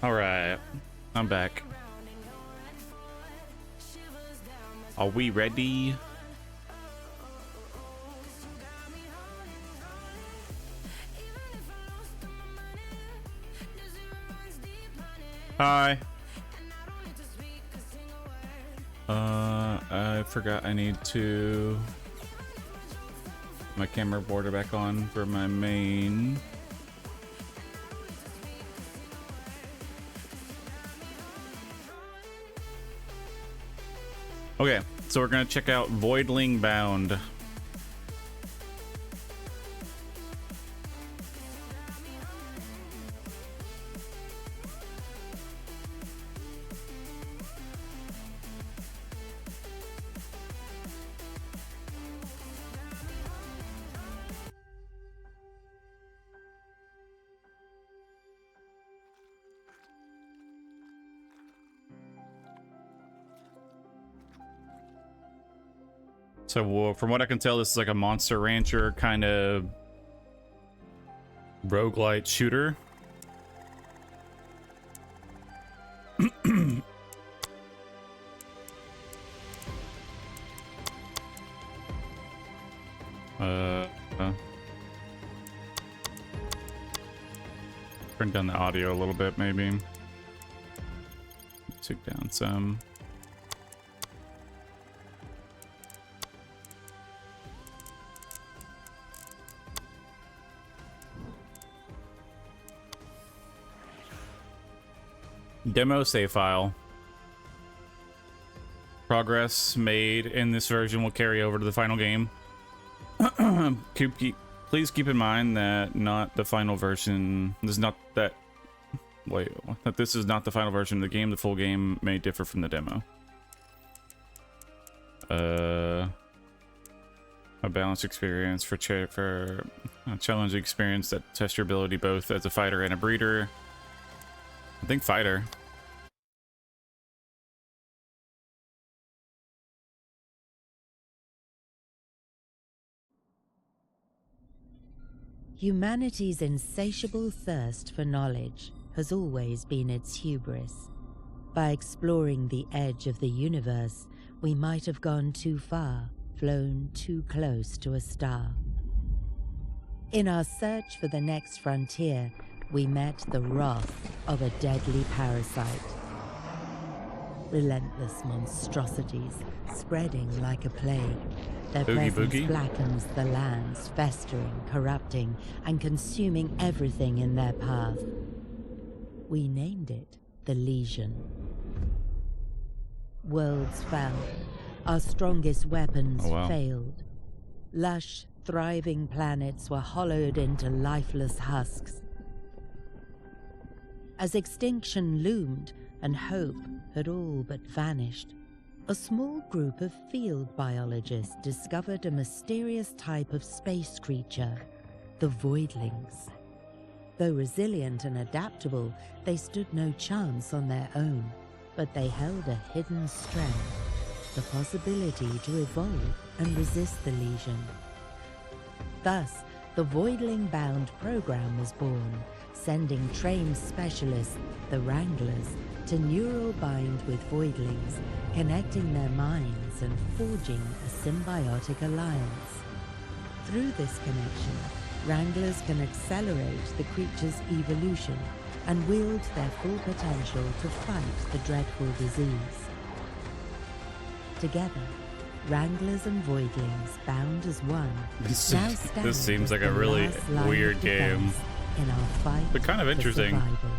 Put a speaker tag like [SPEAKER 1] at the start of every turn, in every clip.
[SPEAKER 1] All right, I'm back. Are we ready? Hi. I forgot I need to my camera border back on for my main. Okay, so we're gonna check out Voidling Bound. So from what I can tell, this is like a Monster Rancher kind of roguelite shooter. Turn down the audio a little bit, maybe. Take down some. Demo save file. Progress made in this version will carry over to the final game. Please keep in mind that not the final version. This is not that. Wait, that this is not the final version of the game. The full game may differ from the demo. A balanced experience for a challenging experience that tests your ability both as a fighter and a breeder. I think fighter.
[SPEAKER 2] Humanity's insatiable thirst for knowledge has always been its hubris. By exploring the edge of the universe, we might have gone too far, flown too close to a star. In our search for the next frontier, we met the wrath of a deadly parasite. Relentless monstrosities, spreading like a plague. Their presence blackens the lands, festering, corrupting, and consuming everything in their path. We named it the Legion. Worlds fell. Our strongest weapons failed. Lush, thriving planets were hollowed into lifeless husks. As extinction loomed and hope had all but vanished, a small group of field biologists discovered a mysterious type of space creature, the Voidlings. Though resilient and adaptable, they stood no chance on their own, but they held a hidden strength, the possibility to evolve and resist the Legion. Thus, the Voidling Bound program was born, sending trained specialists, the Wranglers, to neural bind with Voidlings, connecting their minds and forging a symbiotic alliance. Through this connection, Wranglers can accelerate the creature's evolution and wield their full potential to fight the dreadful disease. Together, Wranglers and Voidlings, bound as one,
[SPEAKER 1] This seems like a really weird game,
[SPEAKER 2] in our fight
[SPEAKER 1] but kind of interesting.
[SPEAKER 2] For survival.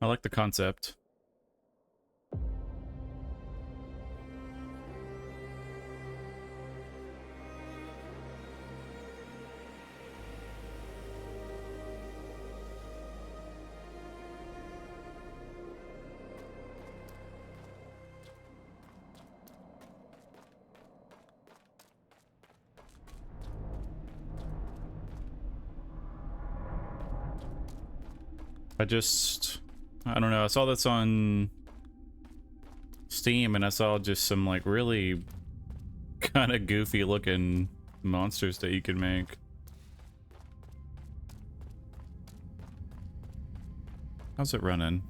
[SPEAKER 1] I like the concept. I don't know, I saw this on Steam and I saw just some like really kind of goofy looking monsters that you can make. How's it running?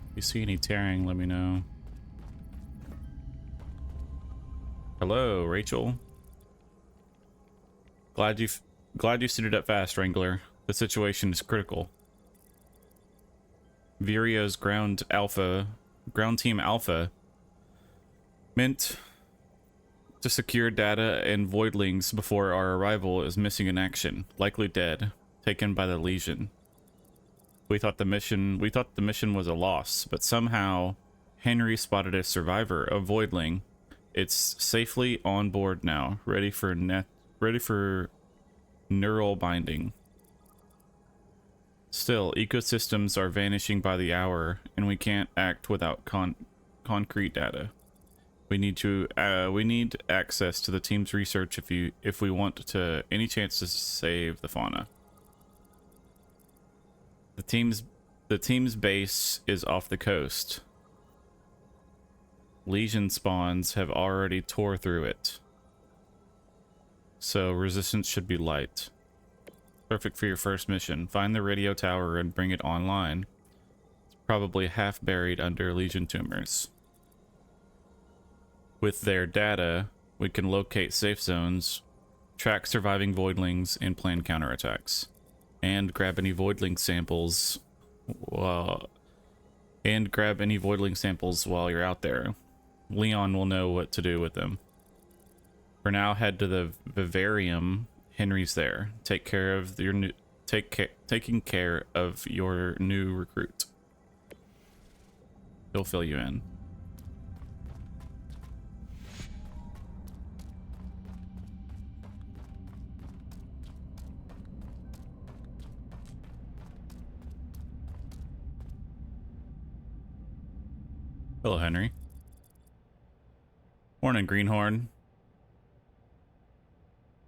[SPEAKER 1] If you see any tearing, let me know. Hello, Rachel. Glad you suited up fast, Wrangler. The situation is critical. Virio's ground team Alpha, meant to secure data and Voidlings before our arrival, is missing in action, likely dead, taken by the Legion. We thought the mission was a loss, but somehow Henry spotted a survivor, a Voidling. It's safely on board now, ready for neural binding. Still, ecosystems are vanishing by the hour, and we can't act without concrete data. We need access to the team's research if we want to any chance to save the fauna. The team's base is off the coast. Legion spawns have already tore through it, so resistance should be light. Perfect for your first mission. Find the radio tower and bring it online. It's probably half buried under Legion tumors. With their data, we can locate safe zones, track surviving Voidlings, and plan counterattacks. And grab any Voidling samples. While you're out there. Leon will know what to do with them. For now, head to the vivarium. Henry's there. Taking care of your new recruit. He'll fill you in. Hello, Henry. Morning, Greenhorn.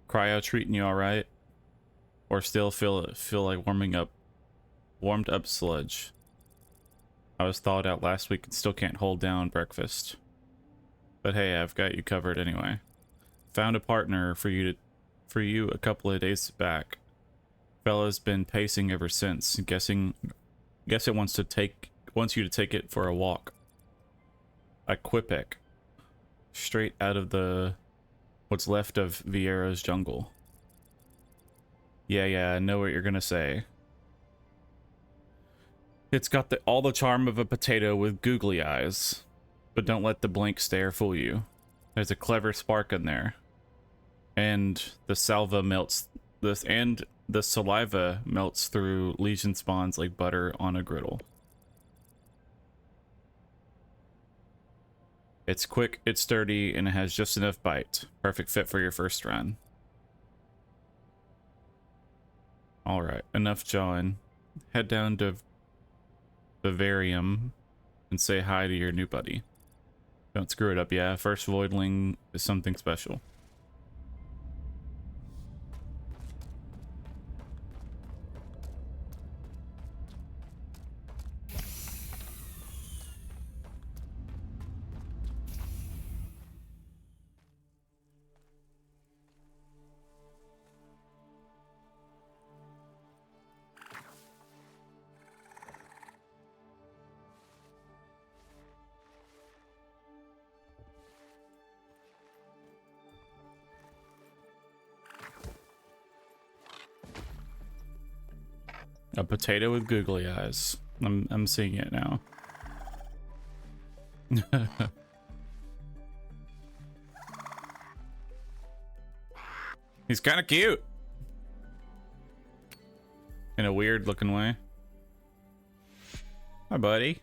[SPEAKER 1] Cryo treating you all right? Or still feel like warmed up sludge? I was thawed out last week and still can't hold down breakfast. But hey, I've got you covered anyway. Found a partner for you a couple of days back. Fella's been pacing ever since. Guess it wants you to take it for a walk. A Quipek. Straight out of what's left of Vieira's jungle. Yeah, I know what you're gonna say. It's got all the charm of a potato with googly eyes. But don't let the blank stare fool you. There's a clever spark in there. And the saliva melts through Legion spawns like butter on a griddle. It's quick, it's sturdy, and it has just enough bite. Perfect fit for your first run. Alright, enough jawing. Head down to Vivarium and say hi to your new buddy. Don't screw it up, yeah. First Voidling is something special. A potato with googly eyes. I'm seeing it now. He's kind of cute. In a weird looking way. Hi, buddy.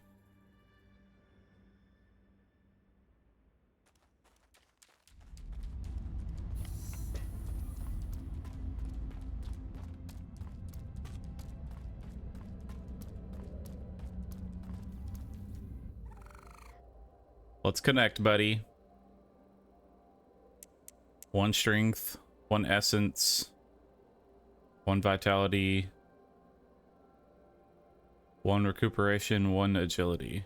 [SPEAKER 1] Let's connect, buddy. 1 strength, 1 essence, 1 vitality, 1 recuperation, 1 agility.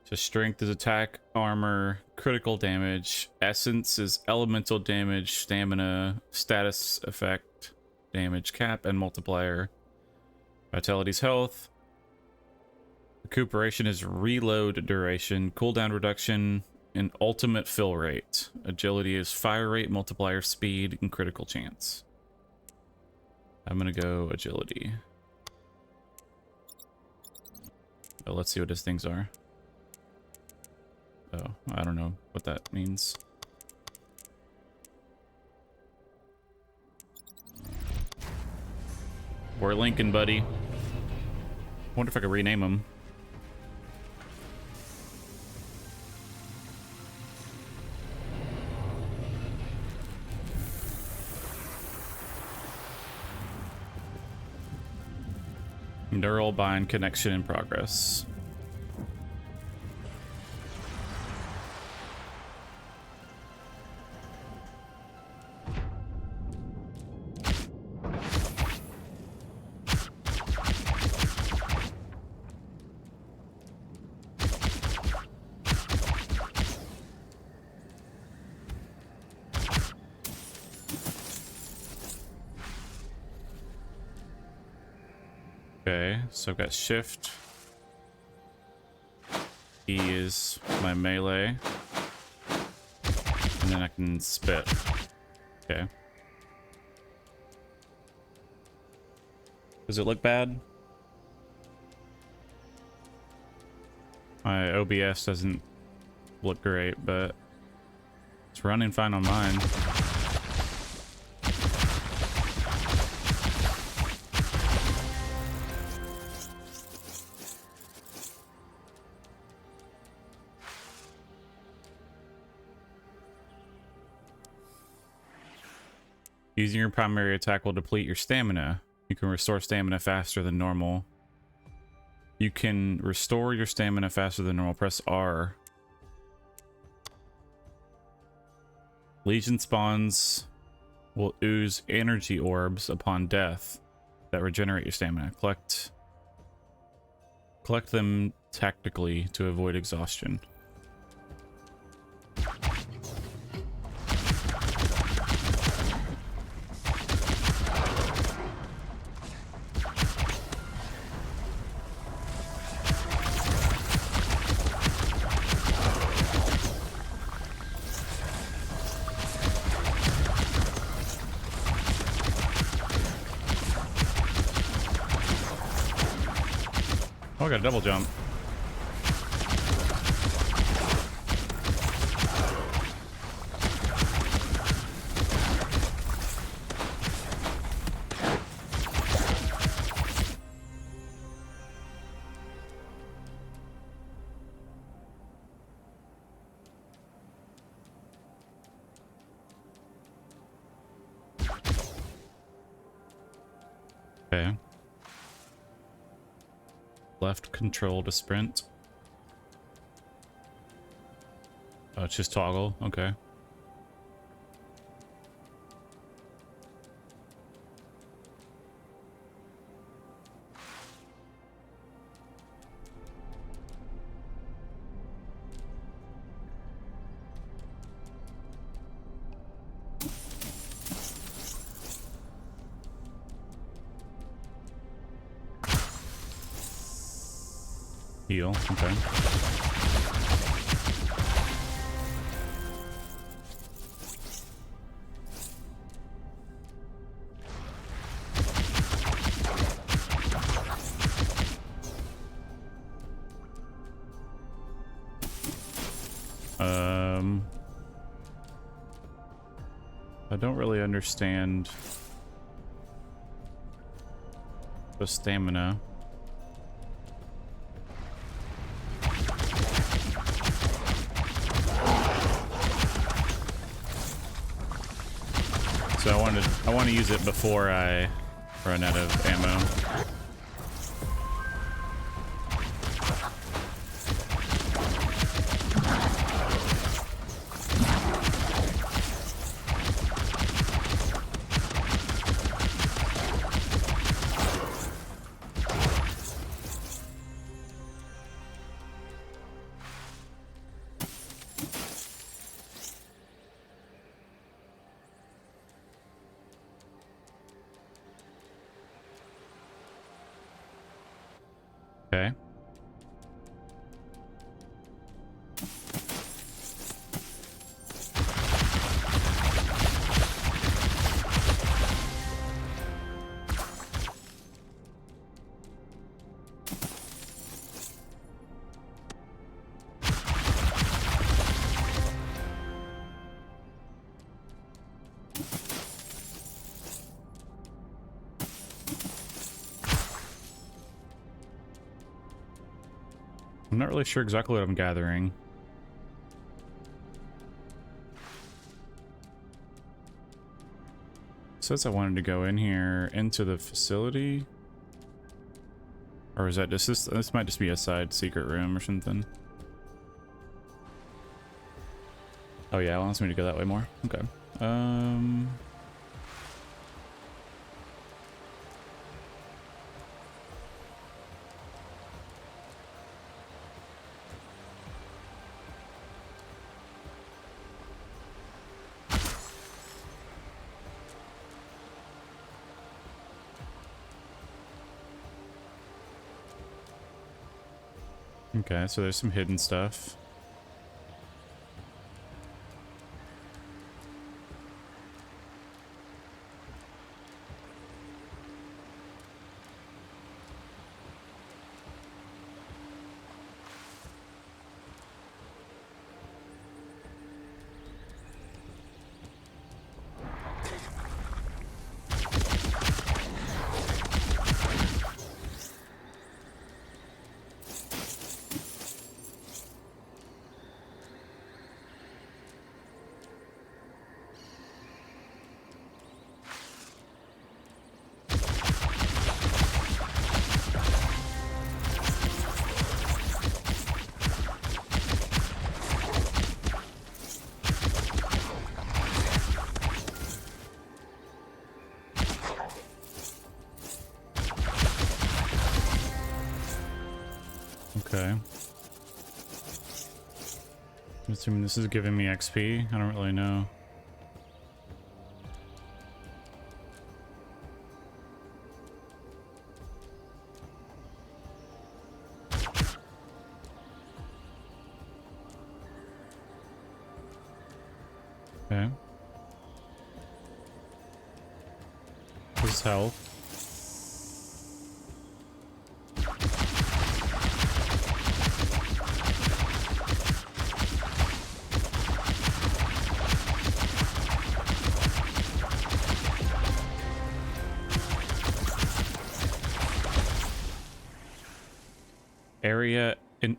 [SPEAKER 1] So strength is attack, armor, critical damage. Essence is elemental damage, stamina, status effect, damage cap, and multiplier. Vitality's health. Recuperation is reload duration, cooldown reduction, and ultimate fill rate. Agility is fire rate, multiplier, speed, and critical chance. I'm gonna go agility. Oh, let's see what his things are. Oh, I don't know what that means. We're Lincoln, buddy. Wonder if I could rename him. Neural bind connection in progress. Okay, so I've got shift. E is my melee. And then I can spit. Okay. Does it look bad? My OBS doesn't look great, but it's running fine on mine. Using your primary attack will deplete your stamina. You can restore stamina faster than normal. You can restore your stamina faster than normal. Press R. Legion spawns will ooze energy orbs upon death that regenerate your stamina. Collect them tactically to avoid exhaustion. Oh, I got a double jump. Okay. Left control to sprint. Oh, it's just toggle. Okay. Heal. Okay. I don't really understand the stamina. So I want to use it before I run out of ammo. I'm not really sure exactly what I'm gathering. Says I wanted to go in here into the facility. Or is that just this might just be a side secret room or something. Oh yeah, it wants me to go that way more. Okay. Okay, so there's some hidden stuff. Okay. I'm assuming this is giving me XP. I don't really know. Okay. This is health.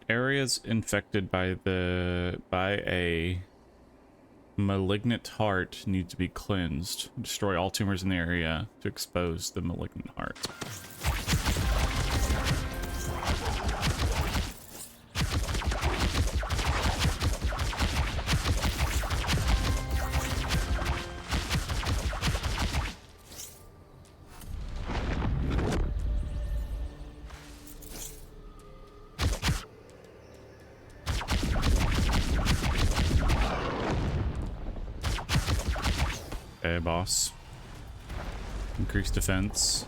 [SPEAKER 1] Areas infected by a malignant heart need to be cleansed. Destroy all tumors in the area to expose the malignant heart. Okay, boss. Increase defense.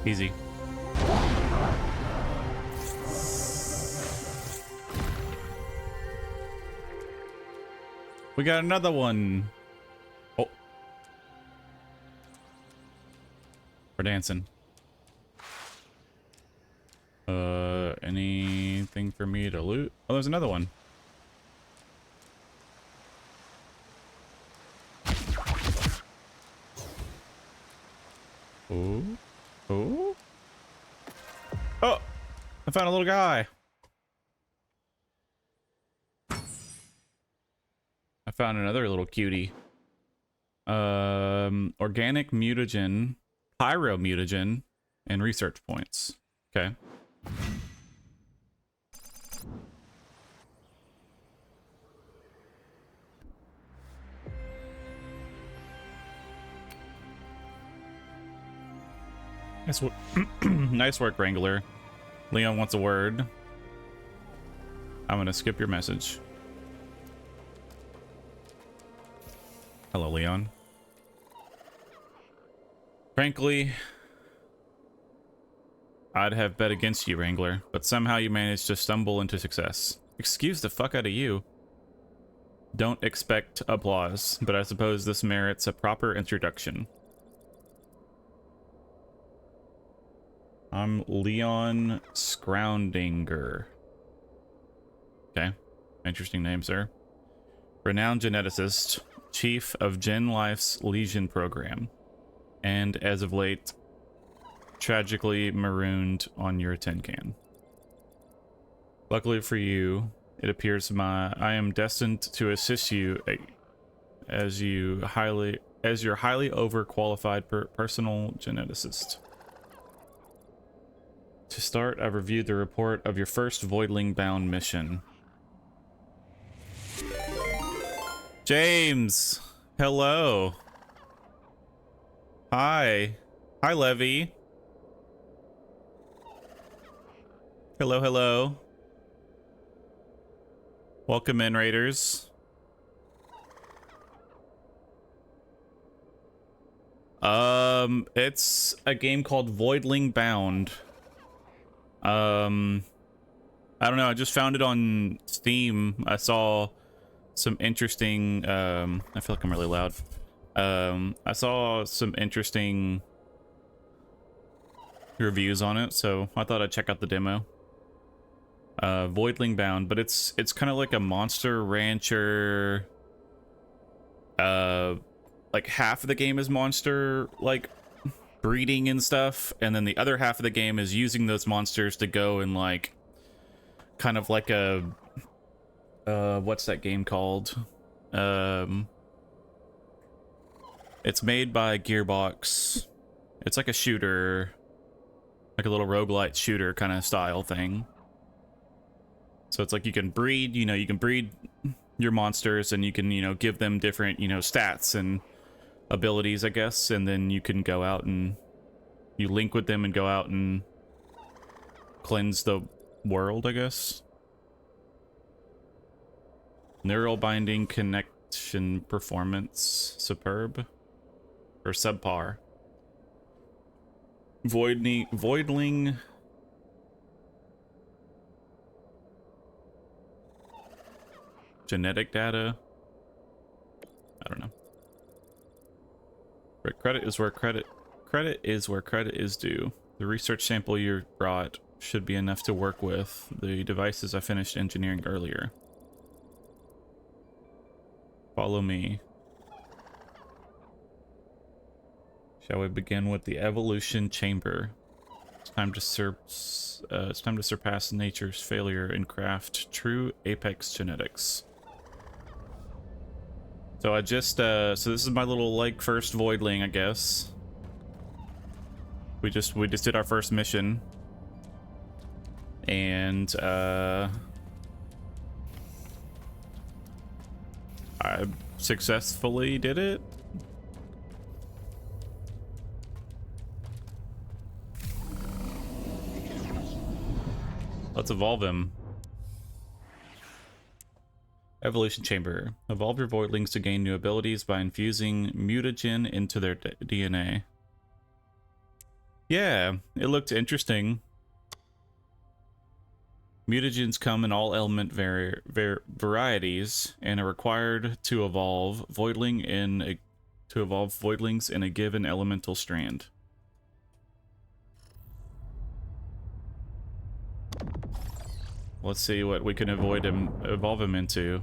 [SPEAKER 1] Easy. We got another one. Oh. We're dancing. Anything Nothing for me to loot. Oh, there's another one. Ooh. Ooh. Oh! I found a little guy. I found another little cutie. Organic mutagen, pyromutagen, and research points. Okay. Nice, nice work, Wrangler. Leon wants a word. I'm gonna skip your message. Hello, Leon. Frankly, I'd have bet against you, Wrangler, but somehow you managed to stumble into success. Excuse the fuck out of you. Don't expect applause, but I suppose this merits a proper introduction. I'm Leon Scroundinger. Okay. Interesting name, sir. Renowned geneticist, chief of Gen Life's Legion program, and as of late, tragically marooned on your tin can. Luckily for you, it appears I am destined to assist you as your highly overqualified personal geneticist. To start, I've reviewed the report of your first Voidling bound mission. James, hello. Hi. Hi, Levy. Hello, hello. Welcome in, Raiders. It's a game called Voidling Bound. I don't know, I just found it on Steam. I saw some interesting, I feel like I'm really loud. I saw some interesting reviews on it, so I thought I'd check out the demo. Voidling Bound, but it's kind of like a Monster Rancher. Like half of the game is monster like breeding and stuff, and then the other half of the game is using those monsters to go and like kind of like a what's that game called? It's made by Gearbox. It's like a shooter, like a little roguelite shooter kind of style thing. So it's like you can breed, you can breed your monsters, and you can, give them different, stats and abilities, I guess, and then you can go out and you link with them and go out and cleanse the world, I guess. Neural binding connection performance superb or subpar. Voidling genetic data. I don't know. But credit is where credit is due. The research sample you brought should be enough to work with the devices I finished engineering earlier. Follow me. Shall we begin with the evolution chamber? It's time to surpass nature's failure and craft true apex genetics. So I just so this is my little like first Voidling, I guess. We just did our first mission, and I successfully did it. Let's evolve him. Evolution chamber. Evolve your Voidlings to gain new abilities by infusing mutagen into their DNA. Yeah, it looked interesting. Mutagens come in all element varieties and are required to evolve Voidlings in a given elemental strand. Let's see what we can evolve him into.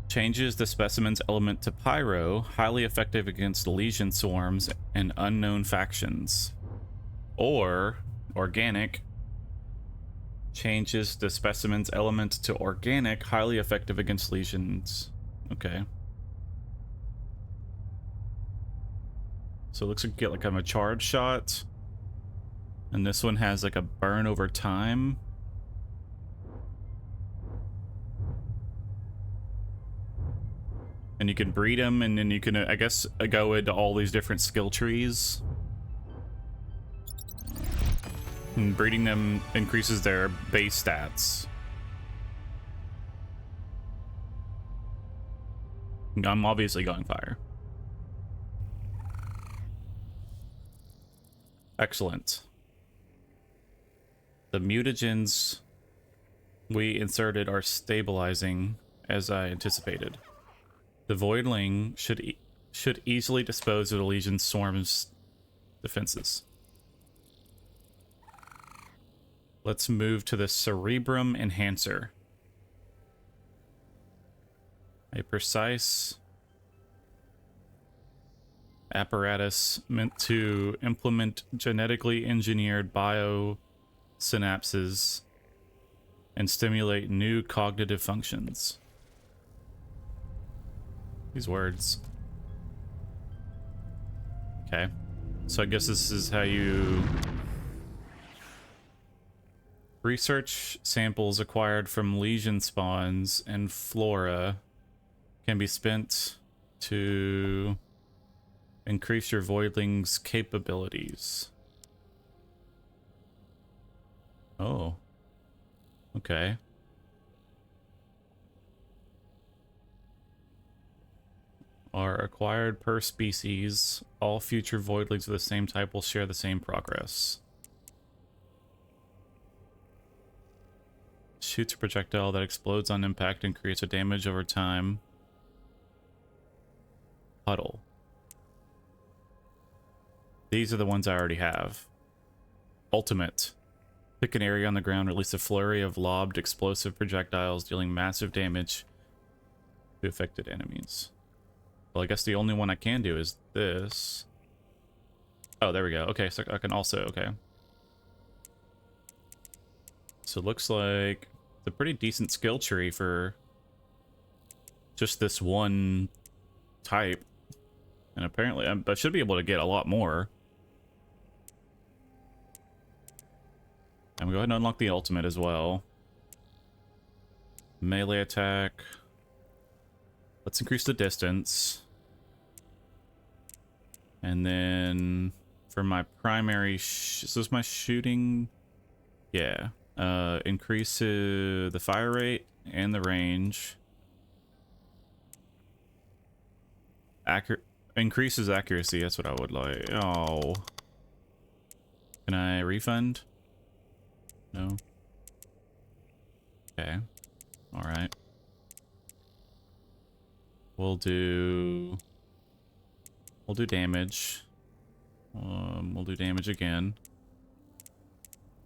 [SPEAKER 1] Changes the specimen's element to pyro, highly effective against legion swarms and unknown factions. Or organic, changes the specimen's element to organic, highly effective against legions. Okay. So it looks like you get like kind of a charge shot. And this one has like a burn over time. And you can breed them, and then you can, I guess, go into all these different skill trees. And breeding them increases their base stats. I'm obviously going fire. Excellent. The mutagens we inserted are stabilizing, as I anticipated. The Voidling should easily dispose of the Legion Swarm's defenses. Let's move to the Cerebrum Enhancer. A precise apparatus meant to implement genetically engineered biosynapses and stimulate new cognitive functions. These words. Okay. So I guess this is how you research samples acquired from legion spawns and flora can be spent to increase your voidling's capabilities. Oh. Okay. Are acquired per species. All future voidlings of the same type will share the same progress. Shoots a projectile that explodes on impact and creates a damage over time. Puddle. These are the ones I already have. Ultimate. Pick an area on the ground, release a flurry of lobbed explosive projectiles, dealing massive damage to affected enemies. Well, I guess the only one I can do is this. Oh, there we go. Okay, so I can also, okay. So it looks like it's a pretty decent skill tree for just this one type. And apparently I should be able to get a lot more. And we go ahead and unlock the ultimate as well. Melee attack. Let's increase the distance. And then for my primary, is this my shooting? Yeah. Increase the fire rate and the range. Increases accuracy, that's what I would like. Oh. Can I refund? No. Okay. Alright. We'll do damage. We'll do damage again.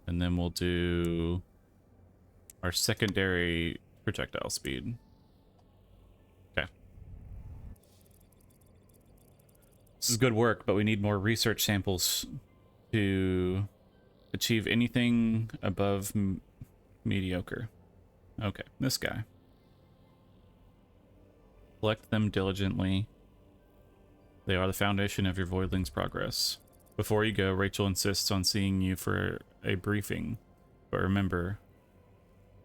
[SPEAKER 1] And then we'll do our secondary projectile speed. Okay. This is good work, but we need more research samples to achieve anything above mediocre. Okay, this guy. Collect them diligently. They are the foundation of your voidling's progress. Before you go, Rachel insists on seeing you for a briefing. But remember,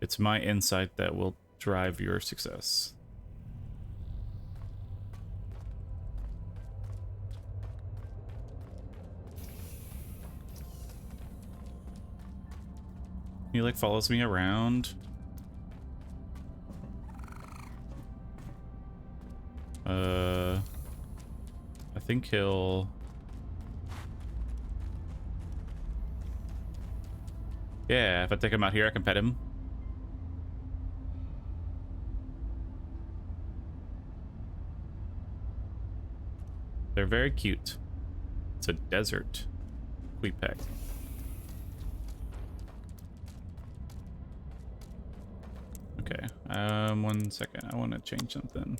[SPEAKER 1] it's my insight that will drive your success. He like follows me around. I think he'll... Yeah, if I take him out here, I can pet him. They're very cute. It's a desert. Queepec. Okay. 1 second. I want to change something.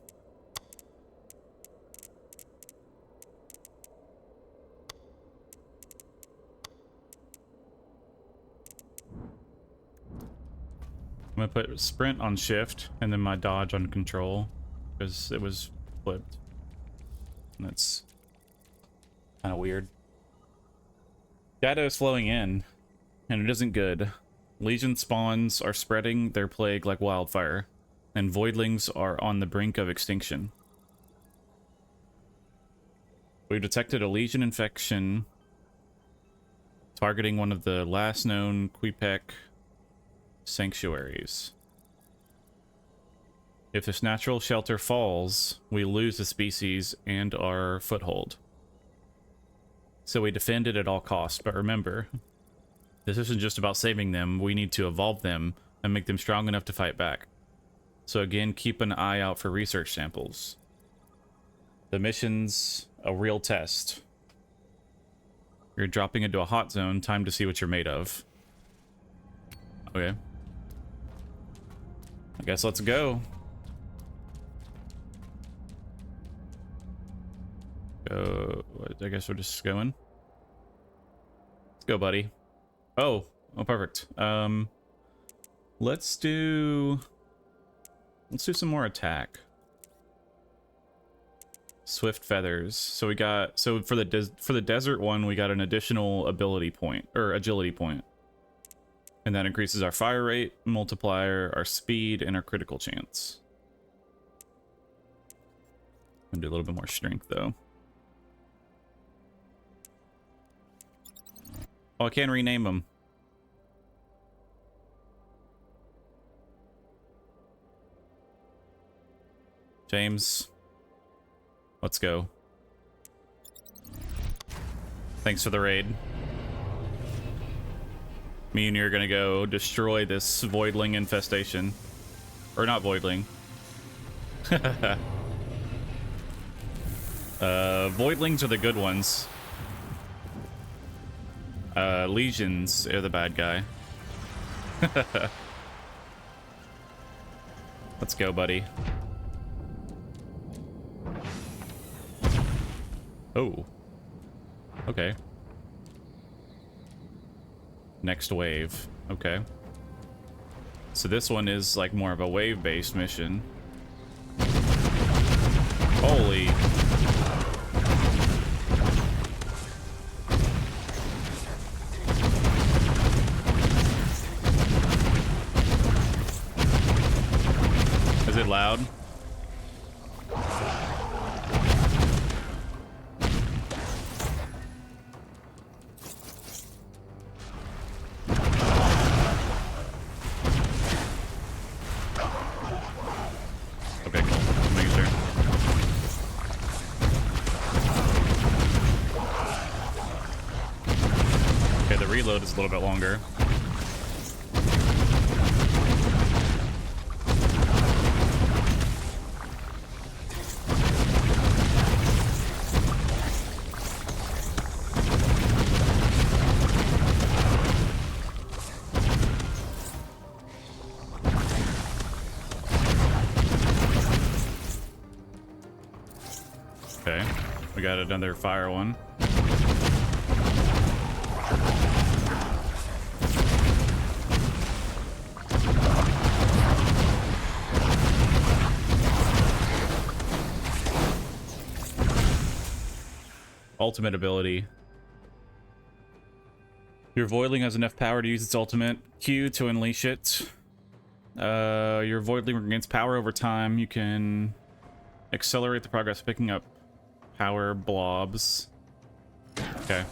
[SPEAKER 1] I'm gonna put sprint on shift and then my dodge on control because it was flipped. And that's kind of weird. Data is flowing in, and it isn't good. Legion spawns are spreading their plague like wildfire, and voidlings are on the brink of extinction. We've detected a Legion infection targeting one of the last known Queepec sanctuaries. If this natural shelter falls, we lose the species and our foothold. So we defend it at all costs, but remember, this isn't just about saving them, we need to evolve them and make them strong enough to fight back. So again, keep an eye out for research samples. The mission's a real test. You're dropping into a hot zone, time to see what you're made of. Okay. I guess let's go. I guess we're just going. Let's go, buddy. Oh, perfect. Let's do some more attack. Swift feathers. So we got for the desert one, we got an additional ability point or agility point. And that increases our fire rate, multiplier, our speed, and our critical chance. I'm gonna do a little bit more strength though. Oh, I can rename them. James, let's go. Thanks for the raid. Me and you are gonna go destroy this Voidling infestation. Or not Voidling. Voidlings are the good ones. Legions are the bad guy. Let's go, buddy. Oh. Okay. Next wave. Okay. So this one is like more of a wave-based mission. Holy. Is it loud? Okay, cool. Just making sure. Okay, the reload is a little bit longer. Okay, we got another fire one. Ultimate ability. Your Voidling has enough power to use its ultimate Q to unleash it. Your Voidling gains power over time. You can accelerate the progress of picking up power blobs. Okay.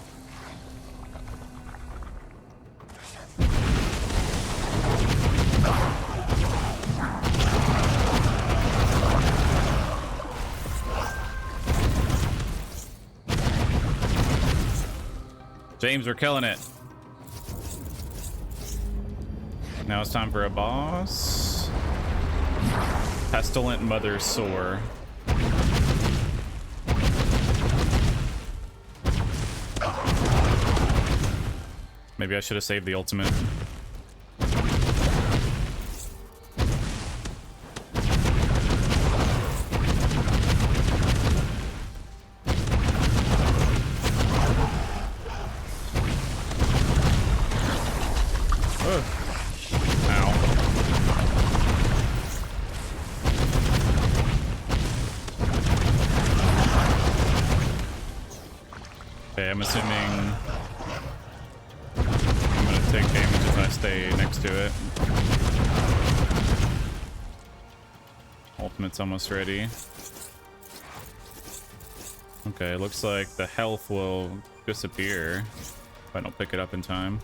[SPEAKER 1] James, we're killing it. Now it's time for a boss. Pestilent Mother Sore. Maybe I should have saved the ultimate. Okay, I'm assuming I'm gonna take damage if I stay next to it. Ultimate's almost ready. Okay, looks like the health will disappear if I don't pick it up in time.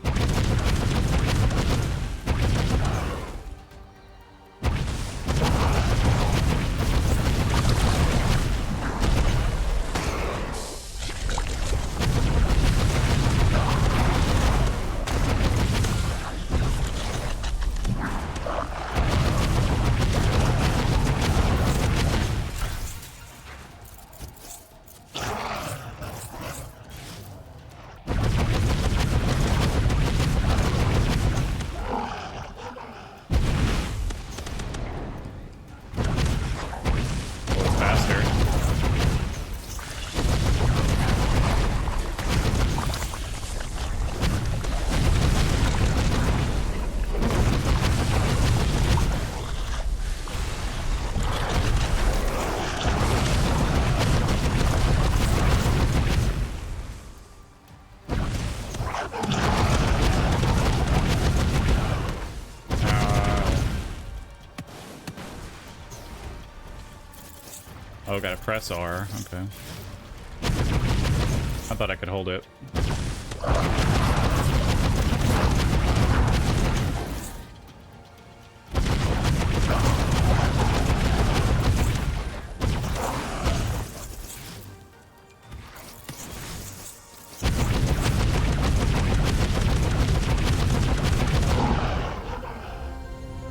[SPEAKER 1] Oh, gotta press R. Okay. I thought I could hold it.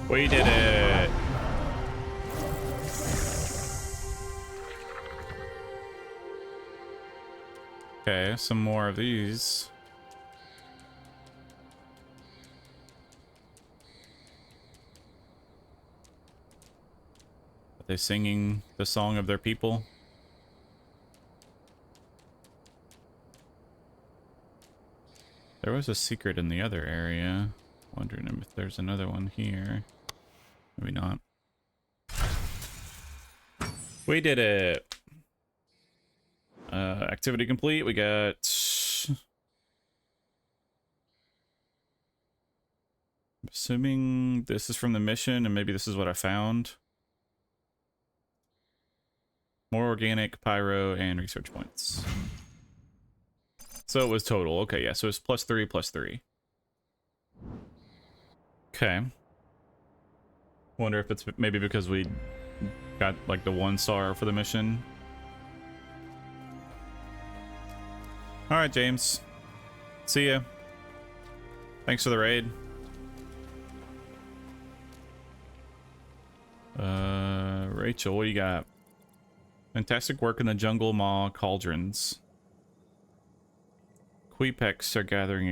[SPEAKER 1] We did it. Okay, some more of these. Are they singing the song of their people? There was a secret in the other area. Wondering if there's another one here. Maybe not. We did it. Activity complete. We got assuming this is from the mission and maybe this is what I found. More organic, pyro, and research points. So it was total. Okay, yeah, so it's +3, +3. Okay. Wonder if it's maybe because we got like the 1 star for the mission. All right, James. See ya. Thanks for the raid. Rachel, what do you got? Fantastic work in the jungle maw cauldrons. Queepecs are gathering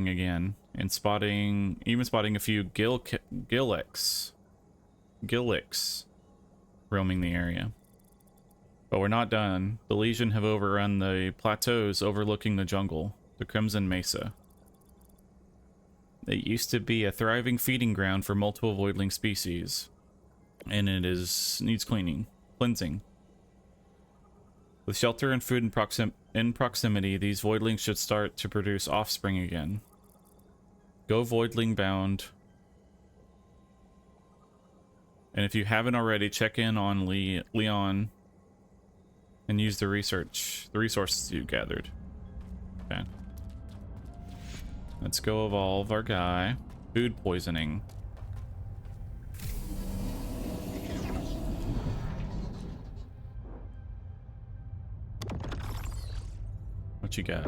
[SPEAKER 1] again, and spotting a few gillicks roaming the area. But we're not done. The Legion have overrun the plateaus overlooking the jungle, the Crimson Mesa. It used to be a thriving feeding ground for multiple voidling species, and it needs cleansing. With shelter and food in proximity, these voidlings should start to produce offspring again. Go voidling bound. And if you haven't already, check in on Leon and use the resources you gathered. Okay. Let's go evolve our guy. Food poisoning. What you got?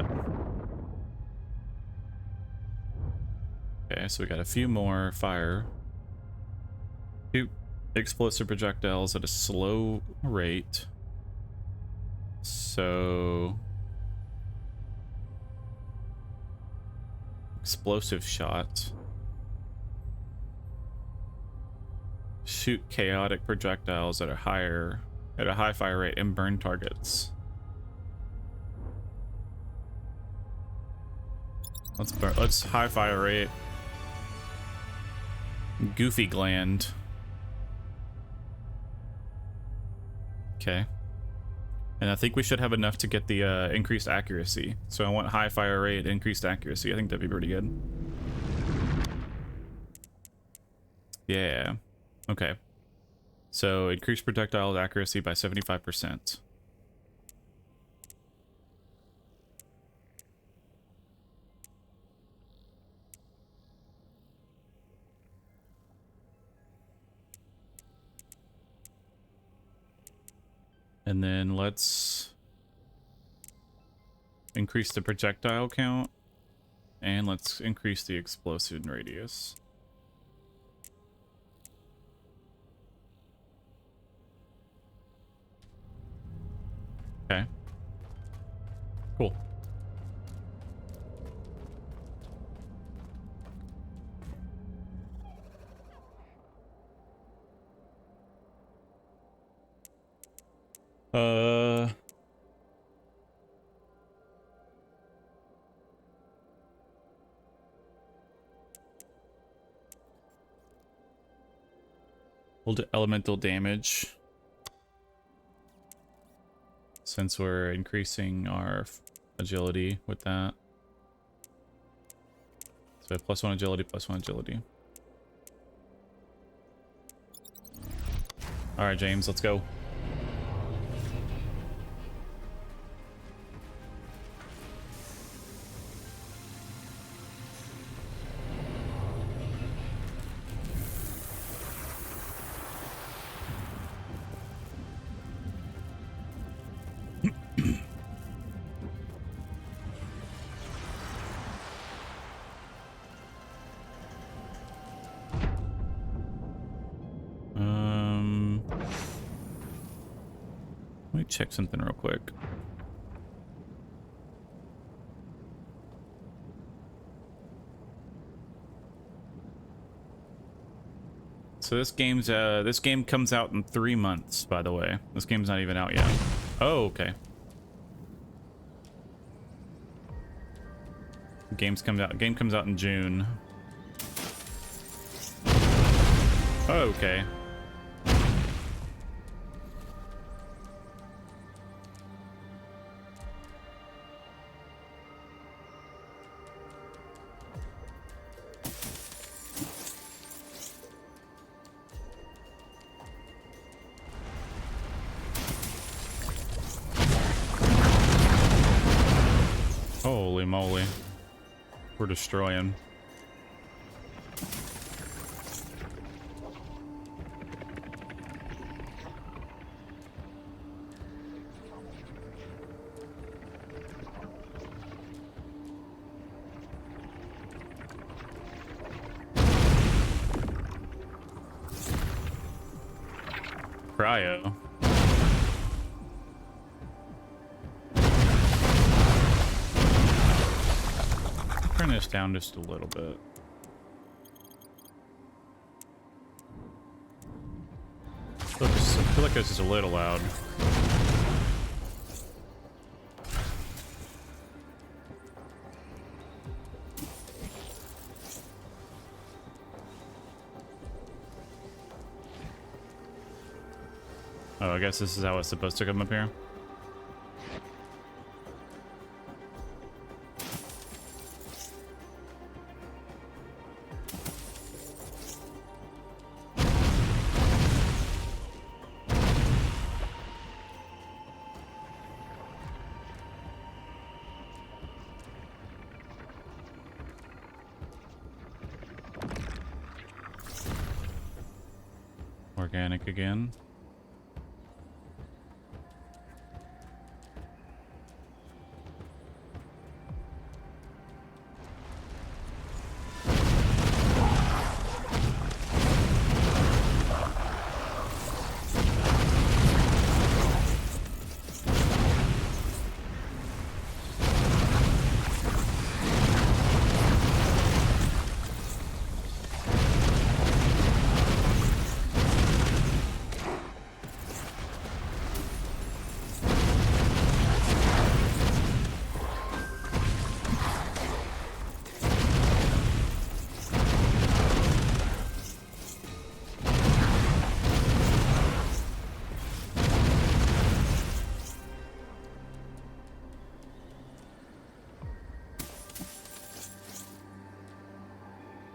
[SPEAKER 1] Okay, so we got a few more fire. Shoot explosive projectiles at a slow rate. So Explosive shot. Shoot chaotic projectiles at a high fire rate and burn targets. Let's high fire rate. Goofy gland. Okay. And I think we should have enough to get the increased accuracy. So I want high fire rate, increased accuracy. I think that'd be pretty good. Yeah. Okay. So increase projectile accuracy by 75%. And then let's increase the projectile count, and let's increase the explosion radius. Okay. Cool. We'll do elemental damage since we're increasing our agility with that. So +1 agility, +1 agility. All right, James, let's go. Let me check something real quick. So this game comes out in 3 months, by the way. This game's not even out yet. Oh, okay. Game comes out in June. Oh, okay. Holy moly. We're destroying. Cryo. Turn this down just a little bit. I feel like this is a little loud. Oh, I guess this is how it's supposed to come up here. Organic again.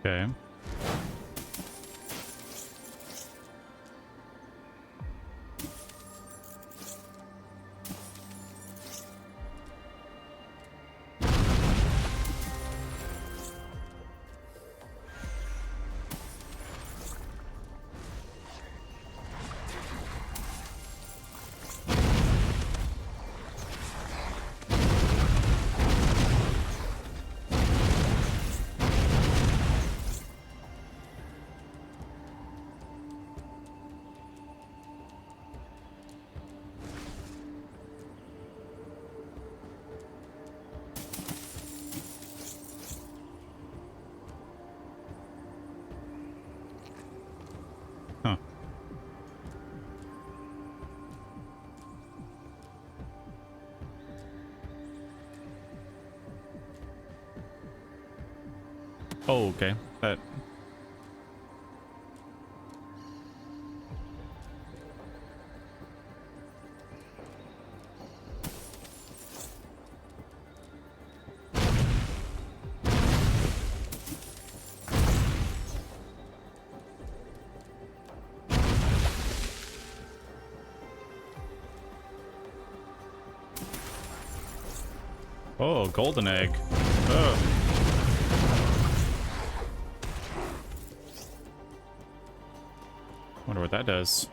[SPEAKER 1] Okay. Huh. Oh, okay. That. Oh, golden egg. Oh. Wonder what that does.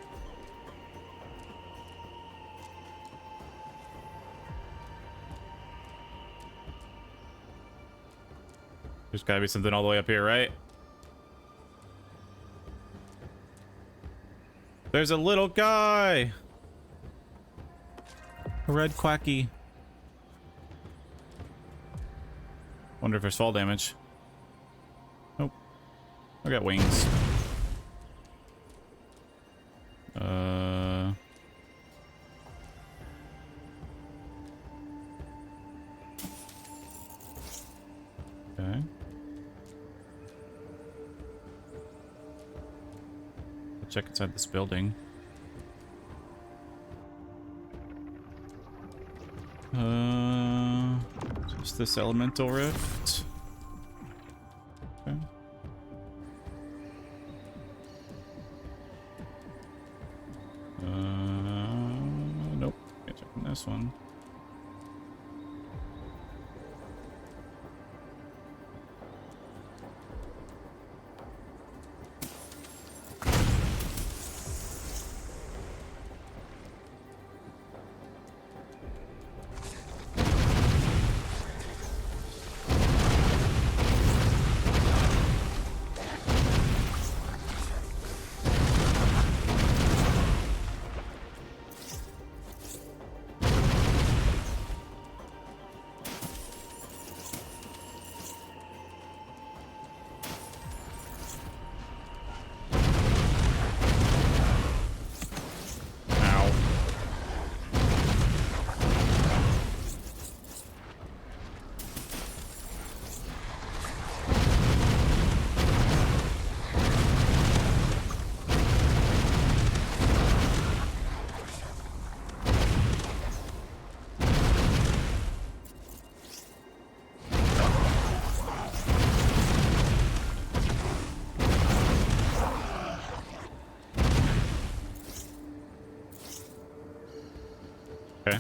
[SPEAKER 1] There's gotta be something all the way up here, right? There's a little guy! A red quacky. Wonder if there's fall damage. Nope. I got wings. Okay. I'll check inside this building. Just this elemental rift. Okay. Nope. Can't check on this one. Okay.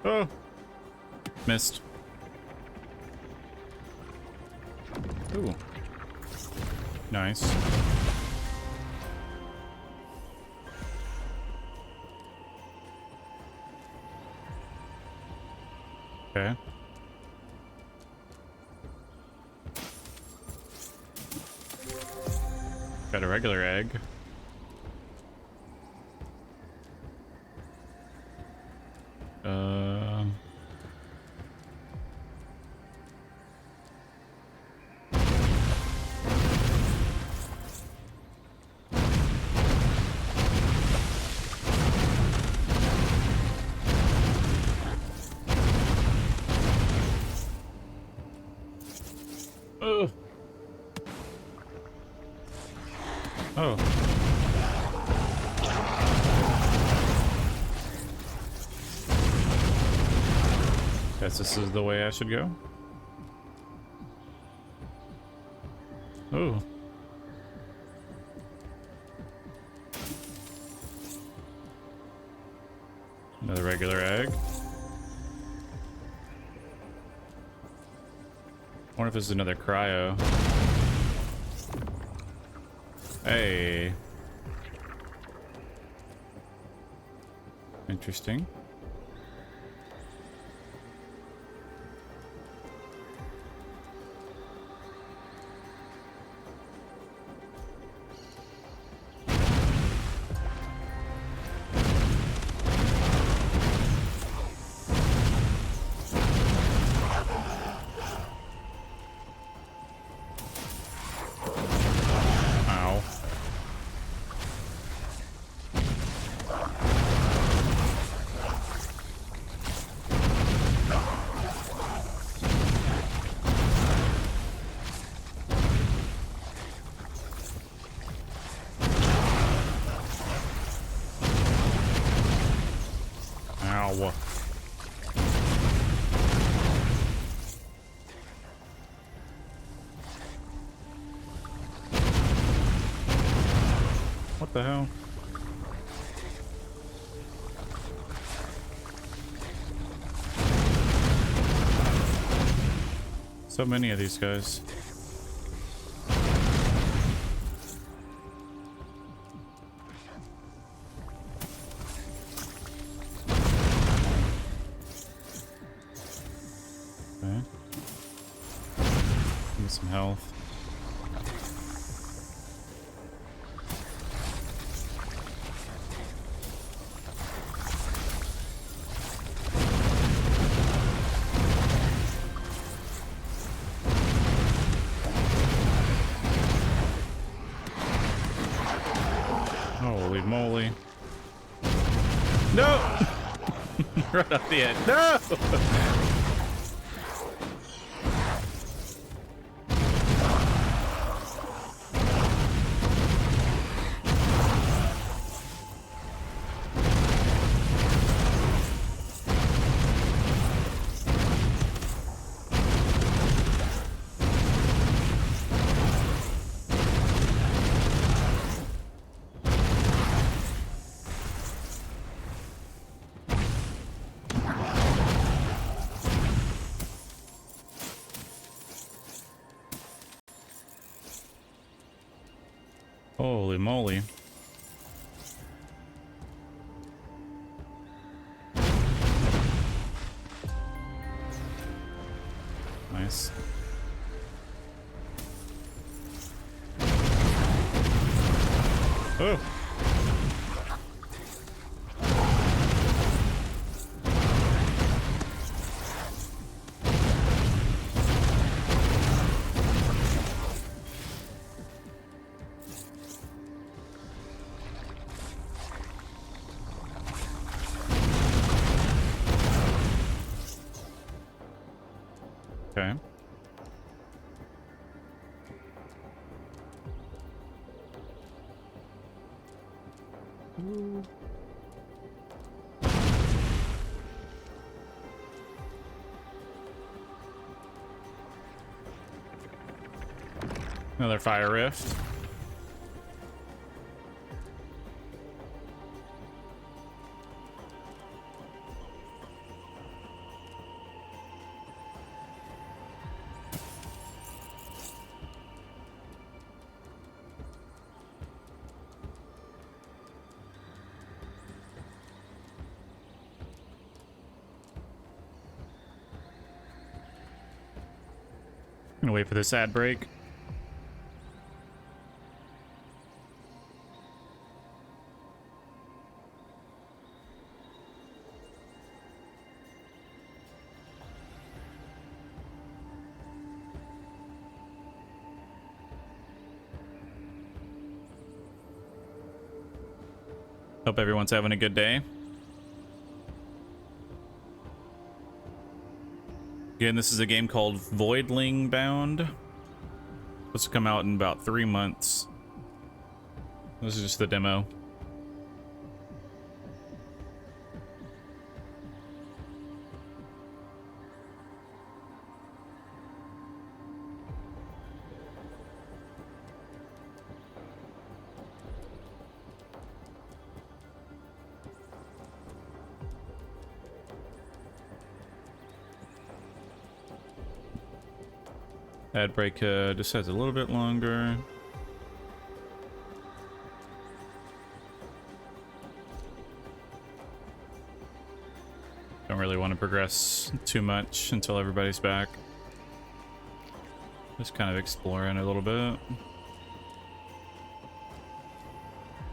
[SPEAKER 1] Oh, missed. Ooh, nice. Okay. Got a regular egg. Uh... Ugh. Oh. Guess this is the way I should go. Oh. Another regular egg. I wonder if this is another cryo. Hey. Interesting. What the hell? So many of these guys. Okay. Give me some health. Holy moly. No! Right off the end. No! Holy moly. Nice. Oh. Okay. Another fire rift. I'm gonna wait for this ad break. Hope everyone's having a good day. Again, this is a game called Voidling Bound. Supposed to come out in about 3 months. This is just the demo. Ad break just has a little bit longer. Don't really want to progress too much until everybody's back. Just kind of exploring a little bit.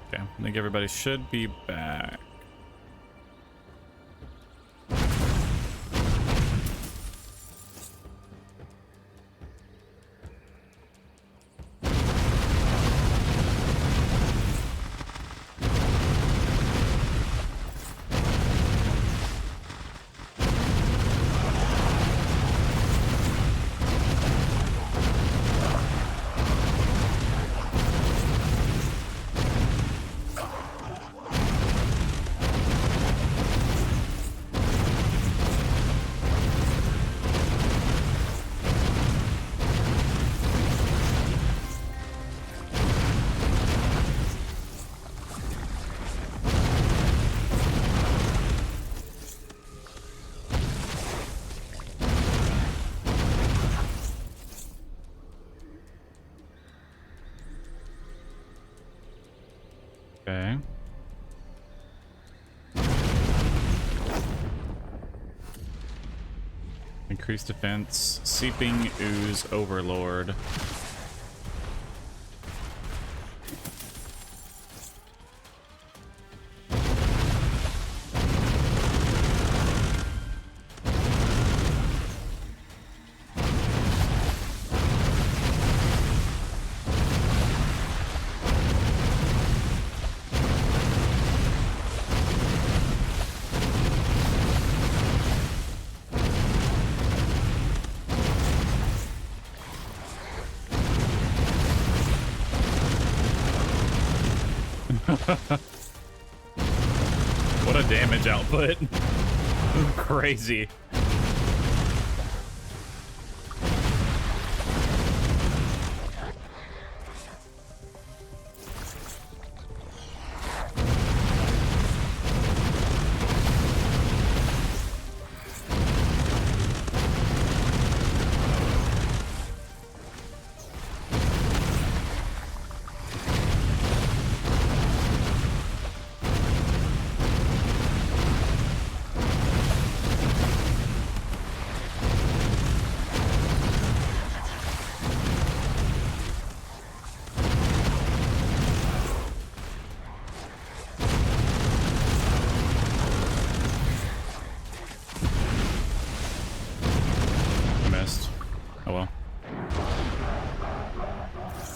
[SPEAKER 1] Okay, I think everybody should be back. Okay. Increased defense. Seeping Ooze Overlord. What a damage output. Crazy.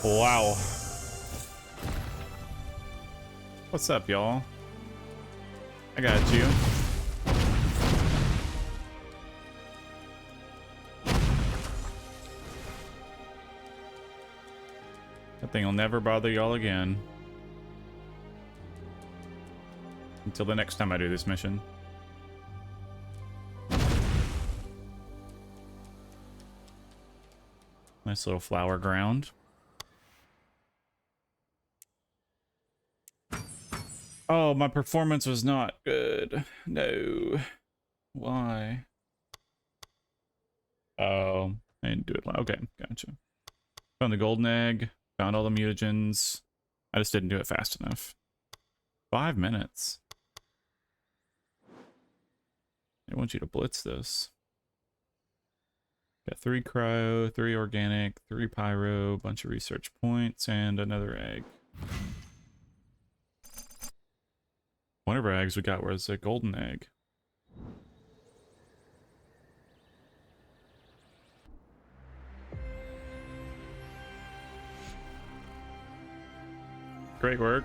[SPEAKER 1] Wow. What's up, y'all? I got you. That thing will never bother y'all again. Until the next time I do this mission. Nice little flower ground. Oh, my performance was not good. No. Why? Oh, I didn't do it. Okay, gotcha. Found the golden egg. Found all the mutagens. I just didn't do it fast enough. 5 minutes. I want you to blitz this. Got 3 cryo, 3 organic, 3 pyro, bunch of research points, and another egg. One of our eggs we got was a golden egg. Great work.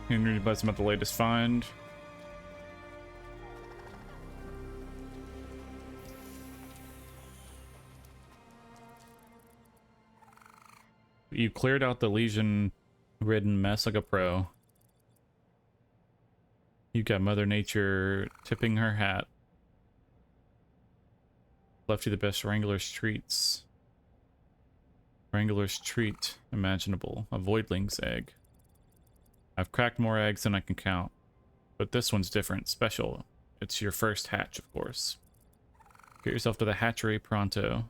[SPEAKER 1] Henry buzzing about the latest find. You cleared out the Legion-ridden mess like a pro. You got Mother Nature tipping her hat. Left you the best Wrangler's treats. Wrangler's treat imaginable. A Voidling's egg. I've cracked more eggs than I can count. But this one's different. Special. It's your first hatch, of course. Get yourself to the hatchery pronto.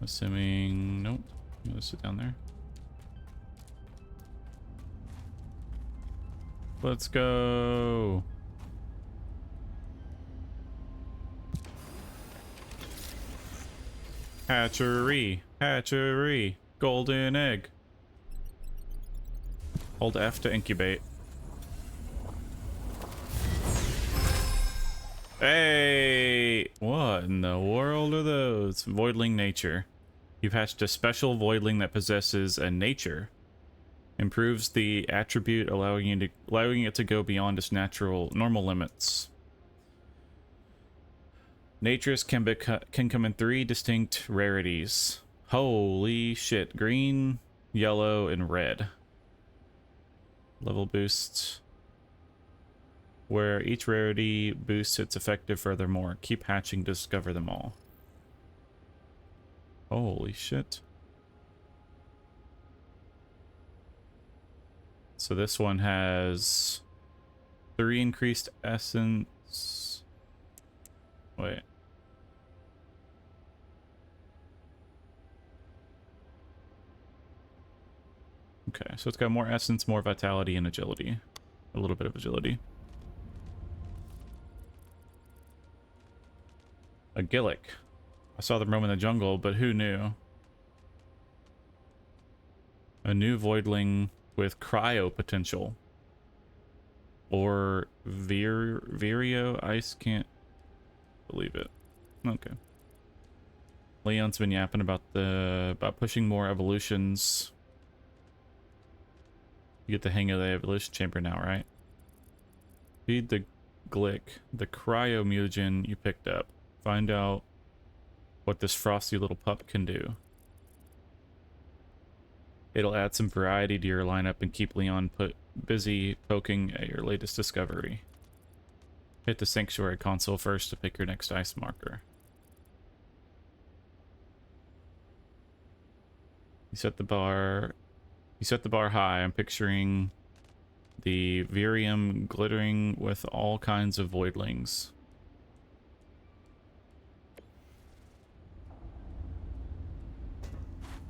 [SPEAKER 1] Assuming... Nope. I'm gonna sit down there. Let's go. Hatchery. Hatchery. Golden egg. Hold F to incubate. Hey! What in the world are those? Voidling nature. You've hatched a special voidling that possesses a nature. Improves the attribute, allowing it to go beyond its normal limits. Natures can come in 3 distinct rarities. Holy shit. Green, yellow, and red. Level boosts. Where each rarity boosts its effective furthermore. Keep hatching to discover them all. Holy shit. So this one has 3 increased essence. Wait. Okay, so it's got more essence, more vitality, and agility. A little bit of agility. A Gillick. I saw them roam in the jungle, but who knew? A new Voidling with cryo potential. Or Vireo Ice, can't believe it. Okay. Leon's been yapping about pushing more evolutions. You get the hang of the evolution chamber now, right? Feed the Glick, the cryo mutagen you picked up. Find out what this frosty little pup can do. It'll add some variety to your lineup and keep Leon busy poking at your latest discovery. Hit the Sanctuary console first to pick your next ice marker. You set the bar high. I'm picturing the Virium glittering with all kinds of voidlings.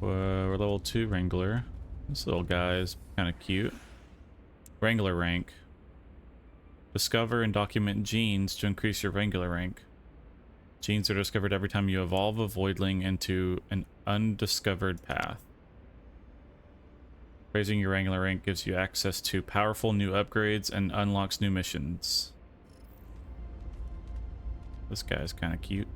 [SPEAKER 1] We're level 2 Wrangler. This little guy is kind of cute. Wrangler rank. Discover and document genes to increase your Wrangler rank. Genes are discovered every time you evolve a Voidling into an undiscovered path. Raising your Wrangler rank gives you access to powerful new upgrades and unlocks new missions. This guy's kind of cute.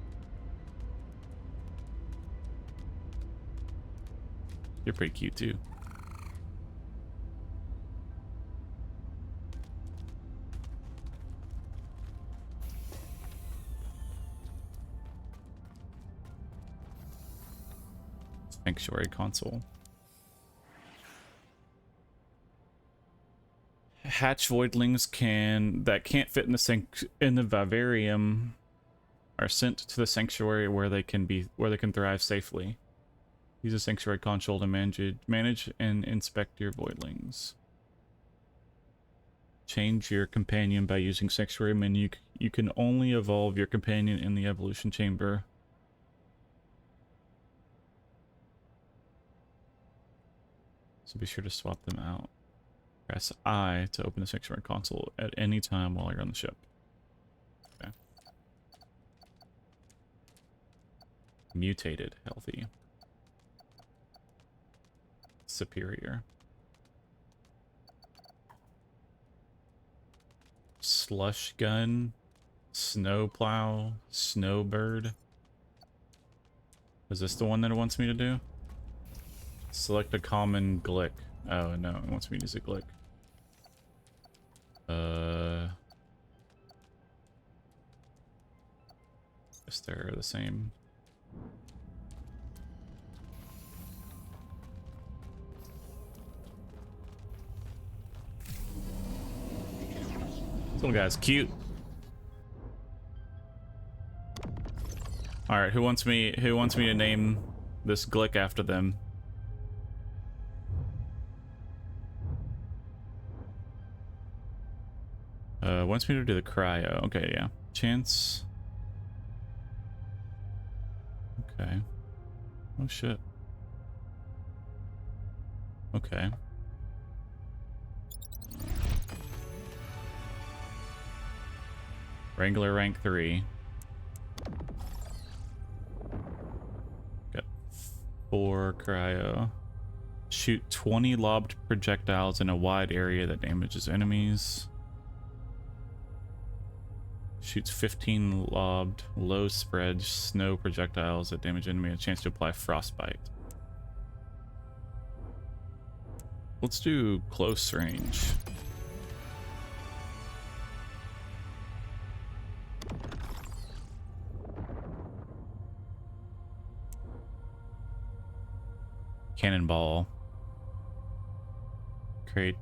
[SPEAKER 1] You're pretty cute too. Sanctuary console. Hatch voidlings that can't fit in the vivarium are sent to the sanctuary where they can thrive safely. Use a sanctuary console to manage and inspect your voidlings. Change your companion by using sanctuary menu. You can only evolve your companion in the evolution chamber. So be sure to swap them out. Press I to open the sanctuary console at any time while you're on the ship. Okay. Mutated, healthy. Superior. Slush gun. Snowplow. Snowbird. Is this the one that it wants me to do? Select a common Glick. Oh no, it wants me to use a glick. Guess they're the same. This little guy's cute. All right, who wants me to name this glick after them? Wants me to do the cryo. Okay, yeah. Chance. Okay. Oh shit. Okay. Wrangler rank 3. Got 4 cryo. Shoot 20 lobbed projectiles in a wide area that damages enemies. Shoots 15 lobbed, low spread, snow projectiles that damage enemy. A chance to apply frostbite. Let's do close range. Cannonball. Create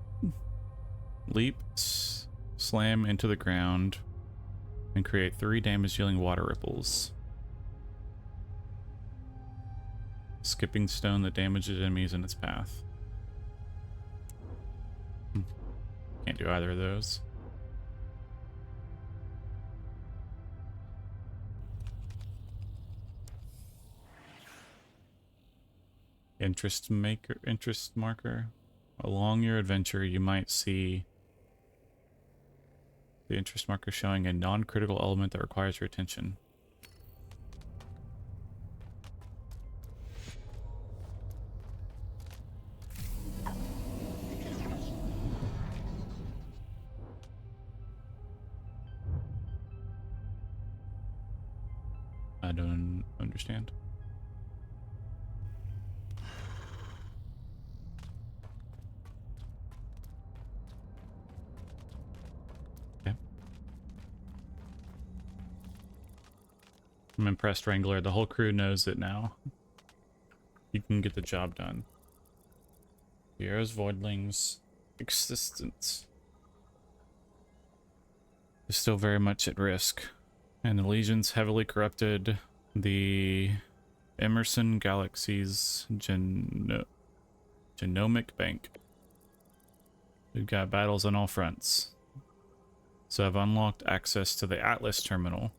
[SPEAKER 1] leap, slam into the ground, and create 3 damage dealing water ripples. Skipping stone that damages enemies in its path. Can't do either of those. Interest marker. Along your adventure, you might see the interest marker showing a non-critical element that requires your attention. I don't understand. Okay. I'm impressed, Wrangler. The whole crew knows it now. You can get the job done. Sierra's Voidling's existence is still very much at risk, and the Legion's heavily corrupted the Emerson Galaxy's genomic bank. We've got battles on all fronts, so I've unlocked access to the Atlas terminal.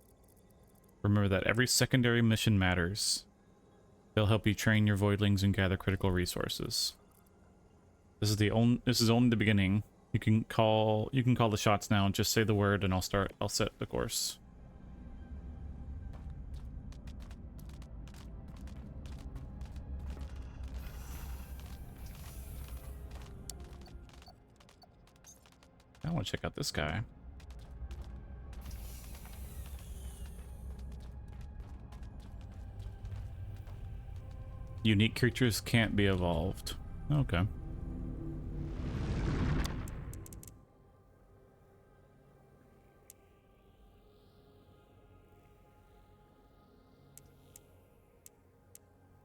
[SPEAKER 1] Remember that every secondary mission matters. They'll help you train your Voidlings and gather critical resources. This is only the beginning. You can call the shots now and just say the word and I'll set the course. I want to check out this guy. Unique creatures can't be evolved. Okay.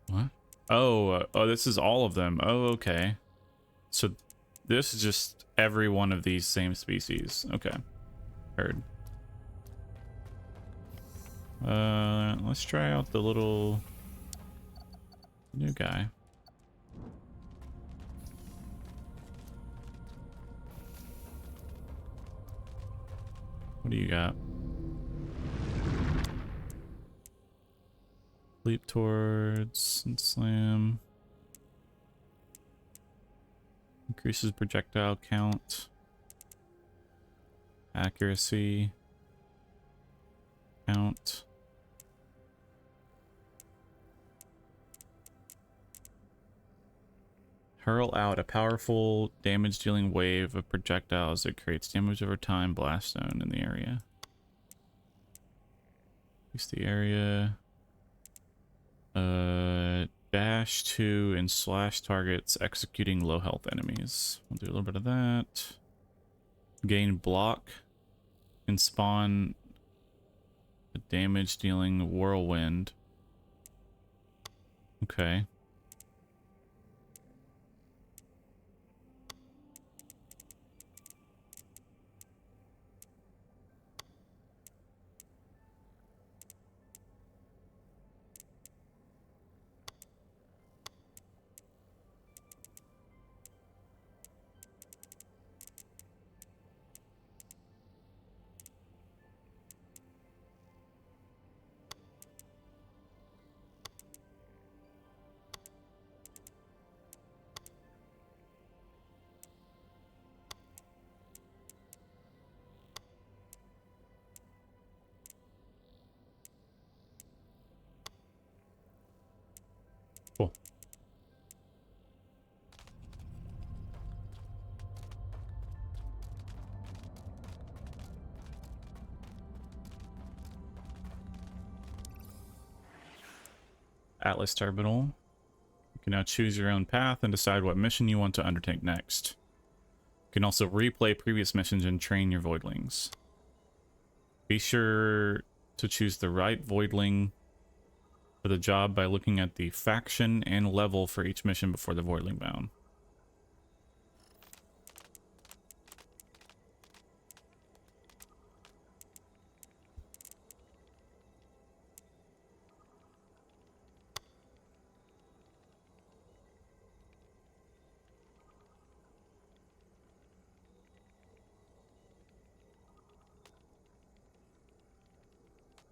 [SPEAKER 1] What? Oh, this is all of them. Oh, okay. So this is just every one of these same species. Okay. Heard. Let's try out the little new guy. What do you got? Leap towards and slam. Increases projectile count. Accuracy. Count. Hurl out a powerful damage-dealing wave of projectiles that creates damage over time. Blast zone in the area. Increase the area. Dash to and slash targets executing low health enemies. We'll do a little bit of that. Gain block and spawn a damage dealing whirlwind. Okay. Cool. Atlas Terminal. You can now choose your own path and decide what mission you want to undertake next. You can also replay previous missions and train your Voidlings. Be sure to choose the right Voidling for the job by looking at the faction and level for each mission before the Voidling bound.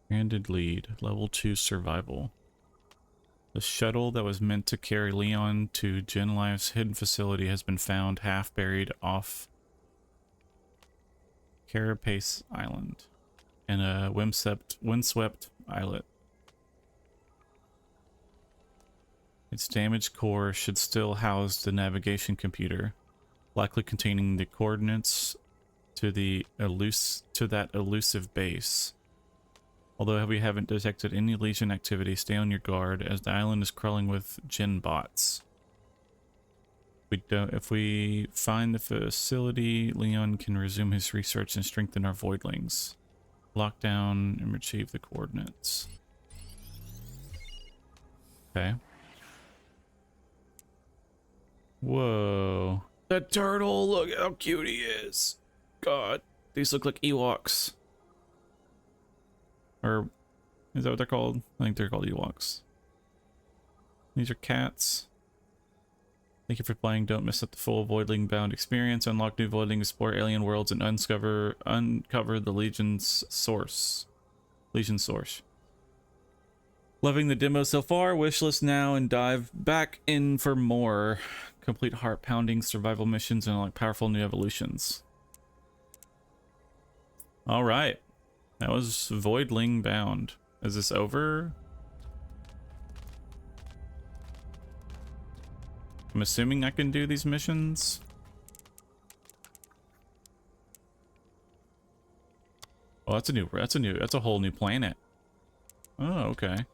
[SPEAKER 1] Branded lead, level 2 survival. The shuttle that was meant to carry Leon to Genlife's hidden facility has been found half buried off Carapace Island in a windswept islet. Its damaged core should still house the navigation computer, likely containing the coordinates to that elusive base. Although we haven't detected any Legion activity, stay on your guard as the island is crawling with Gen bots. If we find the facility, Leon can resume his research and strengthen our Voidlings. Lock down and retrieve the coordinates. Okay. Whoa. That turtle, look how cute he is. God, these look like Ewoks. Or is that what they're called? I think they're called Ewoks. These are cats. Thank you for playing. Don't miss out the full Voidling bound experience. Unlock new Voidling, explore alien worlds, and uncover the Legion's source. Legion source. Loving the demo so far. Wishlist now and dive back in for more. Complete heart-pounding survival missions and unlock powerful new evolutions. All right. That was Voidling bound. Is this over? I'm assuming I can do these missions. Oh, that's a whole new planet. Oh, okay. I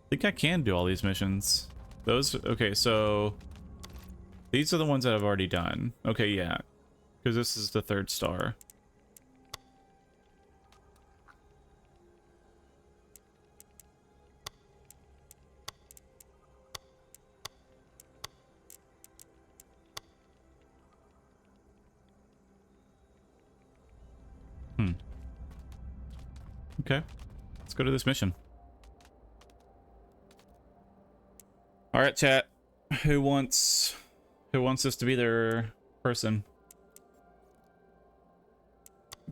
[SPEAKER 1] think I can do all these missions. Okay, so these are the ones that I've already done. Okay, yeah. Because this is the 3rd star. Okay, let's go to this mission. All right, chat. Who wants this to be their person?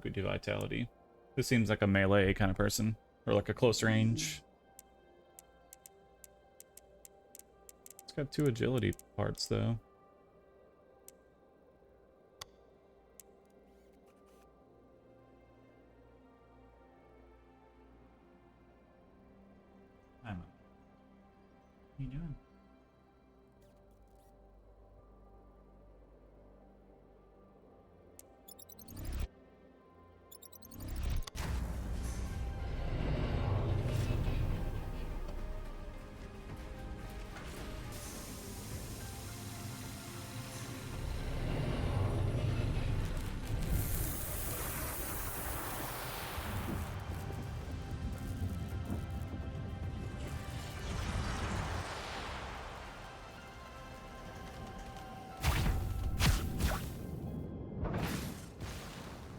[SPEAKER 1] We do vitality. This seems like a melee kind of person, or like a close range. It's got 2 agility parts though. What are you doing?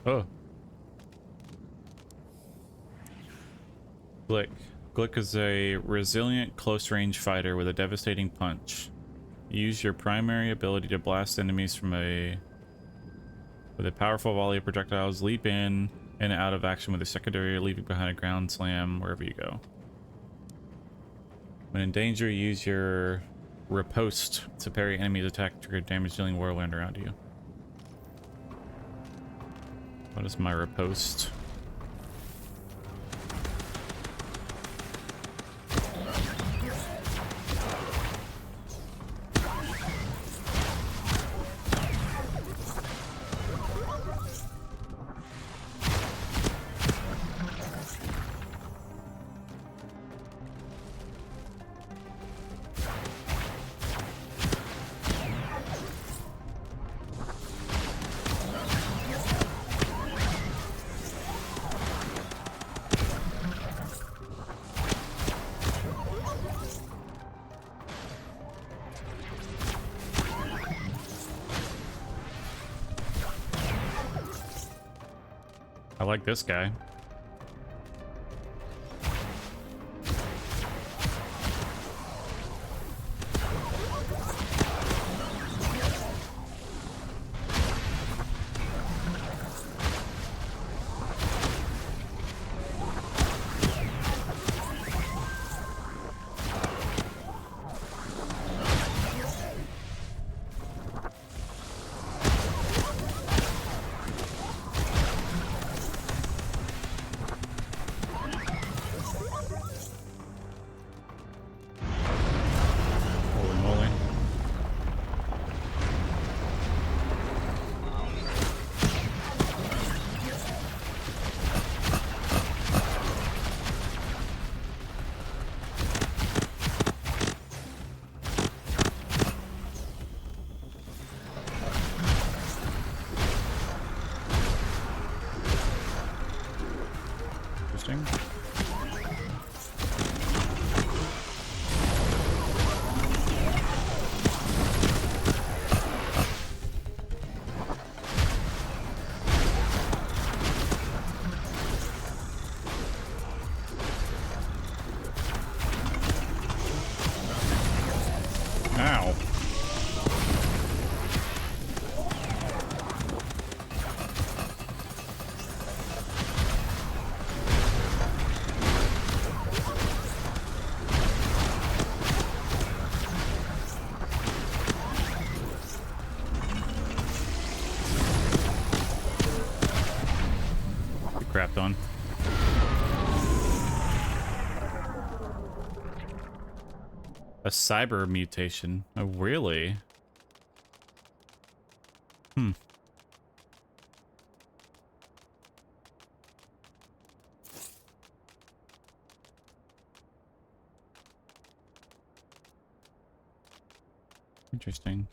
[SPEAKER 1] Oh. Glick. Glick is a resilient close-range fighter with a devastating punch. Use your primary ability to blast enemies with a powerful volley of projectiles. Leap in and out of action with a secondary, leaving behind a ground slam wherever you go. When in danger, use your riposte to parry enemies' attack, trigger damage dealing whirlwind around you. What is my riposte? I like this guy. Holy moly. Interesting. Ow. Get crapped on. A cyber mutation. Oh, really? Hmm. Interesting.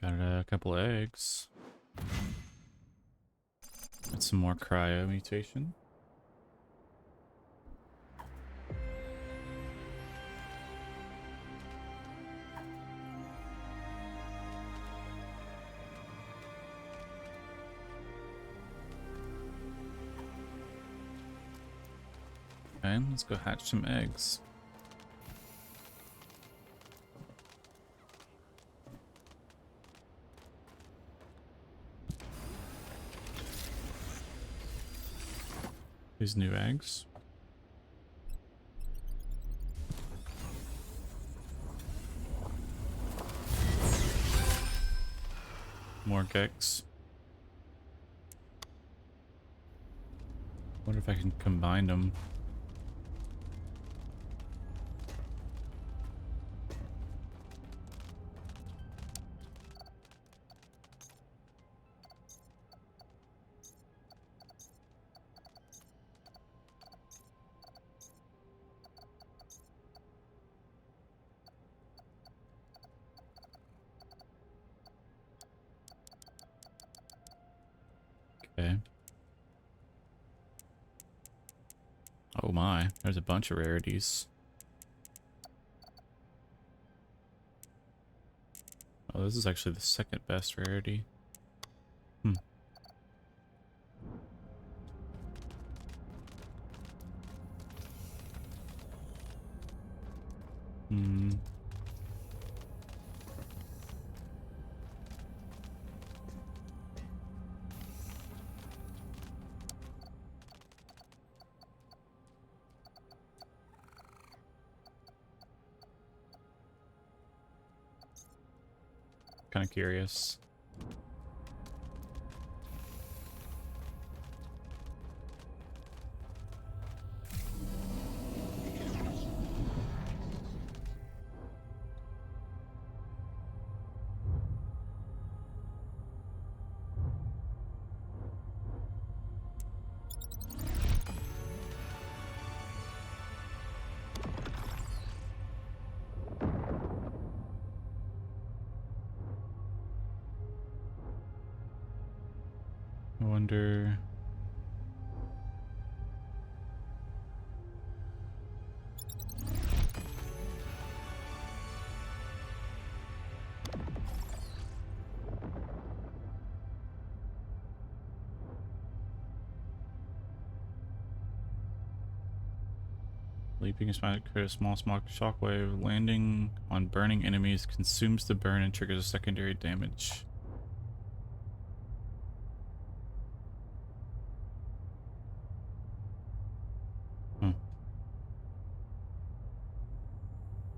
[SPEAKER 1] Got a couple of eggs. Got some more cryo mutation. Okay, let's go hatch some eggs. These new eggs. More gex. Wonder if I can combine them. Okay. Oh my, there's a bunch of rarities. Oh, this is actually the second best rarity. Hmm. Hmm. Kind of curious. I wonder. Leaping is might create a small shockwave. Landing on burning enemies consumes the burn and triggers a secondary damage. Hmm.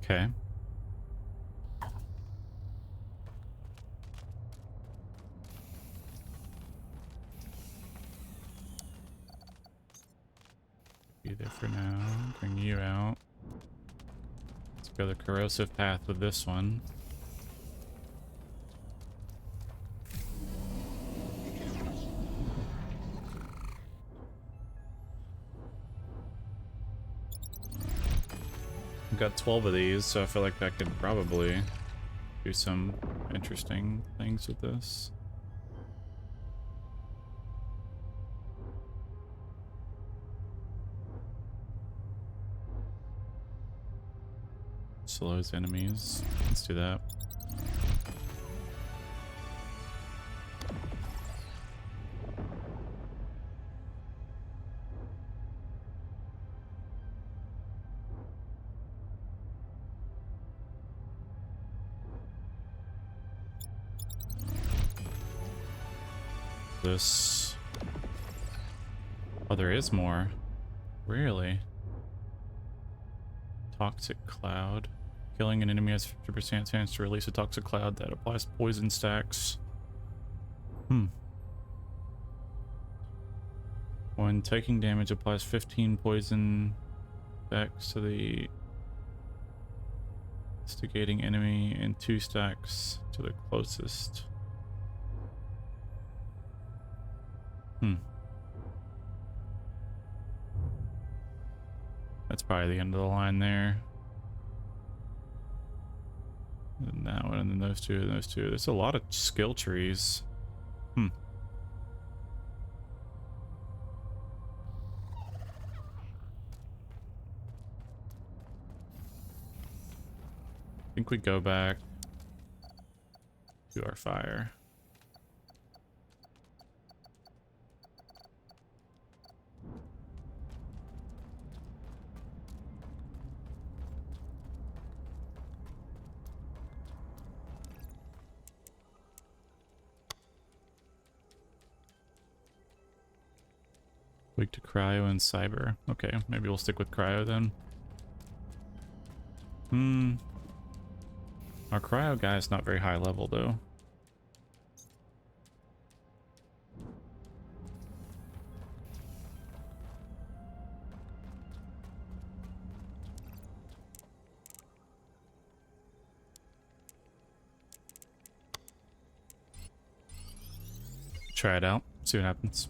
[SPEAKER 1] Okay. Be there for now. Bring you out. Let's go the corrosive path with this one. I've got 12 of these, so I feel like I could probably do some interesting things with this. Slows enemies. Let's do that. This. Oh, there is more. Really? Toxic cloud. Killing an enemy has 50% chance to release a toxic cloud that applies poison stacks. When taking damage, applies 15 poison stacks to the instigating enemy and 2 stacks to the closest. That's probably the end of the line there. And that one, and then those two, and those two. There's a lot of skill trees. I think we go back to our fire. Weak to cryo and cyber. Okay, maybe we'll stick with cryo then. Our cryo guy is not very high level though. Try it out, see what happens.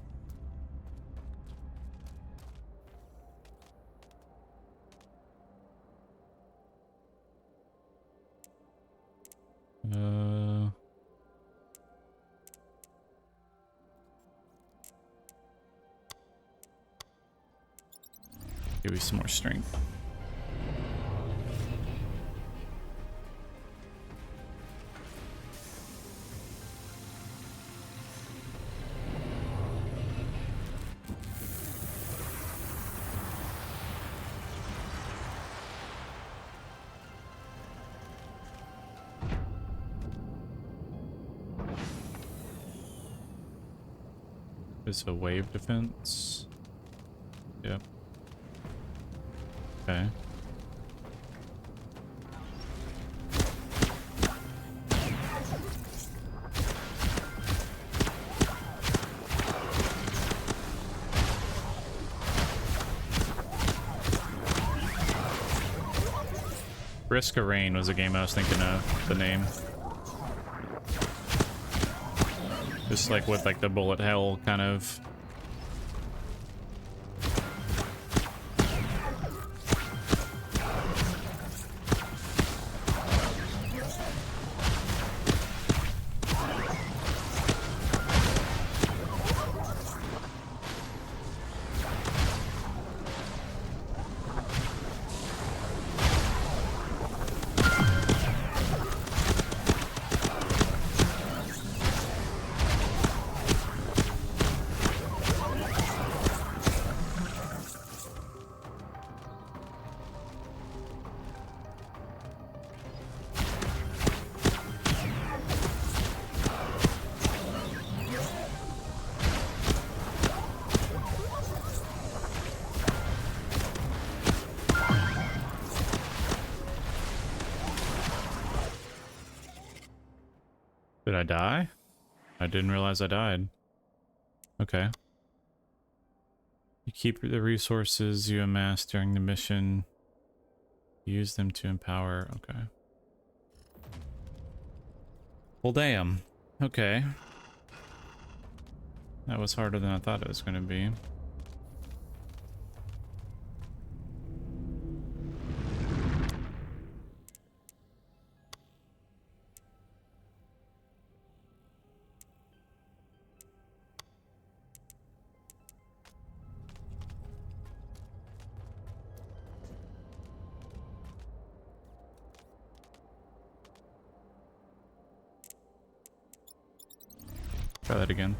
[SPEAKER 1] Give you some more strength. Is a wave defense. Yep. Okay. Risk of Rain was a game I was thinking of, the name. Just like with like the bullet hell kind of. Did I die? I didn't realize I died. Okay. You keep the resources you amass during the mission. Use them to empower. Okay. Well, damn. Okay. That was harder than I thought it was going to be. Try that again.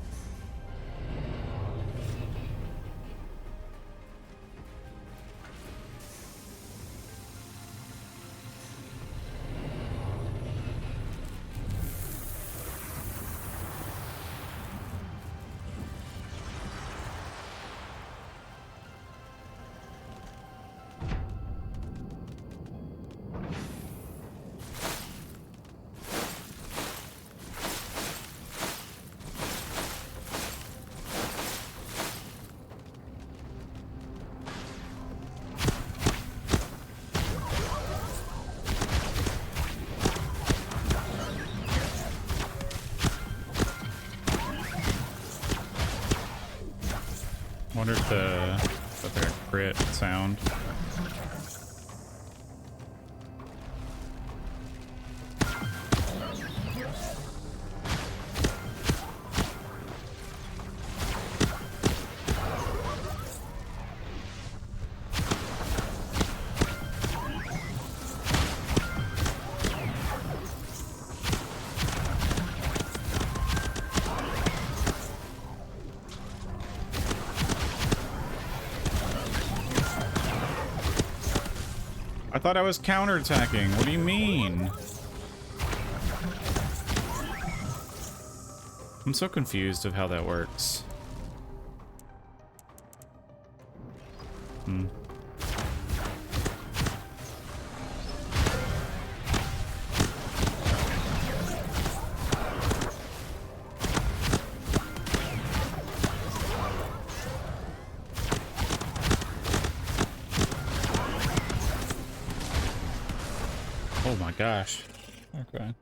[SPEAKER 1] Wonder if the crit sound. I thought I was counterattacking. What do you mean? I'm so confused of how that works. Oh my gosh. Okay.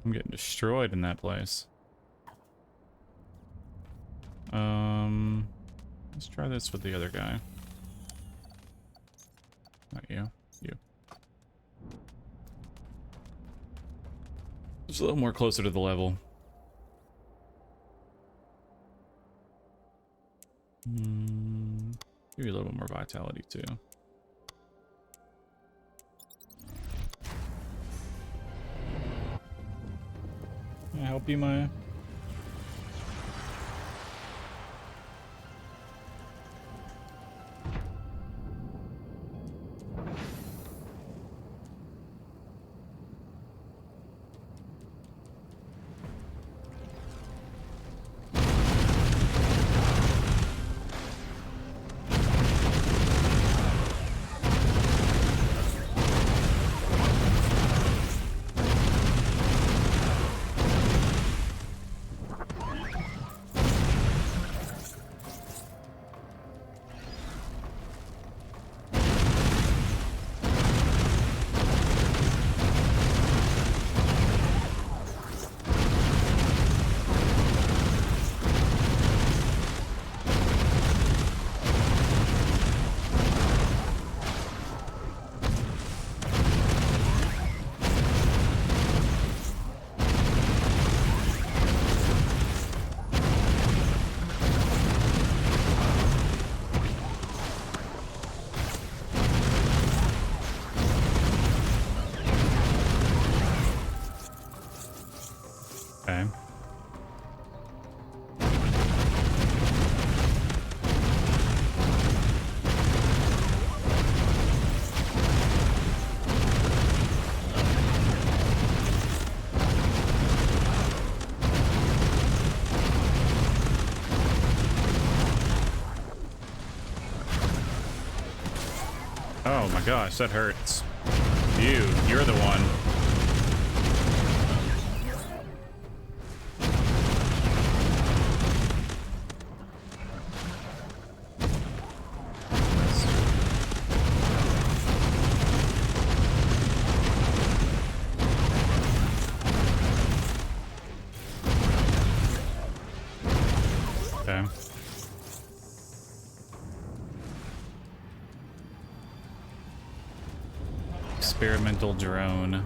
[SPEAKER 1] I'm getting destroyed in that place. Let's try this with the other guy. Not you. You. Just a little more closer to the level. Give you a little bit more vitality too. Can I help you, Maya? Okay. Oh my gosh, that hurts. You're the one. Okay. Experimental drone.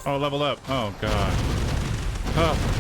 [SPEAKER 1] Oh, level up. Oh, God. Oh.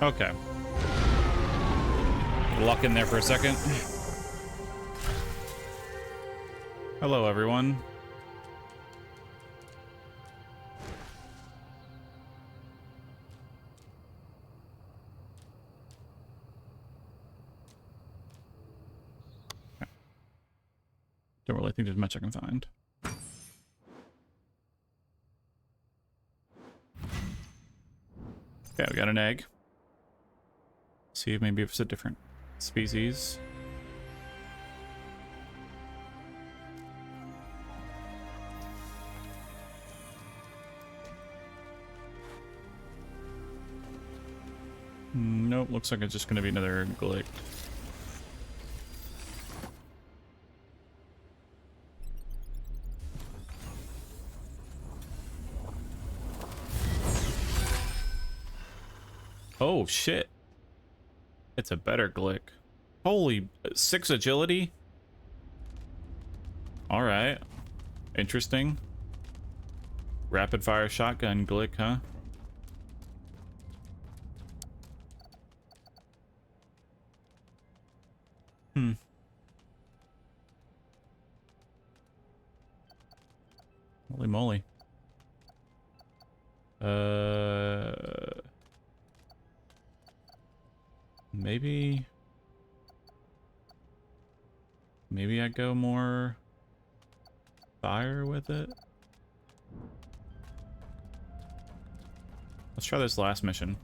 [SPEAKER 1] Okay. Lock in there for a second. Hello, everyone. Don't really think there's much I can find. Okay, we got an egg. See if maybe it's a different species. Nope, looks like it's just gonna be another glick. Oh shit. It's a better glick. Holy, 6 agility? Alright. Interesting. Rapid fire shotgun glick, huh? Holy moly. Maybe I go more fire with it. Let's try this last mission.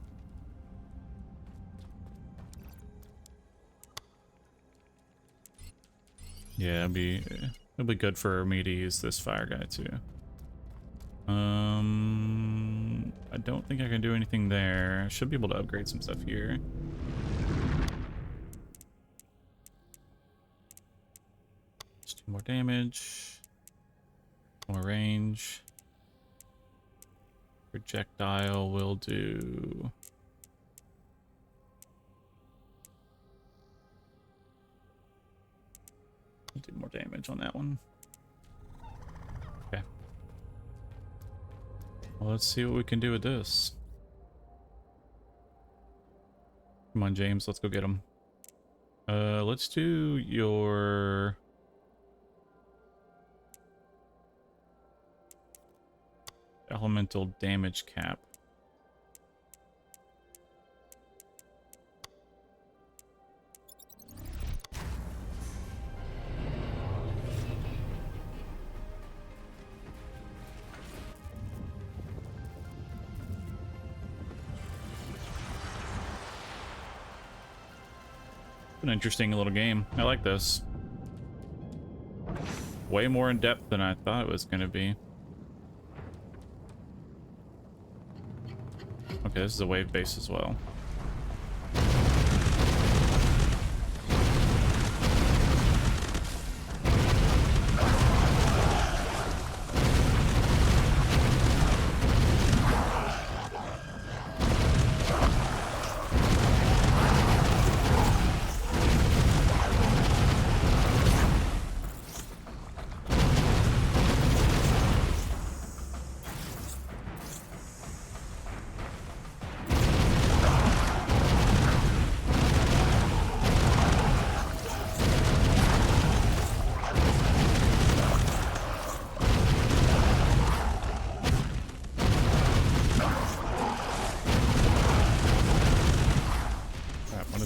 [SPEAKER 1] Yeah, it'll be good for me to use this fire guy too. I don't think I can do anything there. I should be able to upgrade some stuff here. Just 2 more damage. More range. Projectile will do. I'll do more damage on that one. Okay. Well, let's see what we can do with this. Come on, James, let's go get him. Let's do your... elemental damage cap. An interesting little game. I like this. Way more in depth than I thought it was going to be. Okay, this is a wave base as well.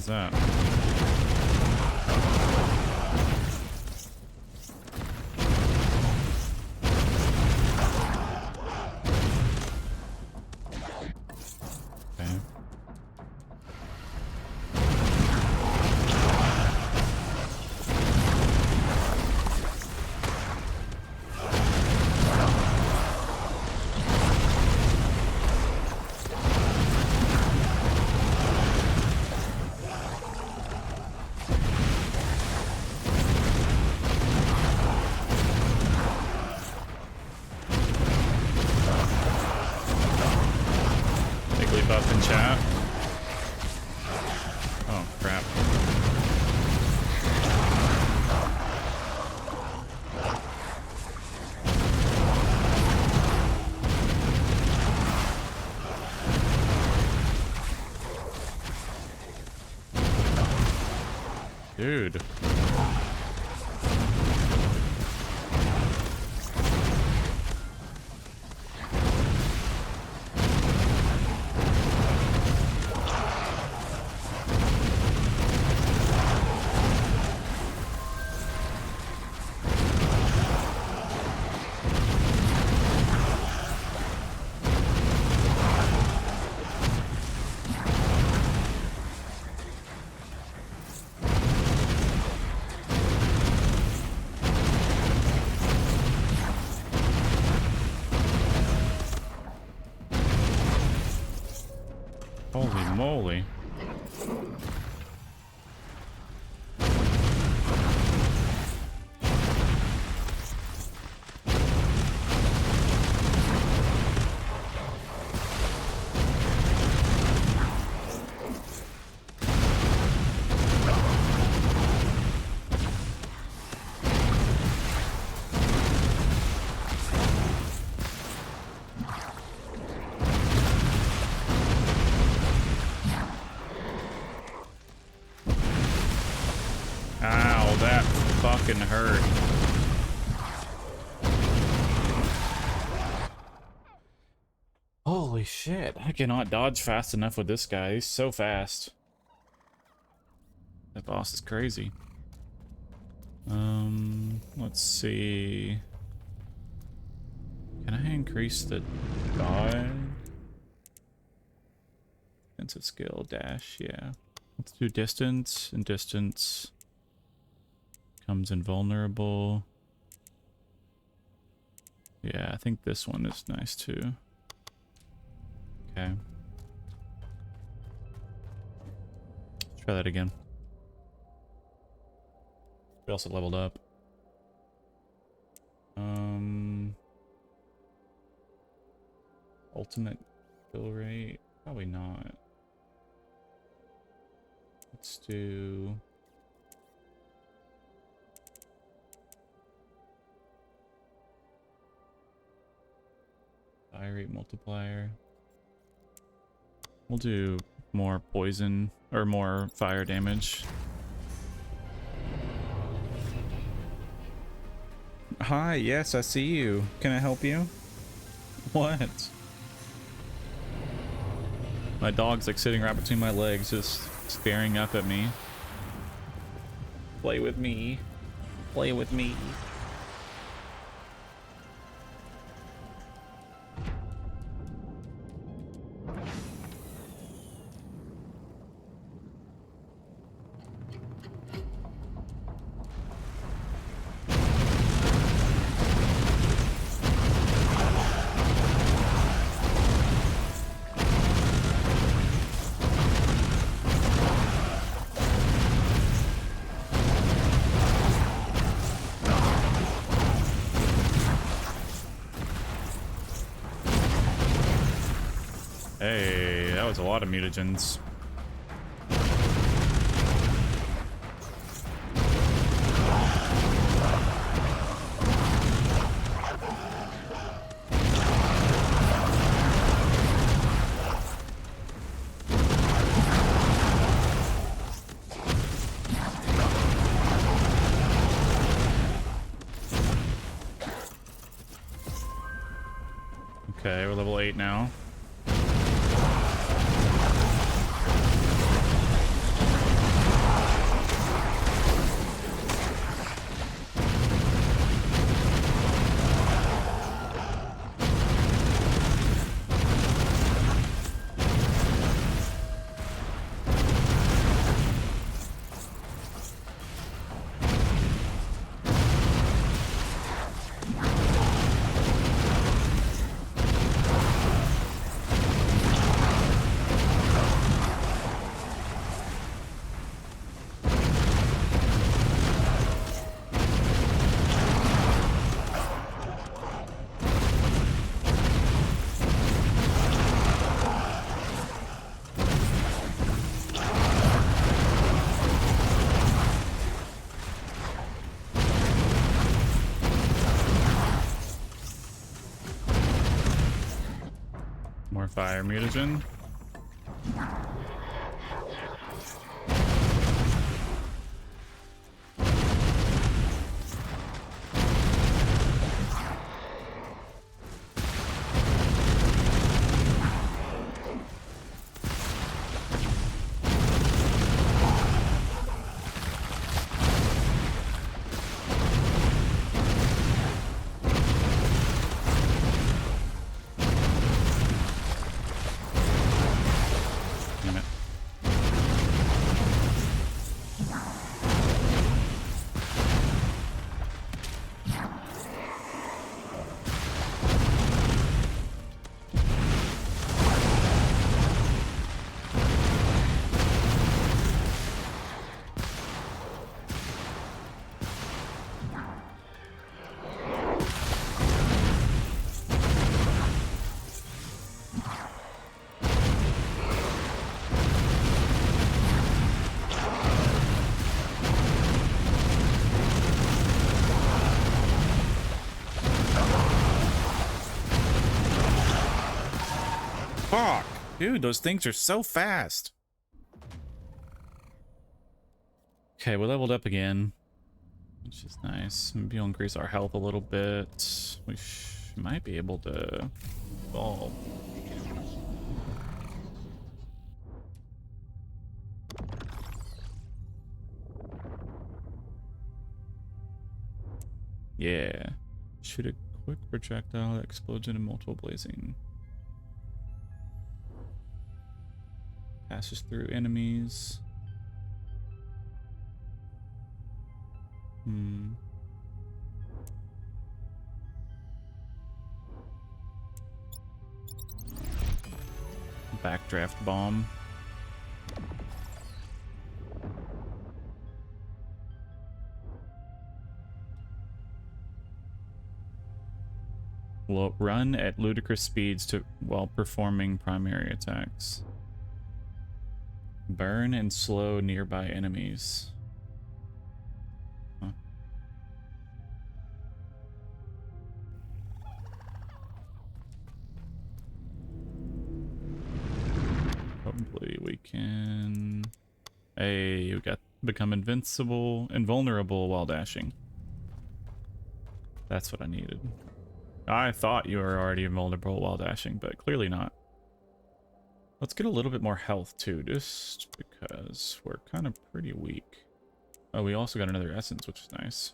[SPEAKER 1] That? Okay. Buff in chat. Oh crap. Dude. Holy moly. Ow, that fucking hurt. Holy shit. I cannot dodge fast enough with this guy. He's so fast. That boss is crazy. Let's see. Can I increase the dodge? Defensive skill, dash, yeah. Let's do distance, and distance comes invulnerable. Yeah, I think this one is nice too. Okay. Try that again. We also leveled up. Ultimate kill rate? Probably not. Let's do... fire rate multiplier. We'll do more poison, or more fire damage. Hi, yes, I see you. Can I help you? What? My dog's like sitting right between my legs, just staring up at me. Play with me. Play with me. Hey, that was a lot of mutagens. Okay, we're level 8 now. More fire mutagen. Damn it. Fuck! Dude, those things are so fast. Okay, we leveled up again, which is nice. Maybe we'll increase our health a little bit. We might be able to evolve. Yeah. Shoot a quick projectile that explodes into multiple blazing. Passes through enemies. Backdraft bomb. Will run at ludicrous speeds while performing primary attacks. Burn and slow nearby enemies. Huh. Hopefully we can... Hey, you got become invulnerable while dashing. That's what I needed. I thought you were already invulnerable while dashing, but clearly not. Let's get a little bit more health too, just because we're kind of pretty weak. Oh, we also got another essence, which is nice.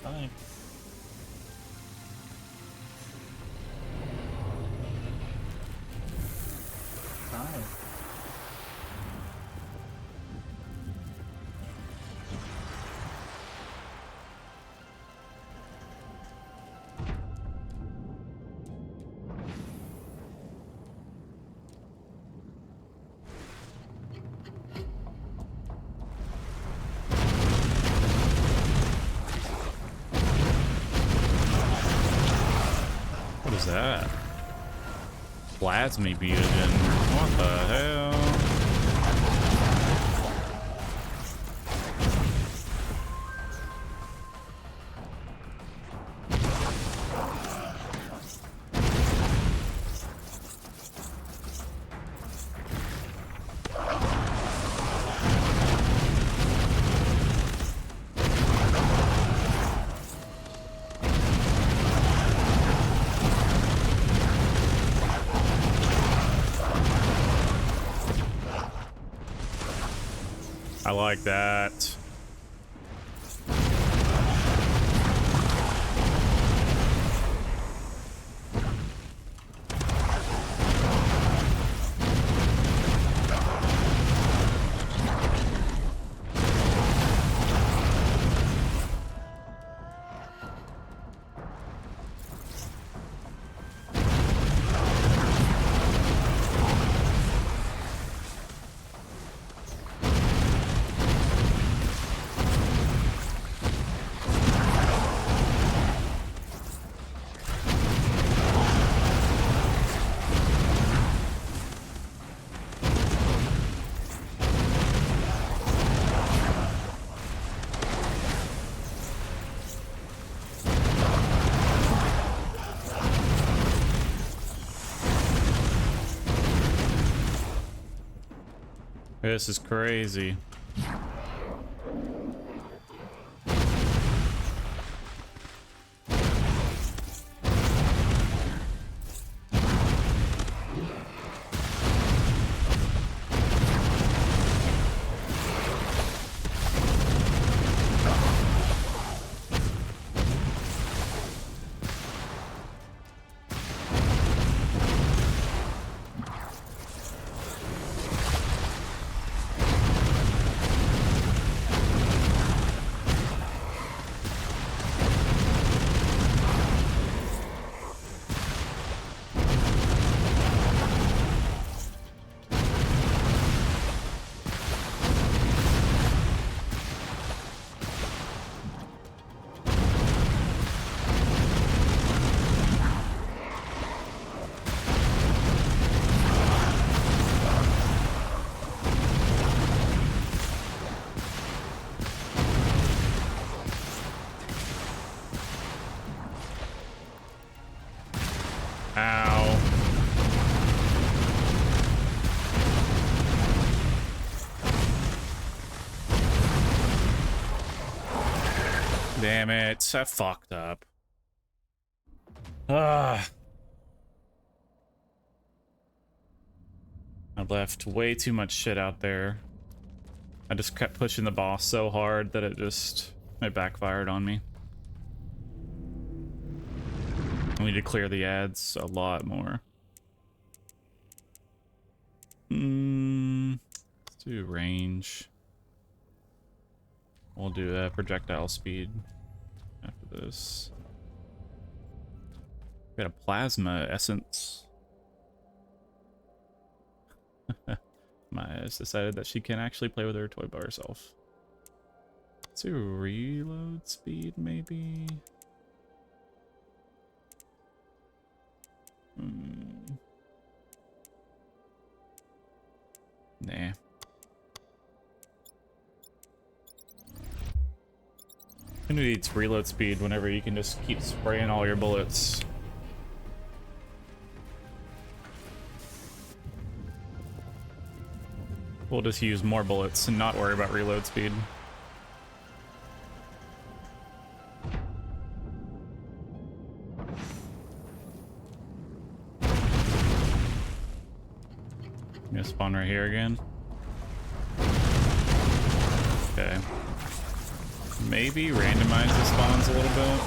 [SPEAKER 1] Bye. Bye. What is that? Plasmy mutagen. What the hell? I like that. This is crazy. Damn it, I fucked up. Ah. I left way too much shit out there. I just kept pushing the boss so hard that it backfired on me. I need to clear the ads a lot more. Let's do range. We'll do projectile speed after this. Got a plasma essence. Maya's decided that she can actually play with her toy by herself. Let's do reload speed, maybe. Nah. Who needs reload speed whenever you can just keep spraying all your bullets? We'll just use more bullets and not worry about reload speed. I'm gonna spawn right here again. Okay. Maybe randomize the spawns a little bit.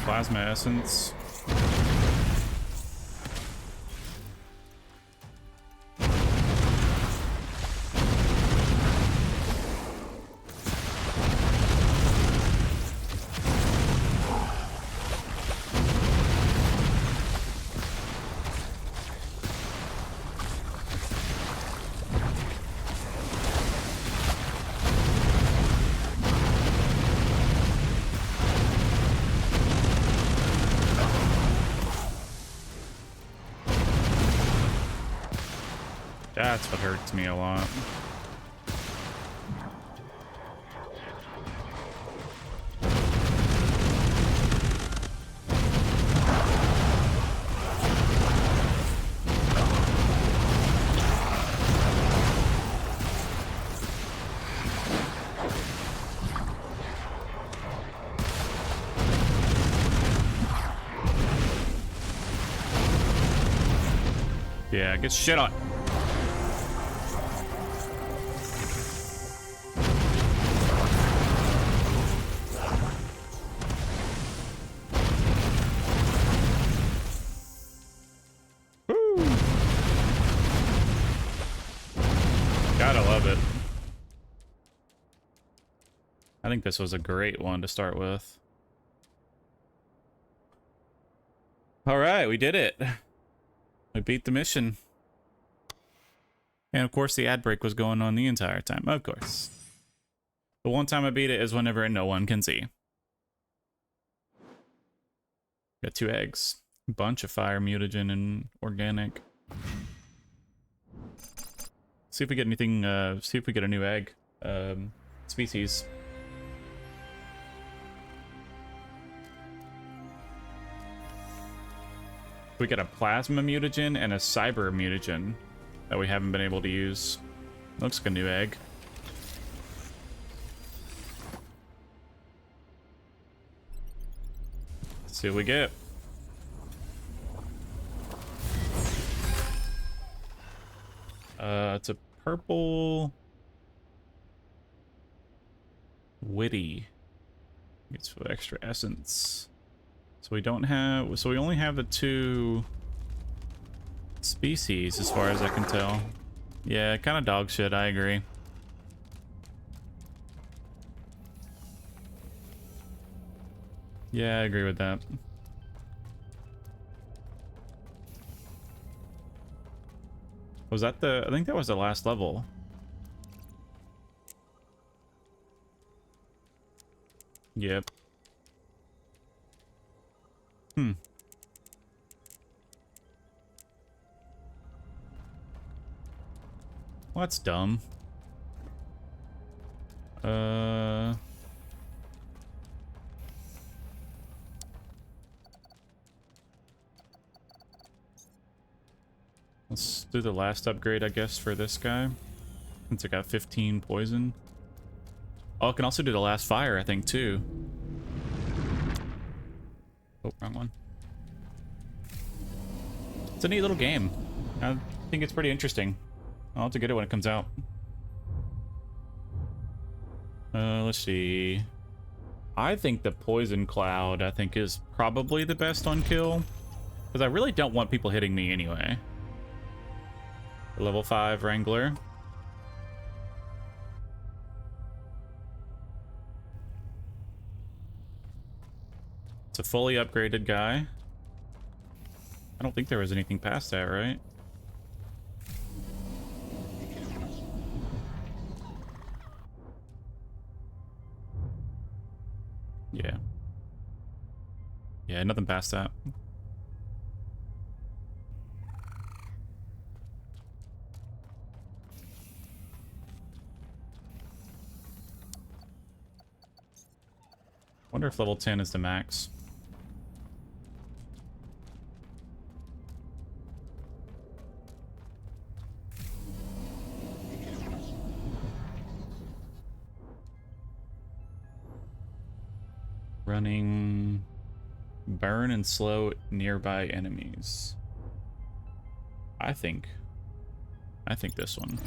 [SPEAKER 1] Plasma essence. That's what hurts me a lot. Yeah, get shit on. Gotta love it. I think this was a great one to start with. All right, we did it. We beat the mission. And of course the ad break was going on the entire time, of course. The one time I beat it is whenever no one can see. Got 2 eggs. Bunch of fire, mutagen, and organic. See if we get anything, see if we get a new egg. Species. We got a plasma mutagen and a cyber mutagen that we haven't been able to use. Looks like a new egg. Let's see what we get. It's a purple witty. It's extra essence. So we don't have, so we only have the 2 species as far as I can tell. Yeah, kind of dog shit, I agree. Yeah, I agree with that. Was that the, I think that was the last level. Yep. Hmm. Well, that's dumb. Let's do the last upgrade, I guess, for this guy. Since I got 15 poison. Oh, I can also do the last fire, I think, too. Oh, wrong one. It's a neat little game. I think it's pretty interesting. I'll have to get it when it comes out. Let's see. I think the poison cloud, I think, is probably the best on kill. Because I really don't want people hitting me anyway. Level 5 Wrangler. It's a fully upgraded guy. I don't think there was anything past that, right? Yeah. Yeah, nothing past that. Wonder if level 10 is the max. Running, burn and slow nearby enemies. I think this one.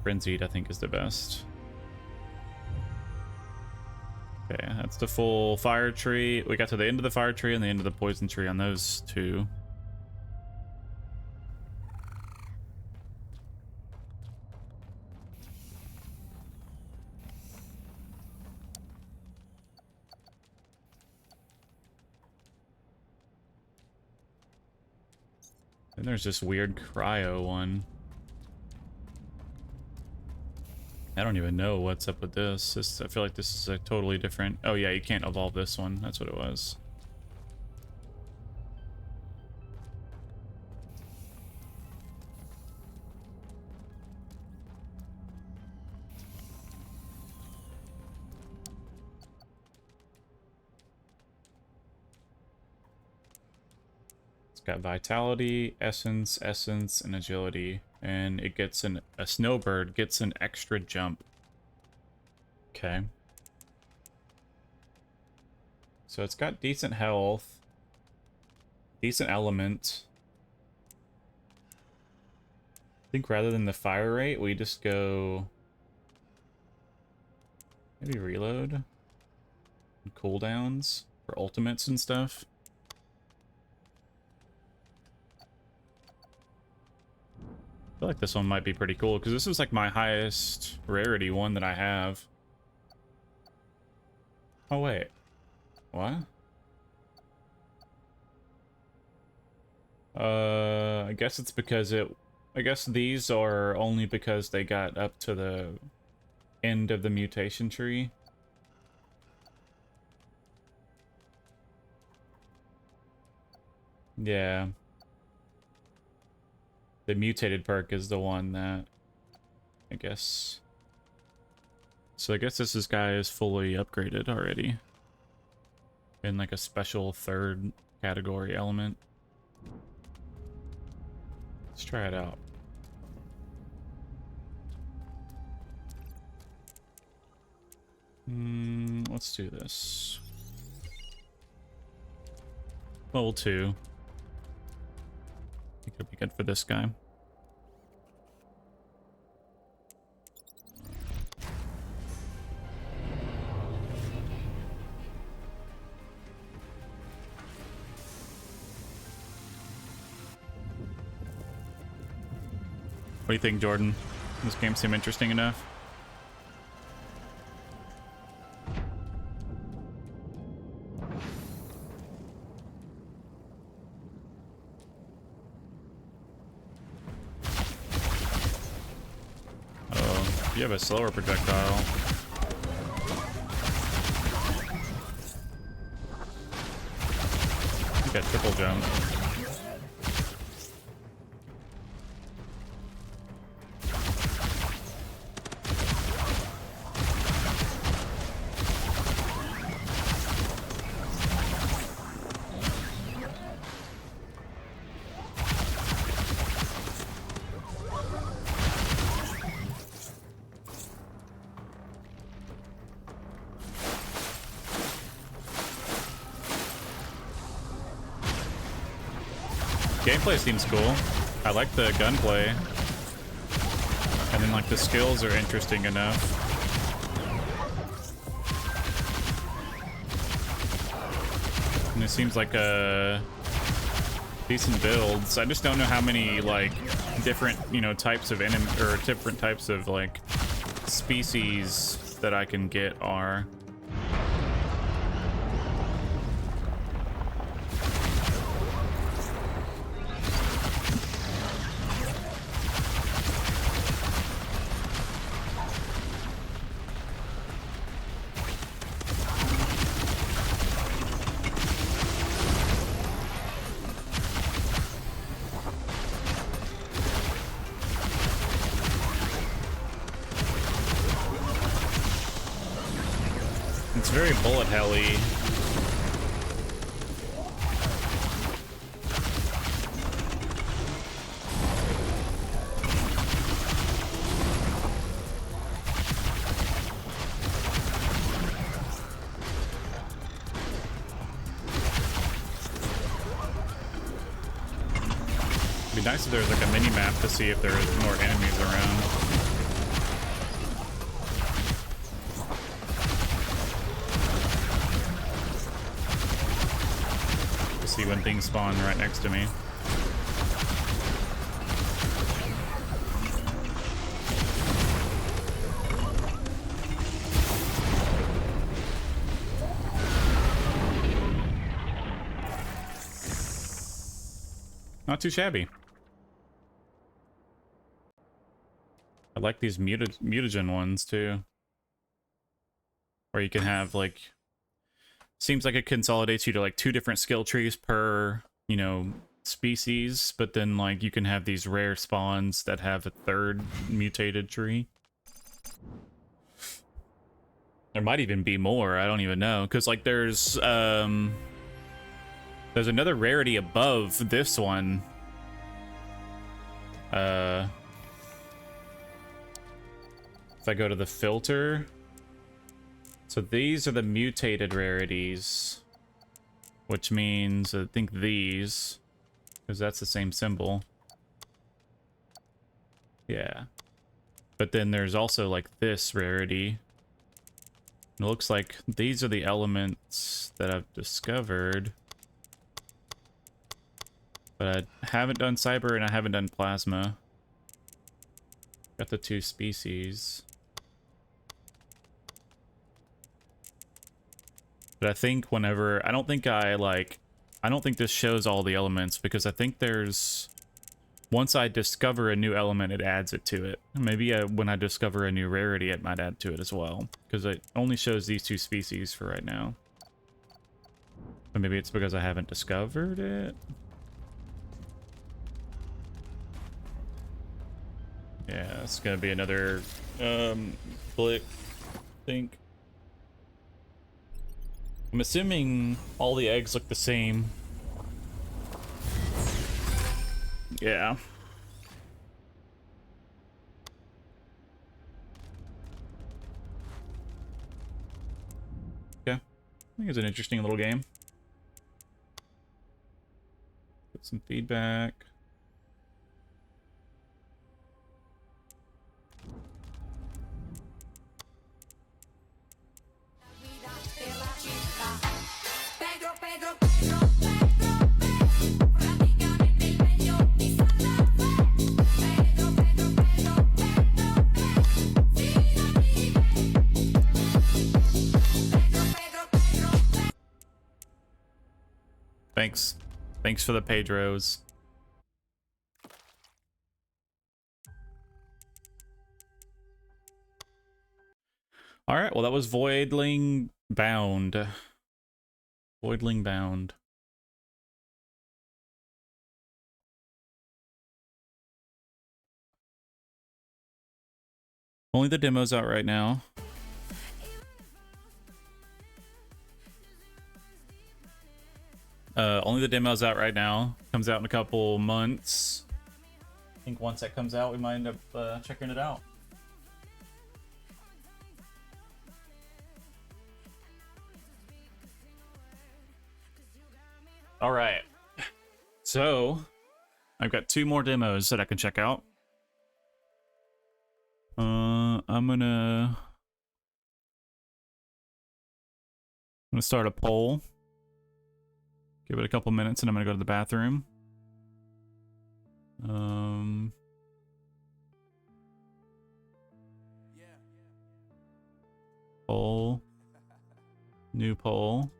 [SPEAKER 1] Frenzied, I think, is the best. Okay, that's the full fire tree. We got to the end of the fire tree and the end of the poison tree on those 2. Then there's this weird cryo one. I don't even know what's up with this. I feel like this is a totally different... Oh yeah, you can't evolve this one. That's what it was. It's got vitality, essence, and agility. And it gets a snowbird gets an extra jump. Okay. So it's got decent health. Decent element. I think rather than the fire rate, we just go... Maybe reload? Cooldowns for ultimates and stuff. I feel like this one might be pretty cool, because this is like my highest rarity one that I have. Oh, wait. What? I guess it's because I guess these are only because they got up to the end of the mutation tree. Yeah. The mutated perk is the one that, I guess... So I guess this guy is fully upgraded already. In like a special 3rd category element. Let's try it out. Let's do this. Level 2. I think it'll be good for this guy. What do you think, Jordan? This game seem interesting enough? Oh, you have a slower projectile. You got triple jump. Gameplay seems cool. I like the gunplay. And then like the skills are interesting enough. And it seems like a decent builds. I just don't know how many like different, you know, types of enemy or different types of like species that I can get are. It's very bullet helly. It'd be nice if there was like a mini map to see if there is more enemies around. See when things spawn right next to me. Not too shabby. I like these mutagen ones too. Where you can have like, seems like it consolidates you to like 2 different skill trees per, you know, species, but then like you can have these rare spawns that have a 3rd mutated tree. There might even be more, I don't even know, because like there's another rarity above this one. If I go to the filter, so these are the mutated rarities, which means I think these, because that's the same symbol. Yeah. But then there's also like this rarity. It looks like these are the elements that I've discovered. But I haven't done cyber and I haven't done plasma. Got the 2 species. But I think whenever, I don't think this shows all the elements, because I think there's, once I discover a new element, it adds it to it. Maybe when I discover a new rarity, it might add to it as well, because it only shows these 2 species for right now. But maybe it's because I haven't discovered it. Yeah, it's gonna be another click, I think. I'm assuming all the eggs look the same. Yeah. Okay. I think it's an interesting little game. Get some feedback. Thanks. Thanks for the Pedros. All right, well, that was Voidling Bound. Voidling Bound. Only the demo's out right now. Only the demo's out right now. Comes out in a couple months. I think once that comes out, we might end up checking it out. All right. So, I've got 2 more demos that I can check out. I'm gonna start a poll. Give it a couple minutes and I'm gonna go to the bathroom. Poll. New poll.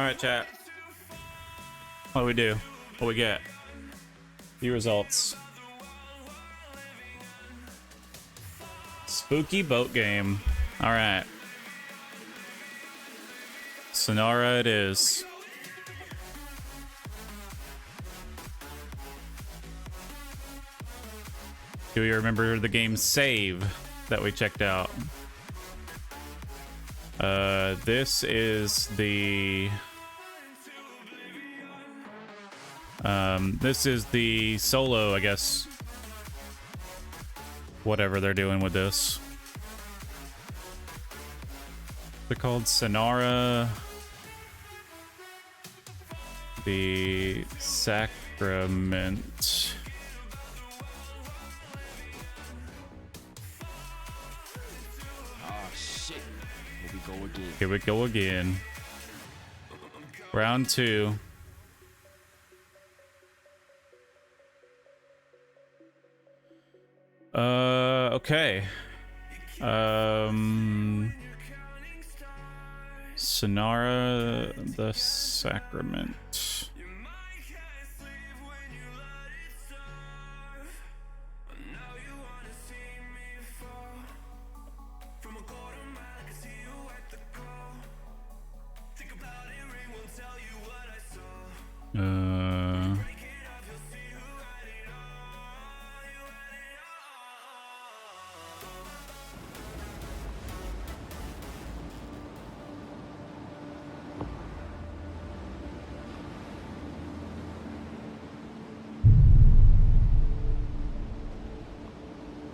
[SPEAKER 1] Alright, chat. What do we do? What we get? View results. Spooky boat game. Alright. Senara it is. Do we remember the game Save that we checked out? This is the solo, I guess. Whatever they're doing with this. They're called Senara. The Sacrament. Here we go again. Round 2. Okay. Senara the Sacrament.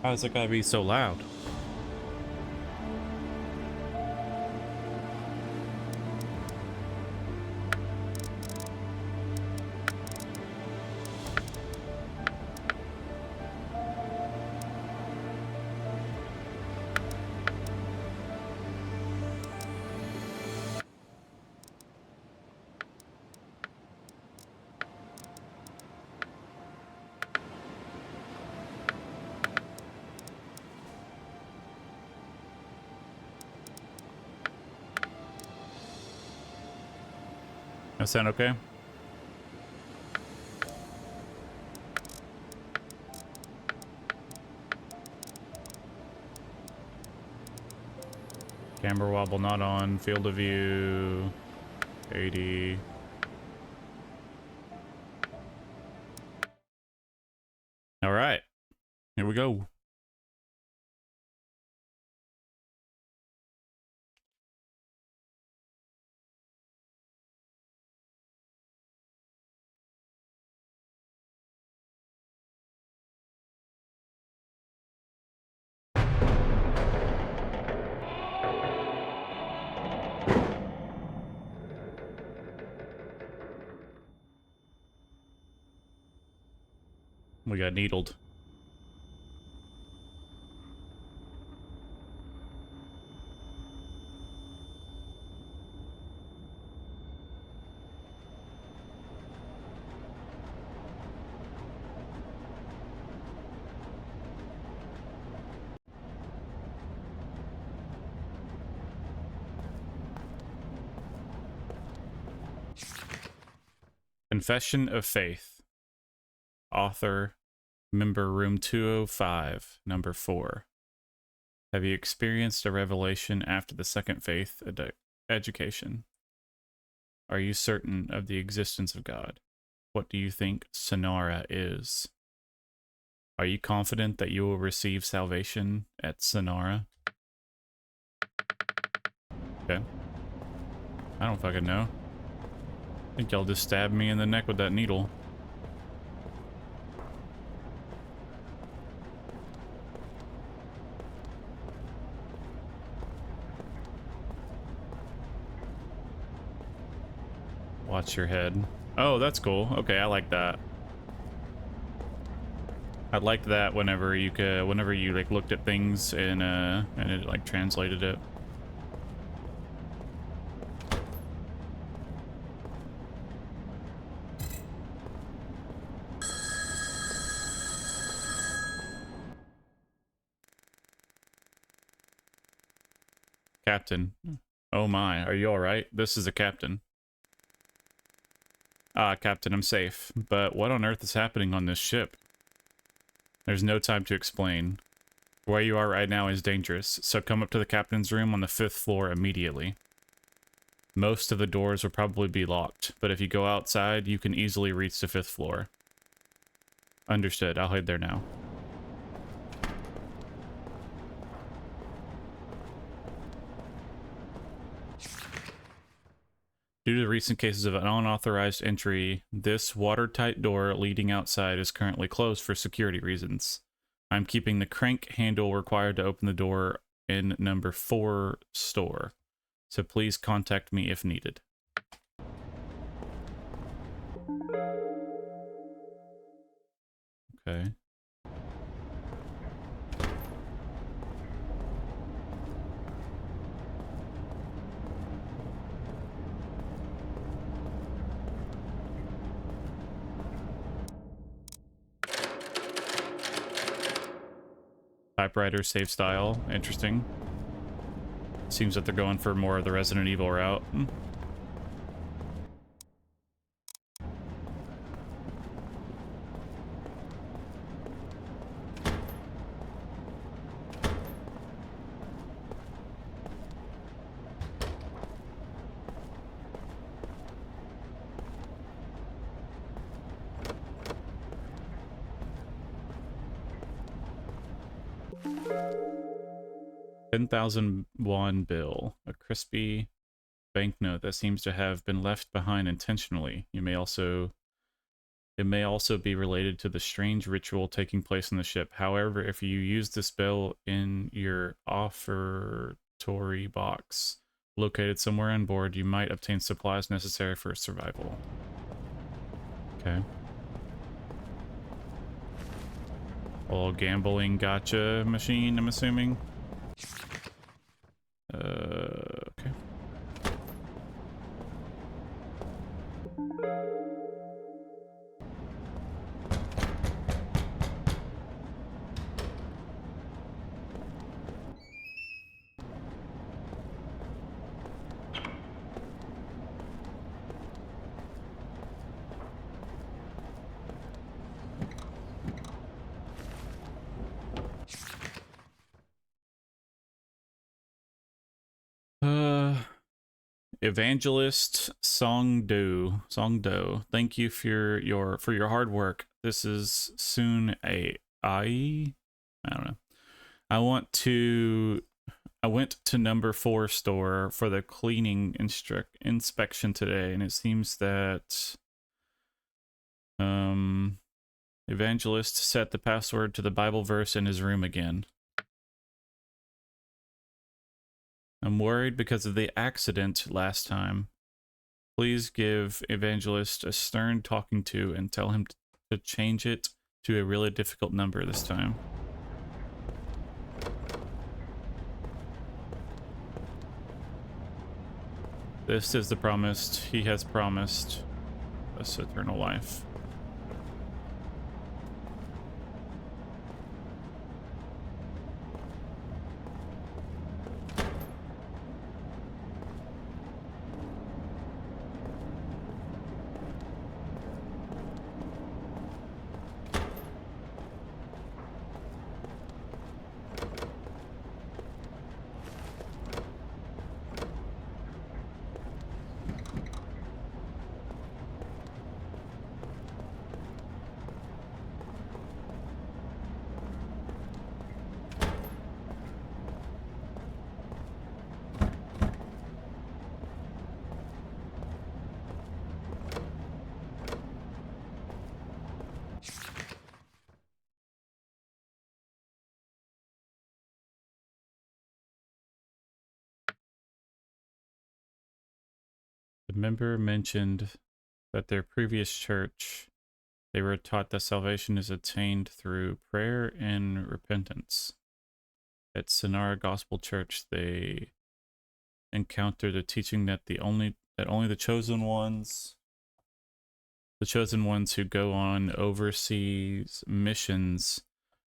[SPEAKER 1] Why is it gotta be so loud? That sound okay? Camera wobble not on. Field of view 80. All right, here we go. We got needled. Confession of Faith. Author, member room 205, number 4. Have you experienced a revelation after the second faith education? Are you certain of the existence of God? What do you think Senara is? Are you confident that you will receive salvation at Senara? Okay. I don't fucking know. I think y'all just stabbed me in the neck with that needle. Watch your head. Oh, that's cool. Okay, I like that. I liked that whenever you like looked at things and it like translated it. Captain. Oh my, are you alright? This is the captain. Captain, I'm safe. But what on earth is happening on this ship? There's no time to explain. Where you are right now is dangerous, so come up to the captain's room on the 5th floor immediately. Most of the doors will probably be locked, but if you go outside, you can easily reach the 5th floor. Understood. I'll head there now. Due to recent cases of unauthorized entry, this watertight door leading outside is currently closed for security reasons. I'm keeping the crank handle required to open the door in number 4 store, so please contact me if needed. Okay. Typewriter save style. Interesting. Seems that they're going for more of the Resident Evil route. 10,000 won bill. A crispy banknote that seems to have been left behind intentionally. It may also be related to the strange ritual taking place on the ship. However, if you use this bill in your offertory box located somewhere on board, you might obtain supplies necessary for survival. Okay. All gambling gotcha machine, I'm assuming. Okay. Evangelist Songdo, thank you for your hard work. This is soon I don't know. I went to number 4 store for the cleaning inspection today, and it seems that Evangelist set the password to the Bible verse in his room again. I'm worried because of the accident last time. Please give Evangelist a stern talking to and tell him to change it to a really difficult number this time. This is the promised. He has promised us eternal life. The member mentioned that their previous church, they were taught that salvation is attained through prayer and repentance. At Senara Gospel Church, they encountered the teaching that only the chosen ones who go on overseas missions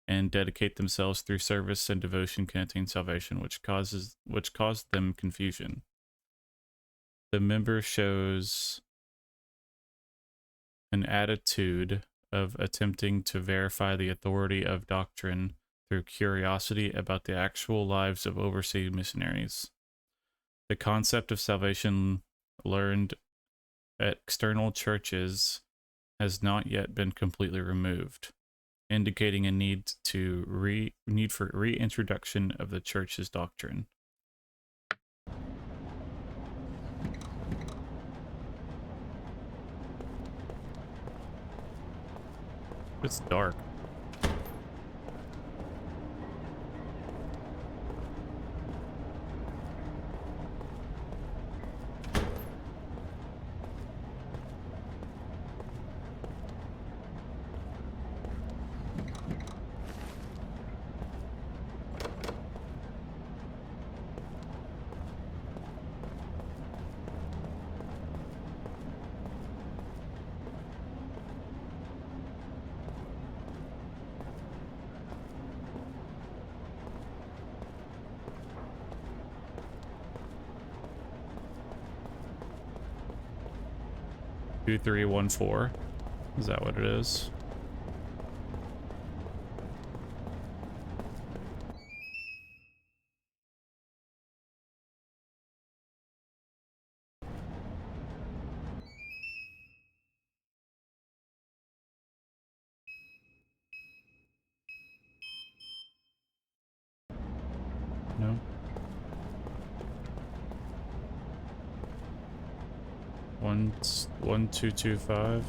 [SPEAKER 1] and dedicate themselves through service and devotion can attain salvation, which caused them confusion. The member shows an attitude of attempting to verify the authority of doctrine through curiosity about the actual lives of overseas missionaries. The concept of salvation learned at external churches has not yet been completely removed, indicating a need for reintroduction of the church's doctrine. It's dark. Two, 3, 1, 4. Is that what it is? No. 1225.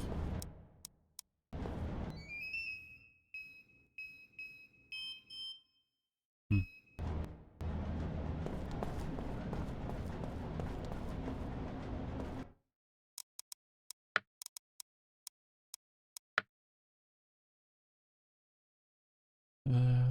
[SPEAKER 1] Hmm. Uh,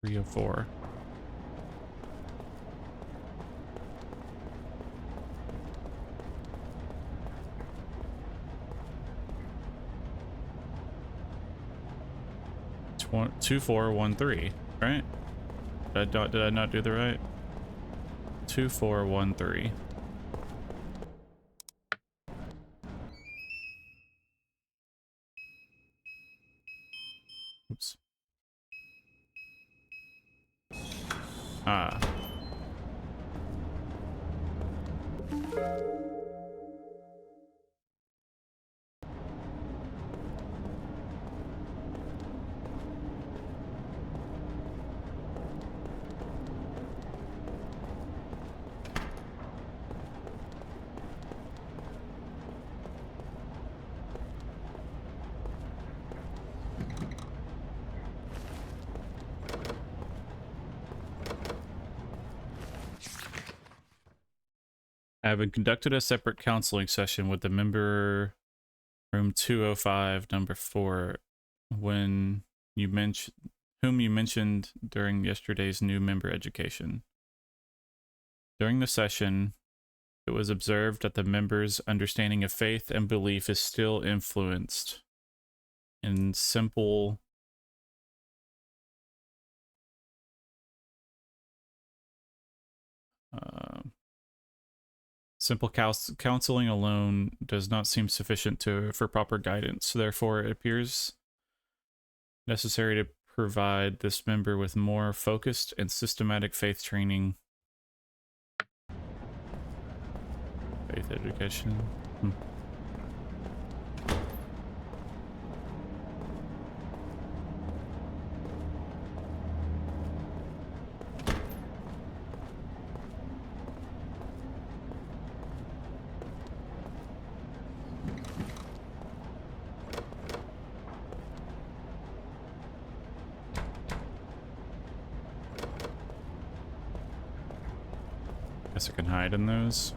[SPEAKER 1] 304. Tw 2413, right? Did I not do the right? 2413. Oops. Ah. I have conducted a separate counseling session with the member room 205 number 4 when you mentioned whom you mentioned during yesterday's new member education. During the session, it was observed that the members' understanding of faith and belief is still influenced in simple counseling alone does not seem sufficient for proper guidance. Therefore, it appears necessary to provide this member with more focused and systematic faith training. Faith education. Guess I can hide in those.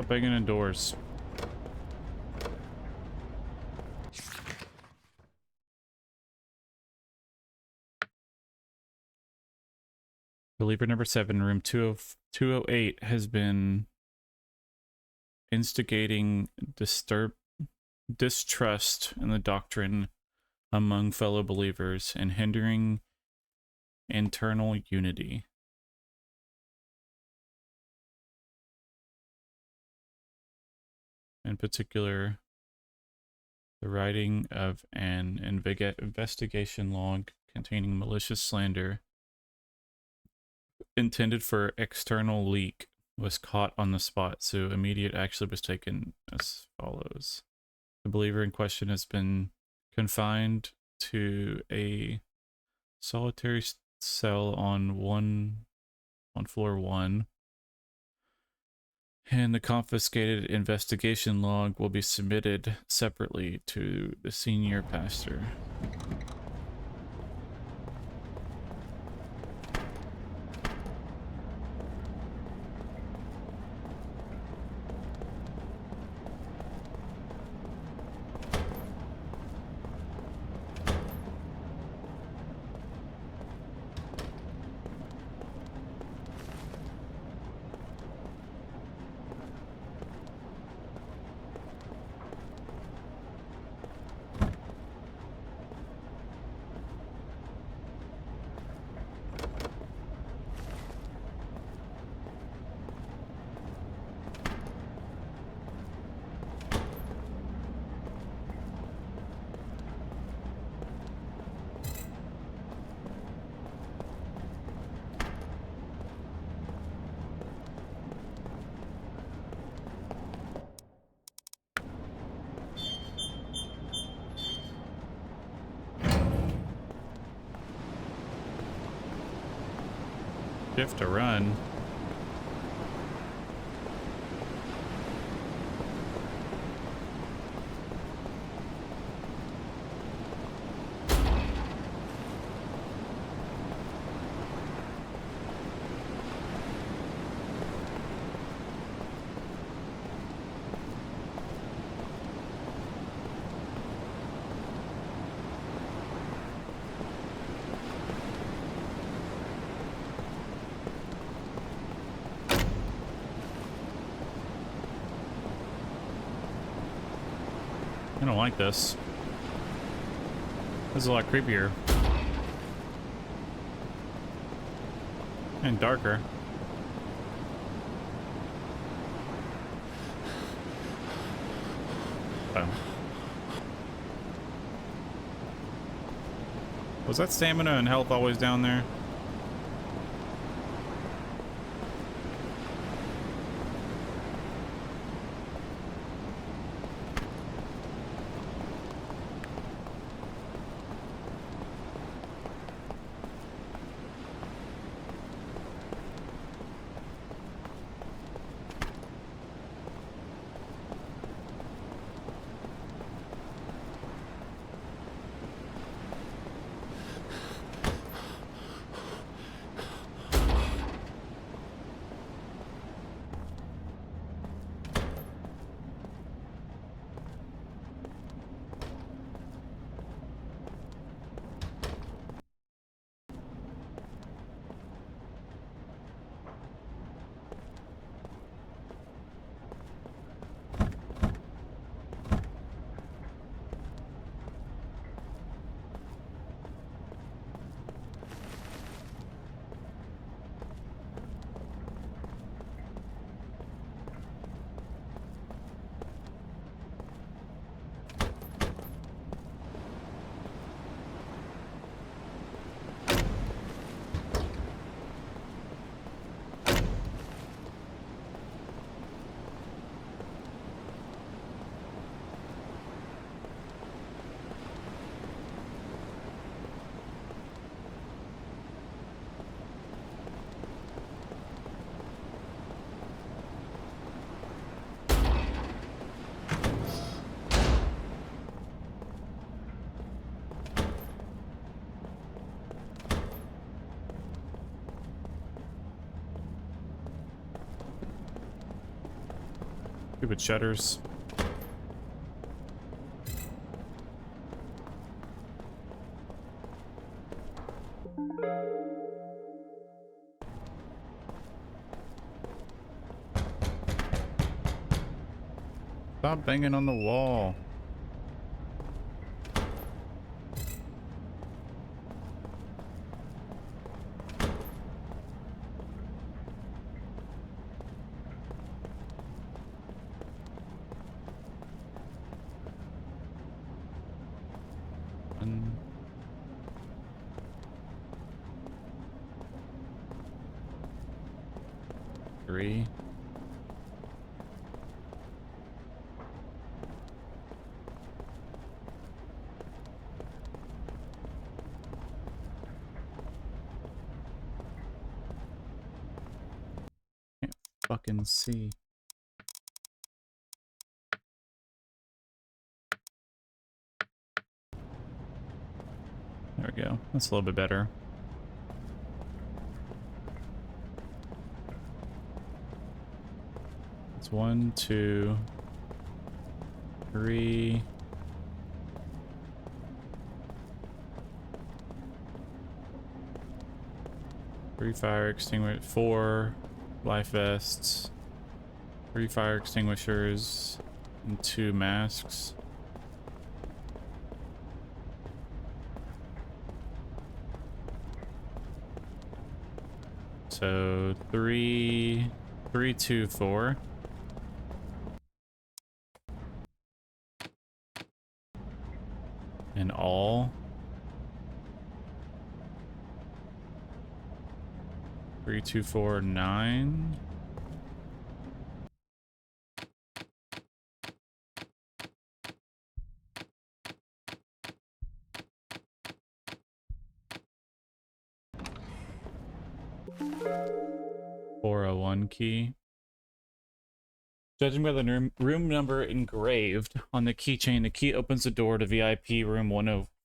[SPEAKER 1] Stop banging in doors. Believer number 7, room 208, has been instigating distrust in the doctrine among fellow believers and hindering internal unity. In particular, the writing of an investigation log containing malicious slander intended for external leak was caught on the spot, so immediate action was taken as follows. The believer in question has been confined to a solitary cell on floor 1, and the confiscated investigation log will be submitted separately to the senior pastor. Shift to run. I don't like this. This is a lot creepier. And darker. Oh. Was that stamina and health always down there? Stupid shutters. Stop banging on the wall. And 3. Can't fucking see. There we go. That's a little bit better. It's 1, 2, 3. 3 fire extinguishers, 4 life vests, 3 fire extinguishers, and 2 masks. So 3, 3, 2, 4. And all. 3, 2, 4, 9. .401 key. Judging by the room number engraved on the keychain, the key opens the door to VIP room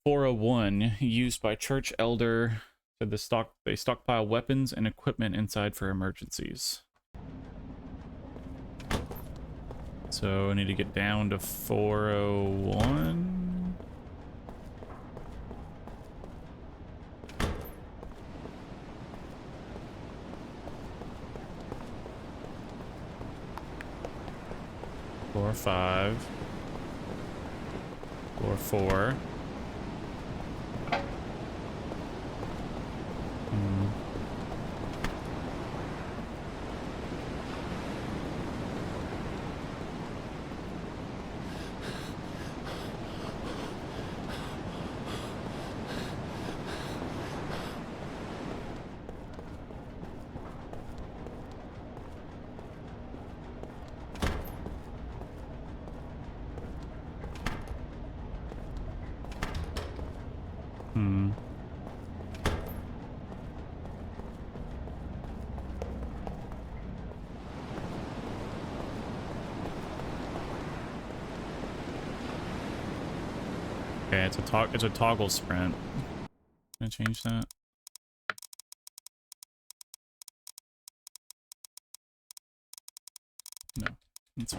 [SPEAKER 1] 401, used by church elder. So they stockpile weapons and equipment inside for emergencies. So I need to get down to 401. Floor 5. Floor 4. Okay, it's a toggle sprint. Can I change that? No. It's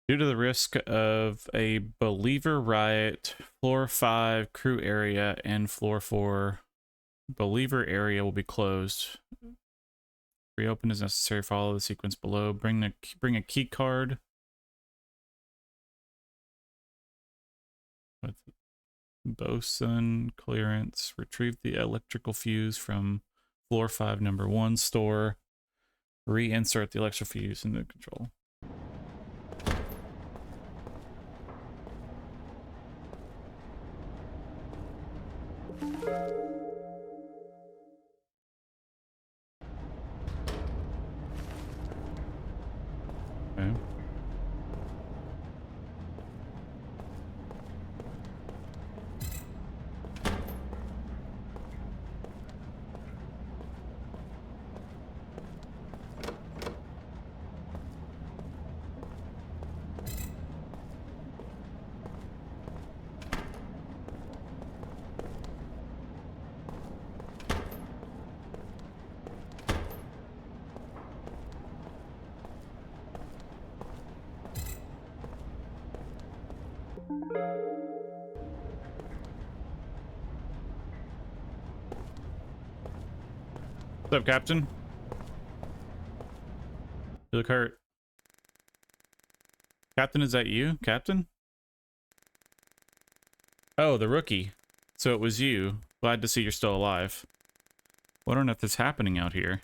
[SPEAKER 1] due to the risk of a believer riot, floor 5 crew area and floor 4 believer area will be closed. Reopen as necessary. Follow the sequence below. Bring a key card with bosun clearance. Retrieve the electrical fuse from floor 5 number 1 store. Reinsert the electrical fuse into control. Okay. What's up, Captain? You look hurt. Captain, is that you? Captain? Oh, the rookie. So it was you. Glad to see you're still alive. Wondering if this happening out here.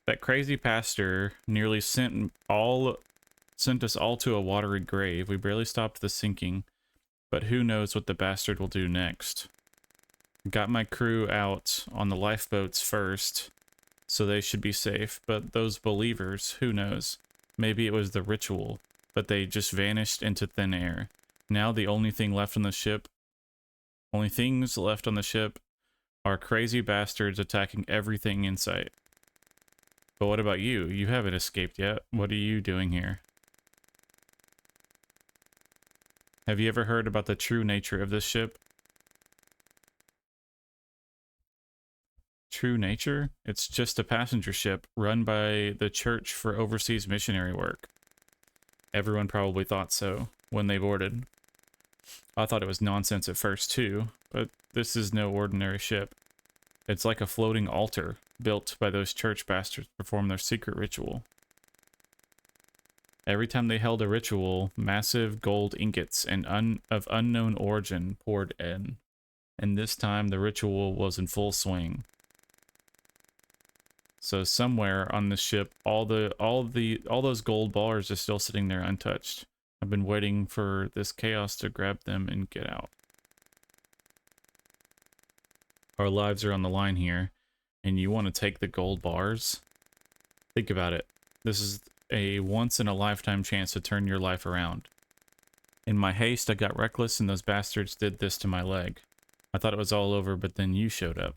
[SPEAKER 1] That crazy pastor nearly sent us all to a watery grave. We barely stopped the sinking, but who knows what the bastard will do next. Got my crew out on the lifeboats first, so they should be safe, but those believers, who knows? Maybe it was the ritual, but they just vanished into thin air. Now the only things left on the ship are crazy bastards attacking everything in sight. But what about you? You haven't escaped yet. What are you doing here? Have you ever heard about the true nature of this ship? True nature? It's just a passenger ship run by the church for overseas missionary work. Everyone probably thought so when they boarded. I thought it was nonsense at first too, but this is no ordinary ship. It's like a floating altar built by those church bastards to perform their secret ritual. Every time they held a ritual, massive gold ingots of unknown origin poured in, and this time the ritual was in full swing. So somewhere on the ship, all those gold bars are still sitting there untouched. I've been waiting for this chaos to grab them and get out. Our lives are on the line here, and you want to take the gold bars? Think about it. This is a once-in-a-lifetime chance to turn your life around. In my haste, I got reckless, and those bastards did this to my leg. I thought it was all over, but then you showed up.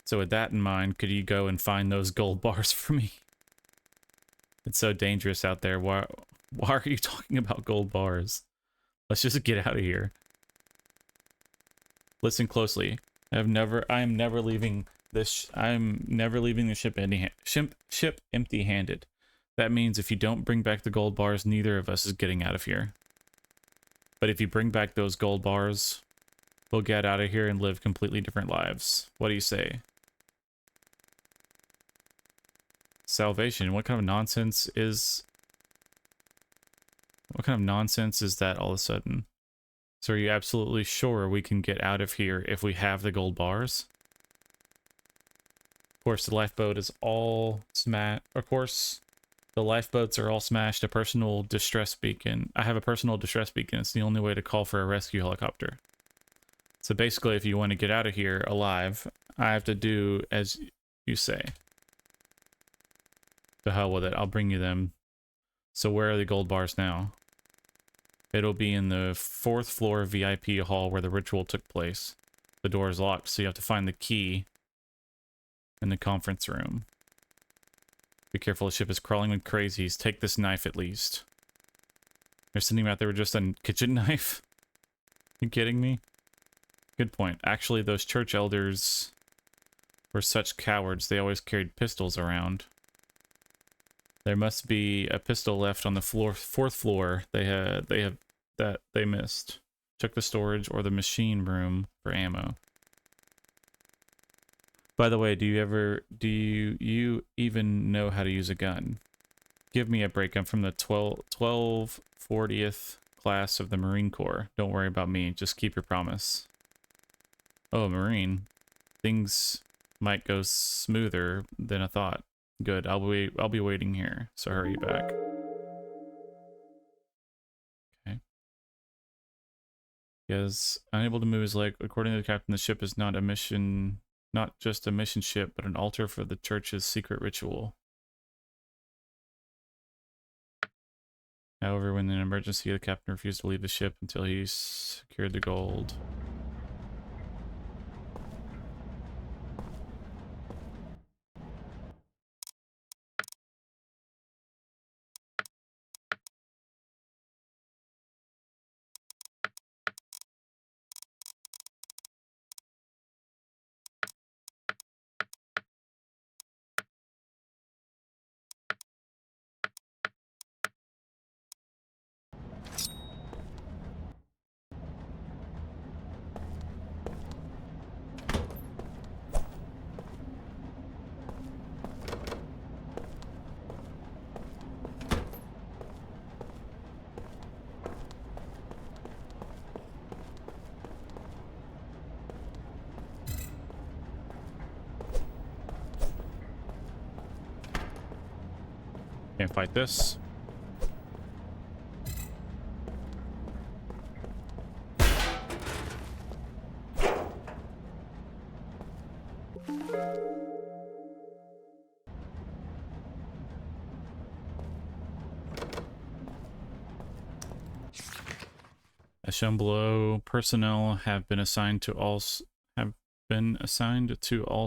[SPEAKER 1] So with that in mind, could you go and find those gold bars for me? It's so dangerous out there. Why are you talking about gold bars? Let's just get out of here. Listen closely. I am never leaving the ship empty-handed. That means if you don't bring back the gold bars, neither of us is getting out of here. But if you bring back those gold bars, we'll get out of here and live completely different lives. What do you say? Salvation? What kind of nonsense is that all of a sudden? So are you absolutely sure we can get out of here if we have the gold bars? Of course, the lifeboat is all smashed. Of course, the lifeboats are all smashed. A personal distress beacon. I have a personal distress beacon. It's the only way to call for a rescue helicopter. So basically, if you want to get out of here alive, I have to do as you say. To hell with it. I'll bring you them. So where are the gold bars now? It'll be in the 4th floor VIP hall where the ritual took place. The door is locked, so you have to find the key in the conference room. Be careful, the ship is crawling with crazies. Take this knife at least. They're sitting out there with just a kitchen knife? You kidding me? Good point. Actually, those church elders were such cowards. They always carried pistols around. There must be a pistol left on the 4th floor. They missed. Check the storage or the machine room for ammo. By the way, do you even know how to use a gun? Give me a break. I'm from the 1240th class of the Marine Corps. Don't worry about me. Just keep your promise. Oh, Marine. Things might go smoother than I thought. Good. I'll be waiting here. So hurry back. Okay. He is unable to move his leg. According to the captain, the ship is not just a mission ship, but an altar for the church's secret ritual. However, when in an emergency, the captain refused to leave the ship until he secured the gold. Can't fight this. As shown below, personnel have been assigned to all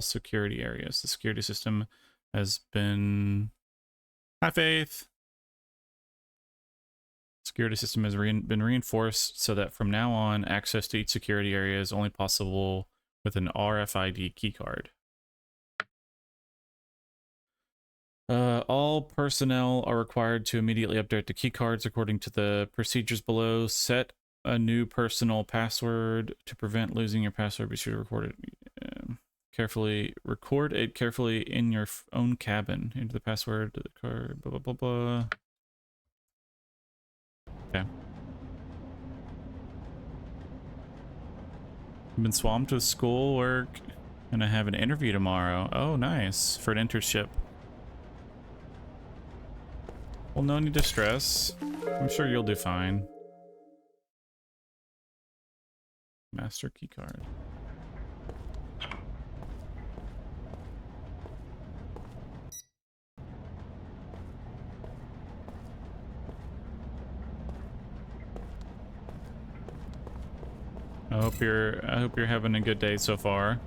[SPEAKER 1] security areas. The security system has been high faith. Security system has been reinforced so that from now on, access to each security area is only possible with an RFID keycard. All personnel are required to immediately update the keycards according to the procedures below. Set a new personal password to prevent losing your password. Be sure to record it carefully. Record it carefully in your own cabin. Enter the password to the card. Blah blah blah blah. Okay. I've been swamped with schoolwork, and I have an interview tomorrow. Oh, nice. For an internship. Well, no need to stress. I'm sure you'll do fine. Master keycard. I hope you're having a good day so far.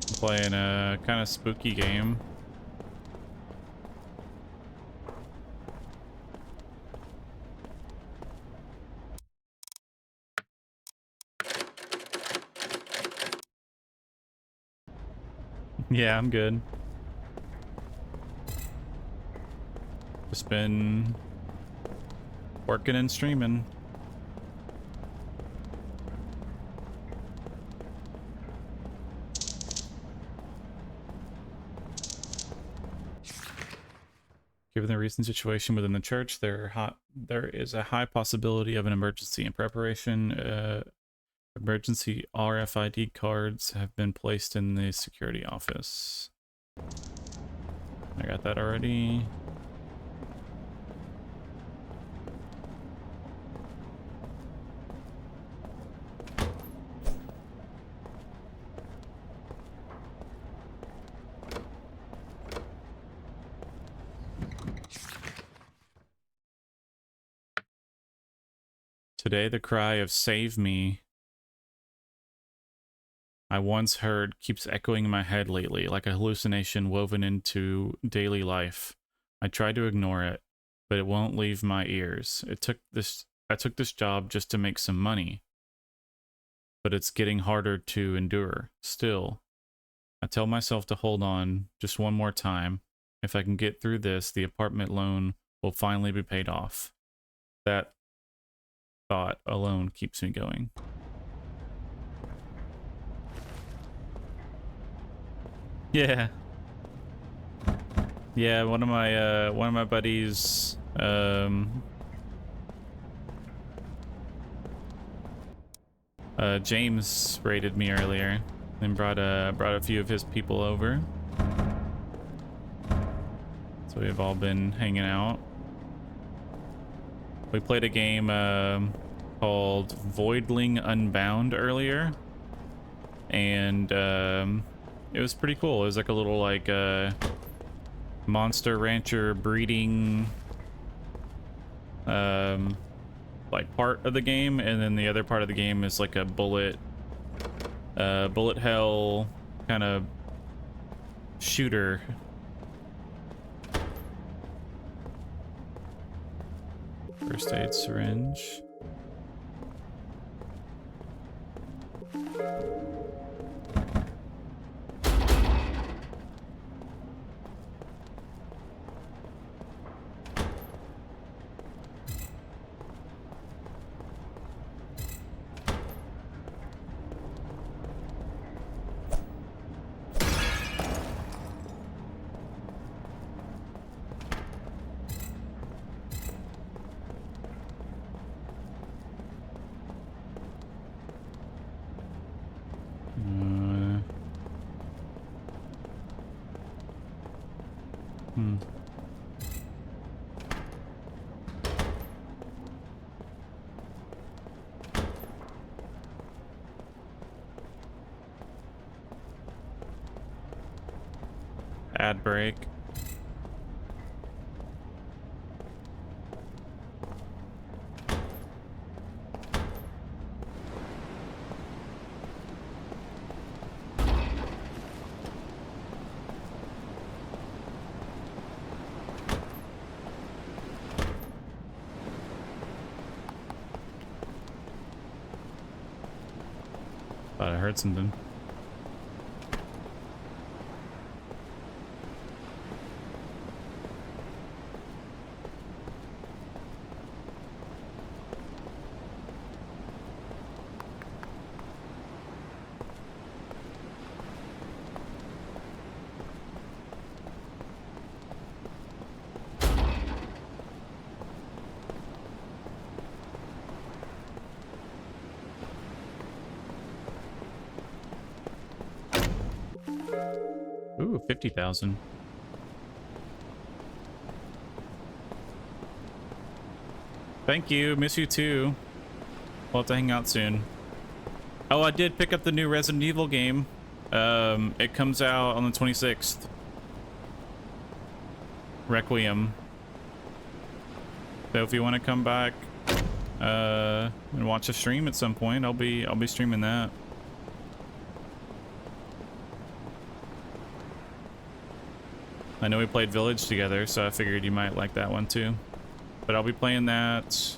[SPEAKER 1] I'm playing a kind of spooky game. Yeah, I'm good. Just been working and streaming. Given the recent situation within the church, there is a high possibility of an emergency. In preparation, emergency RFID cards have been placed in the security office. I got that already. Today, the cry of "Save me" I once heard keeps echoing in my head lately, like a hallucination woven into daily life. I try to ignore it, but it won't leave my ears. I took this job just to make some money, but it's getting harder to endure. Still, I tell myself to hold on just one more time. If I can get through this, the apartment loan will finally be paid off. That thought alone keeps me going. Yeah. Yeah, one of my buddies James raided me earlier and brought a few of his people over. So we've all been hanging out. We played a game called Voidling Unbound earlier, and it was pretty cool. It was like a little like monster rancher breeding like part of the game, and then the other part of the game is like a bullet hell kind of shooter. First aid syringe. Ad break. Thought I heard something. Ooh, 50,000. Thank you. Miss you too. We'll have to hang out soon. Oh, I did pick up the new Resident Evil game. It comes out on the 26th. Requiem. So if you want to come back and watch a stream at some point, I'll be streaming that. I know we played Village together, so I figured you might like that one too. But I'll be playing that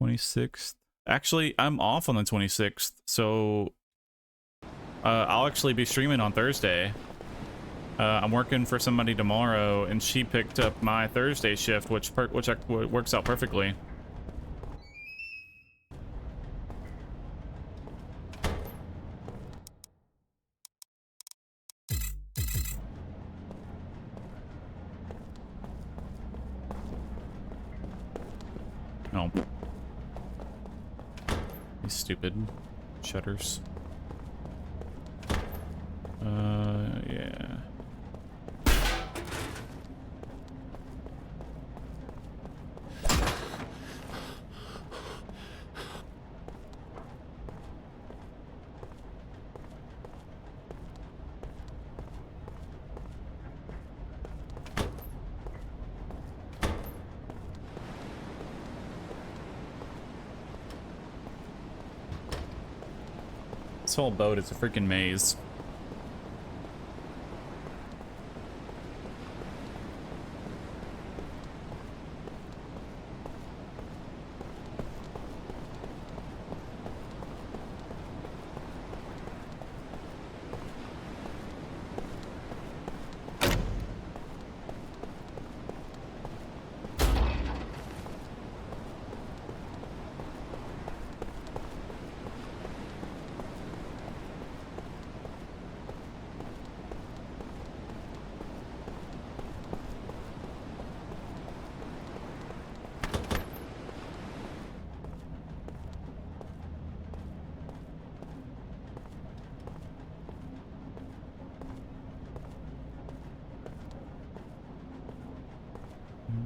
[SPEAKER 1] 26th. Actually, I'm off on the 26th, so I'll actually be streaming on Thursday. I'm working for somebody tomorrow, and she picked up my Thursday shift, which works out perfectly. Oh. These stupid shutters. Yeah. This whole boat is a freaking maze.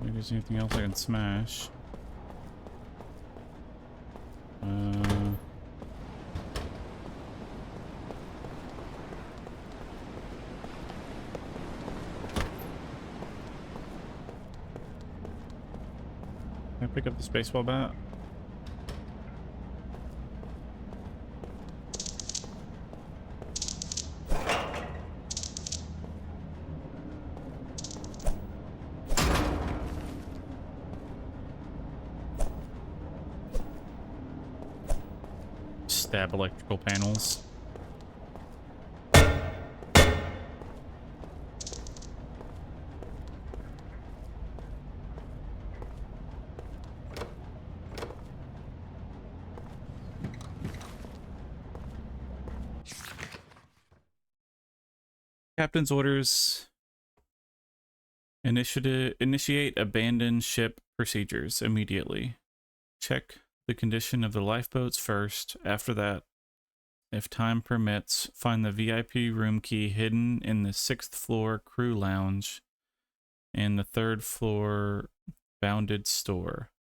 [SPEAKER 1] Maybe there's anything else I can smash. Uh, can I pick up this baseball bat? Stab electrical panels. Captain's orders. Initiate abandon ship procedures immediately. Check the condition of the lifeboats first. After that, if time permits, find the VIP room key hidden in the 6th floor crew lounge and the 3rd floor bounded store.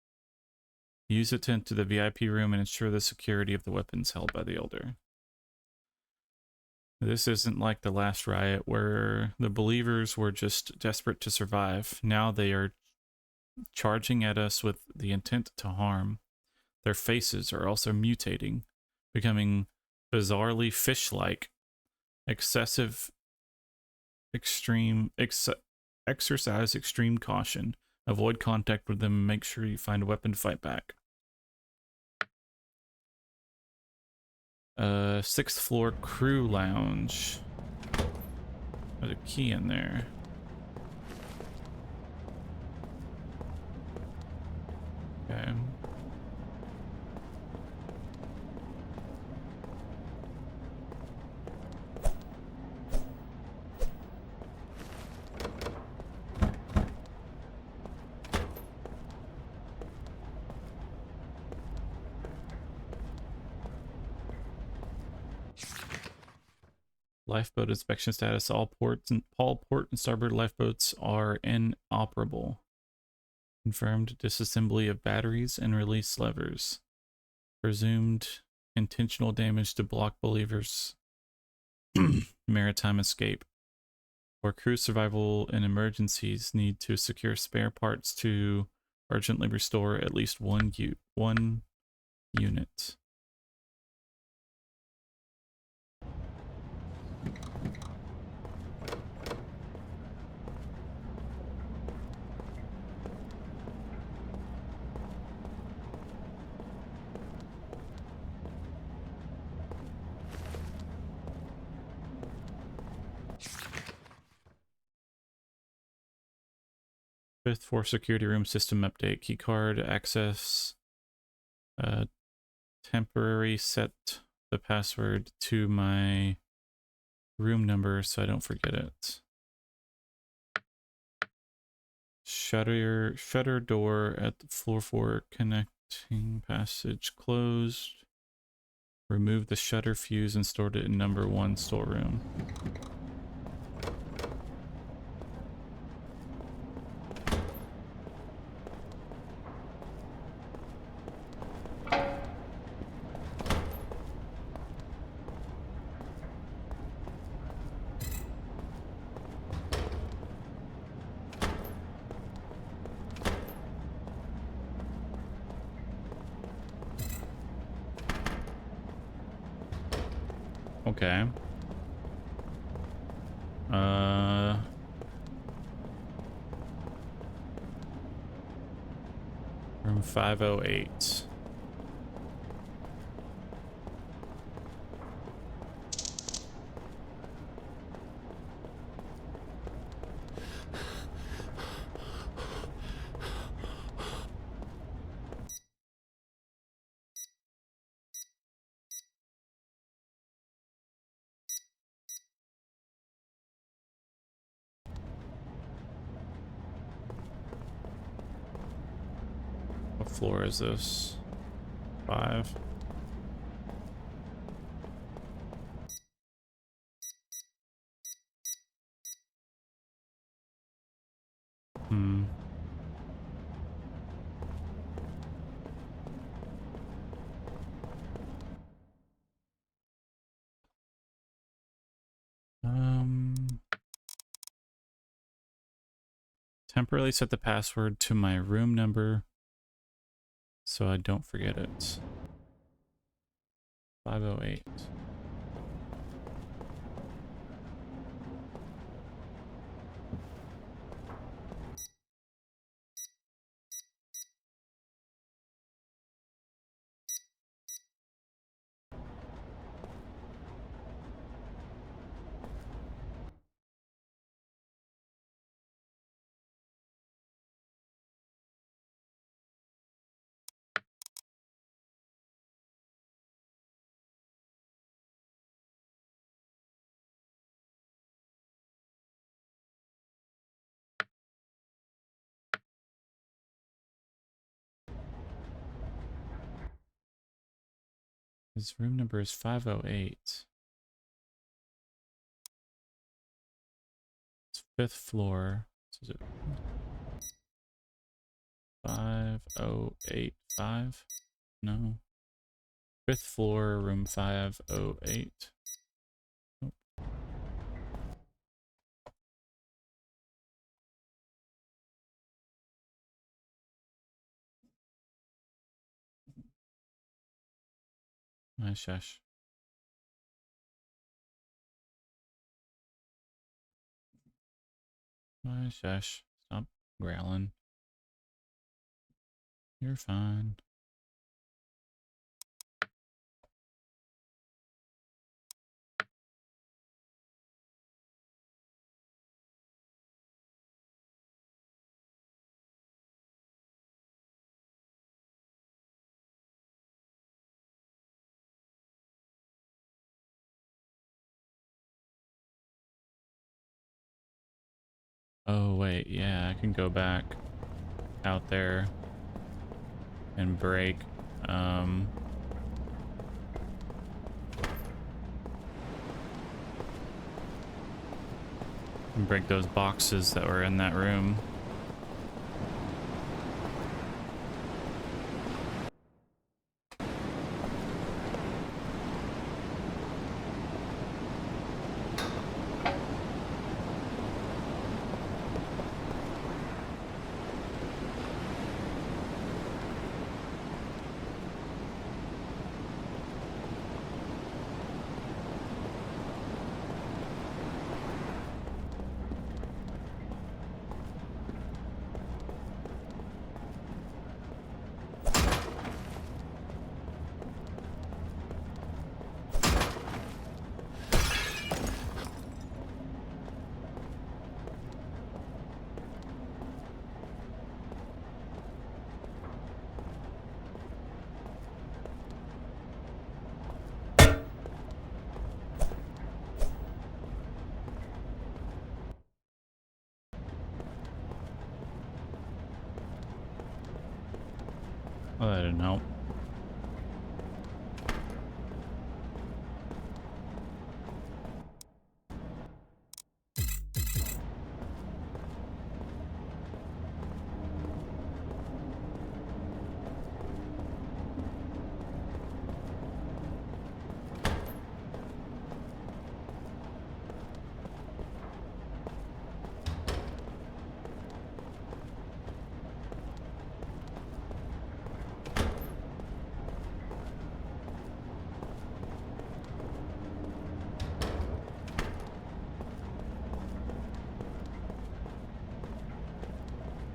[SPEAKER 1] Use it to enter the VIP room and ensure the security of the weapons held by the Elder. This isn't like the last riot where the believers were just desperate to survive. Now they are charging at us with the intent to harm. Their faces are also mutating, becoming bizarrely fish-like. Exercise extreme caution. Avoid contact with them and make sure you find a weapon to fight back. 6th floor crew lounge. There's a key in there. Okay. Lifeboat inspection status. All port and starboard lifeboats are inoperable. Confirmed disassembly of batteries and release levers. Presumed intentional damage to block believers' maritime escape. For crew survival in emergencies, need to secure spare parts to urgently restore at least one unit. Fifth floor security room system update. Keycard access. Temporary set the password to my room number so I don't forget it. Shutter door at the floor 4 connecting passage closed. Remove the shutter fuse and stored it in number 1 storeroom. Okay. Room 508. What floor is this? 5. Temporarily set the password to my room number so I don't forget it. 508. His room number is 508. It's 5th floor. So is it 5085? No. 5th floor, room 508. Nope. My shush. My shush. Stop growling. You're fine. Oh, wait. Yeah, I can go back out there and break. And break those boxes that were in that room. Oh, that didn't help.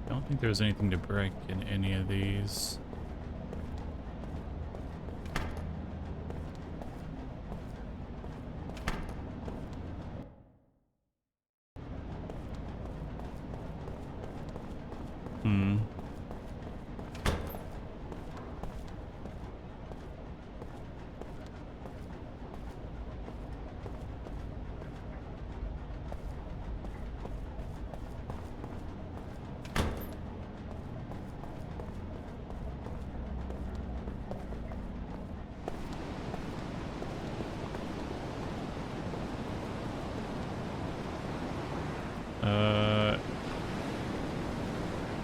[SPEAKER 1] I don't think there's anything to break in any of these. Hmm.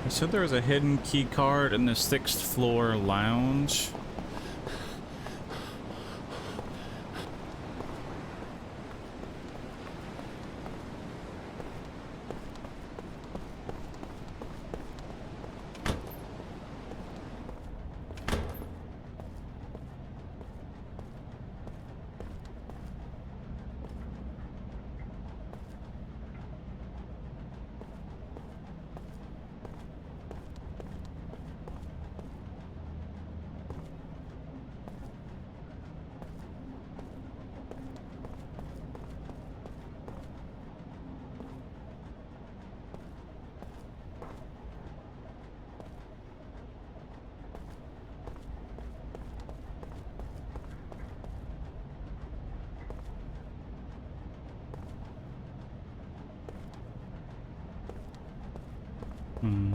[SPEAKER 1] I said there was a hidden key card in the 6th floor lounge. Hmm.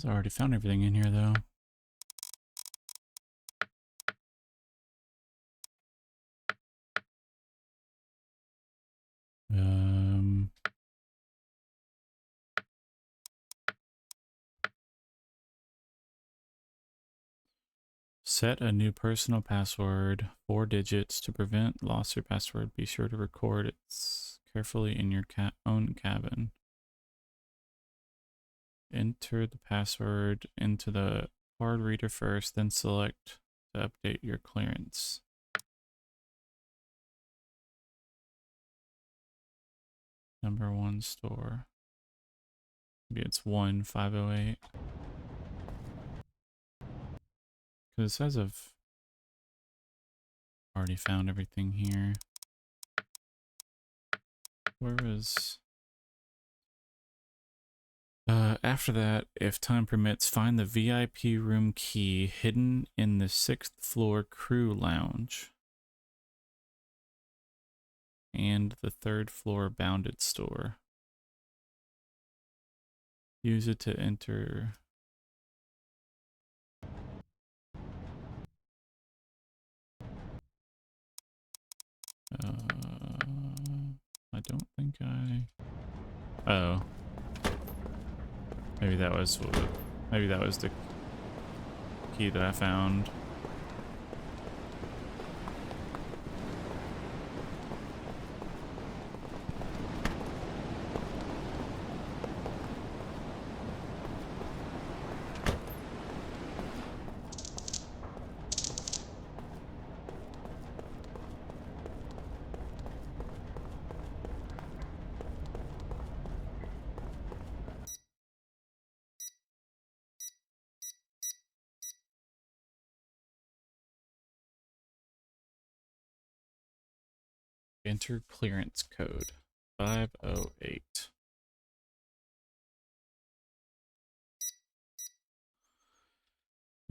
[SPEAKER 1] I already found everything in here, though. Um, Set a new personal password, 4 digits. To prevent loss of your password, be sure to record it carefully in your own cabin. Enter the password into the card reader first, then select to update your clearance. Number 1 store. Maybe it's 1508. Because it says I've already found everything here. Where was... after that, if time permits, find the VIP room key hidden in the 6th floor crew lounge and the 3rd floor bounded store. Use it to enter. I don't think I... Oh. Maybe that was the key that I found. Enter clearance code 508.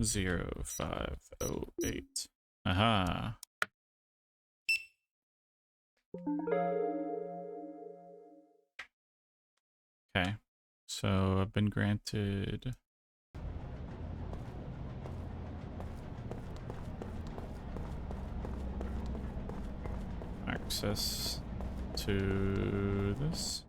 [SPEAKER 1] Zero 508. Aha. Okay. So I've been granted access to this.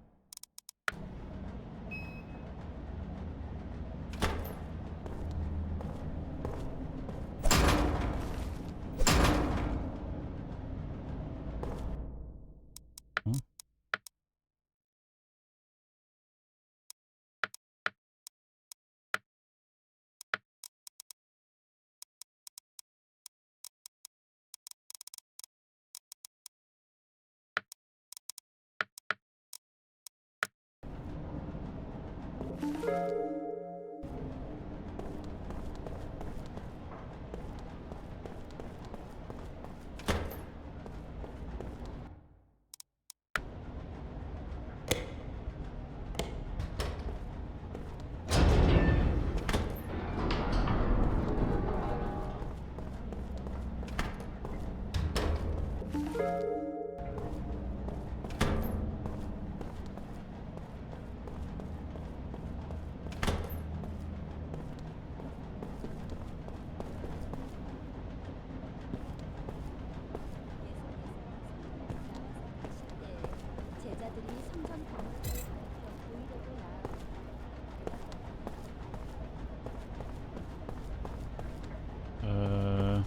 [SPEAKER 1] Oh.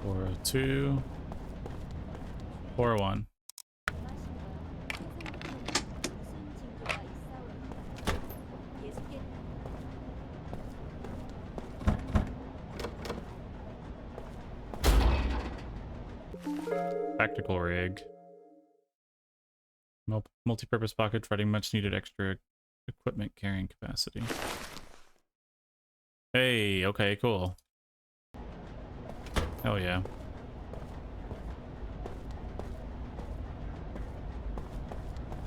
[SPEAKER 1] Or 2 or 1. Tactical rig. Multi-purpose pocket providing much needed extra equipment carrying capacity. Hey, okay, cool. Hell yeah.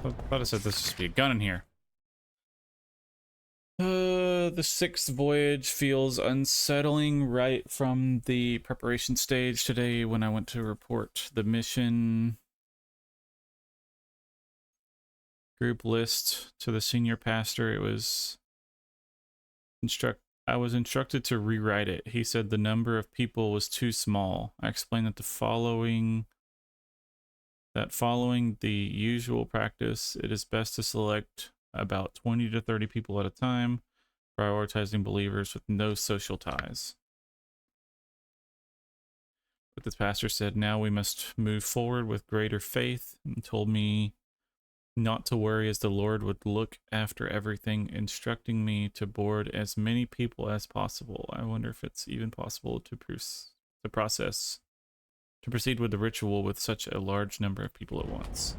[SPEAKER 1] I thought I said this should be a gun in here. The sixth voyage feels unsettling right from the preparation stage today when I went to report the mission group list to the senior pastor. It was I was instructed to rewrite it. He said the number of people was too small. I explained that following the usual practice, it is best to select about 20 to 30 people at a time, prioritizing believers with no social ties. But the pastor said, now we must move forward with greater faith, and told me not to worry as the Lord would look after everything, instructing me to board as many people as possible. I wonder if it's even possible to proceed with the ritual with such a large number of people at once.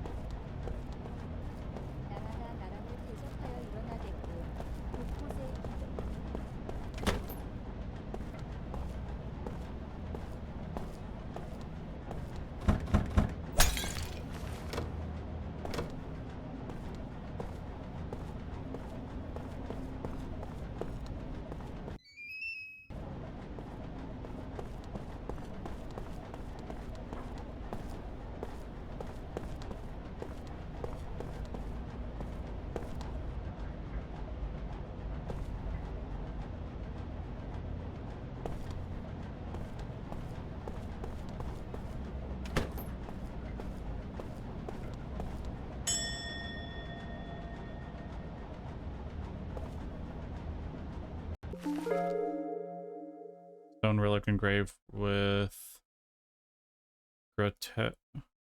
[SPEAKER 1] Stone relic engraved with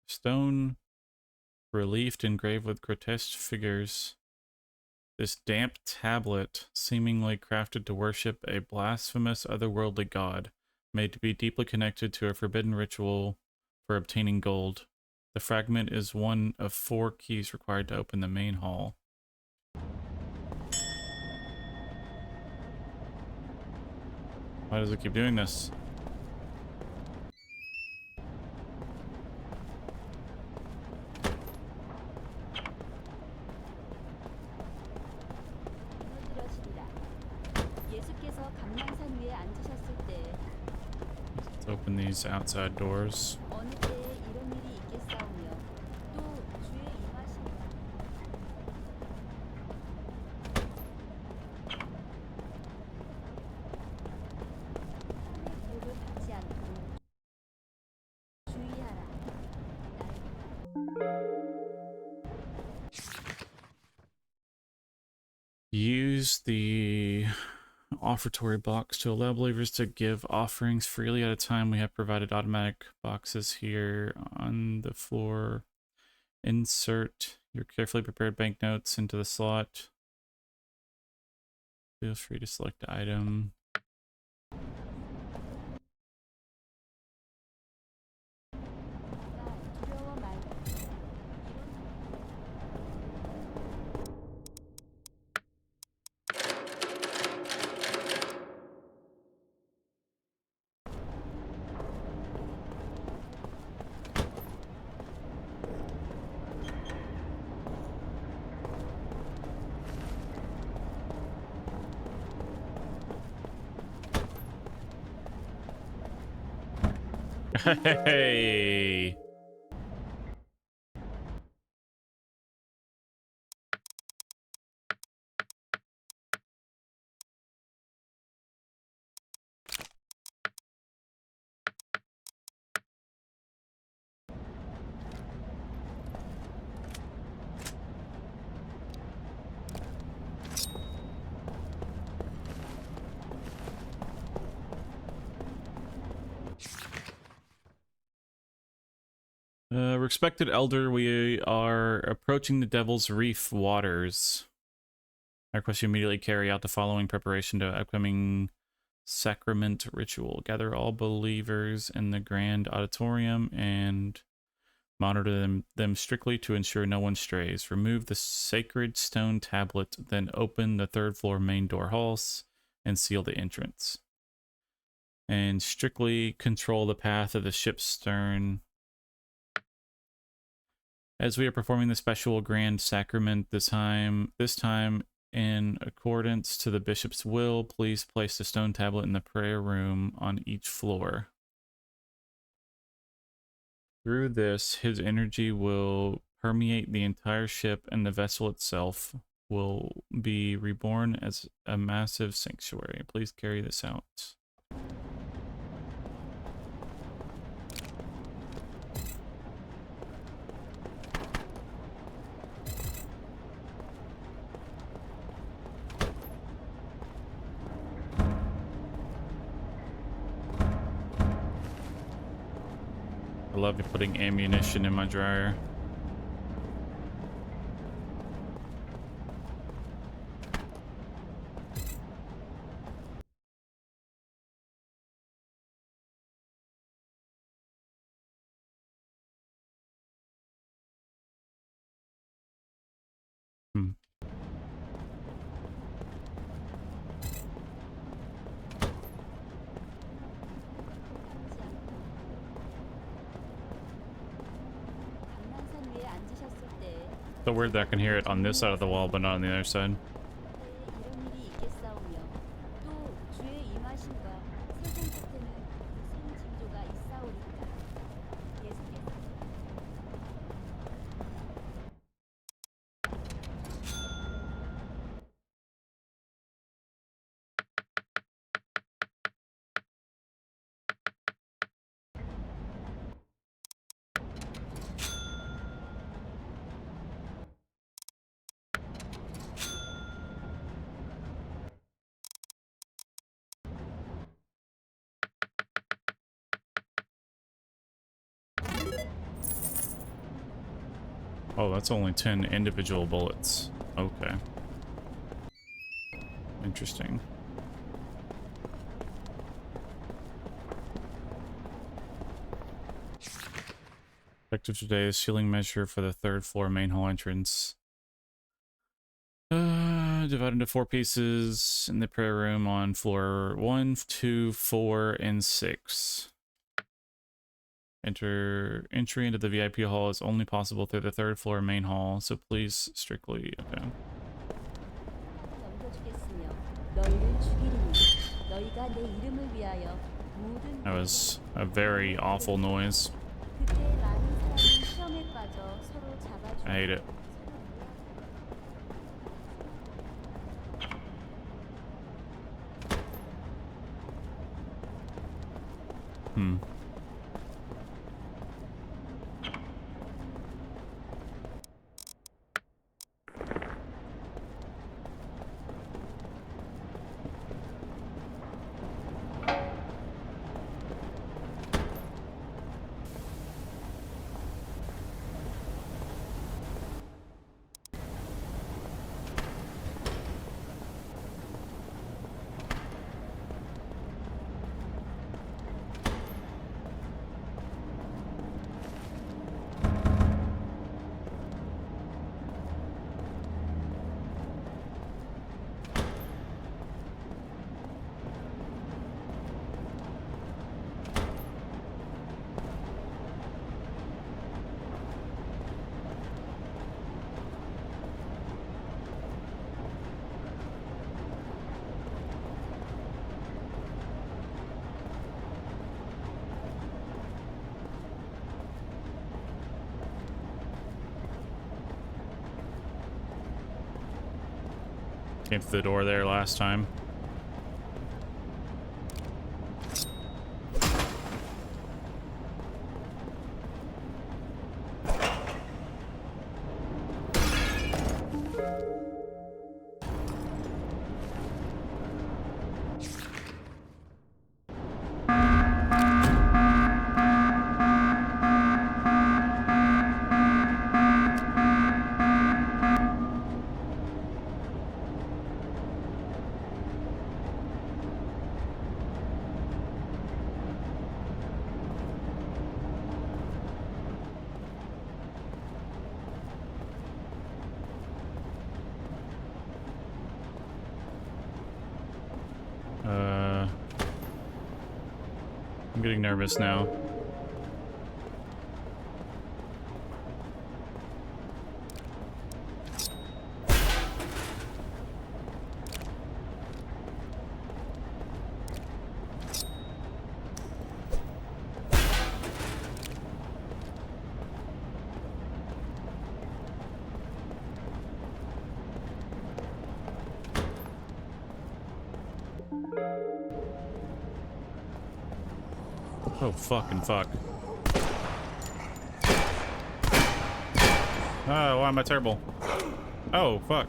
[SPEAKER 1] stone reliefed engraved with grotesque figures. This damp tablet, seemingly crafted to worship a blasphemous otherworldly god, made to be deeply connected to a forbidden ritual for obtaining gold. The fragment is one of 4 keys required to open the main hall. Why does it keep doing this? Let's open these outside doors. Use the offertory box to allow believers to give offerings freely at a time. We have provided automatic boxes here on the floor. Insert your carefully prepared banknotes into the slot. Feel free to select the item. Hey. Respected elder, we are approaching the Devil's Reef waters. I request you immediately carry out the following preparation to upcoming sacrament ritual. Gather all believers in the grand auditorium and Monitor them strictly to ensure no one strays. Remove the sacred stone tablet, then open the third floor main door halls and seal the entrance. And strictly control the path of the ship's stern. As we are performing the special grand sacrament this time in accordance to the bishop's will, please place the stone tablet in the prayer room on each floor. Through this, his energy will permeate the entire ship, and the vessel itself will be reborn as a massive sanctuary. Please carry this out. I love putting ammunition in my dryer. So weird that I can hear it on this side of the wall, but not on the other side. Oh, that's only 10 individual bullets. Okay. Interesting. Effective today is sealing measure for the third floor main hall entrance. Divided into 4 pieces in the prayer room on floor 1, 2, 4, and 6. Entry into the VIP hall is only possible through the third floor main hall, so please strictly okay. That was a very awful noise. I hate it. Came through the door there last time. I'm getting nervous now. Oh, fucking fuck. Oh, why am I terrible? Oh, fuck.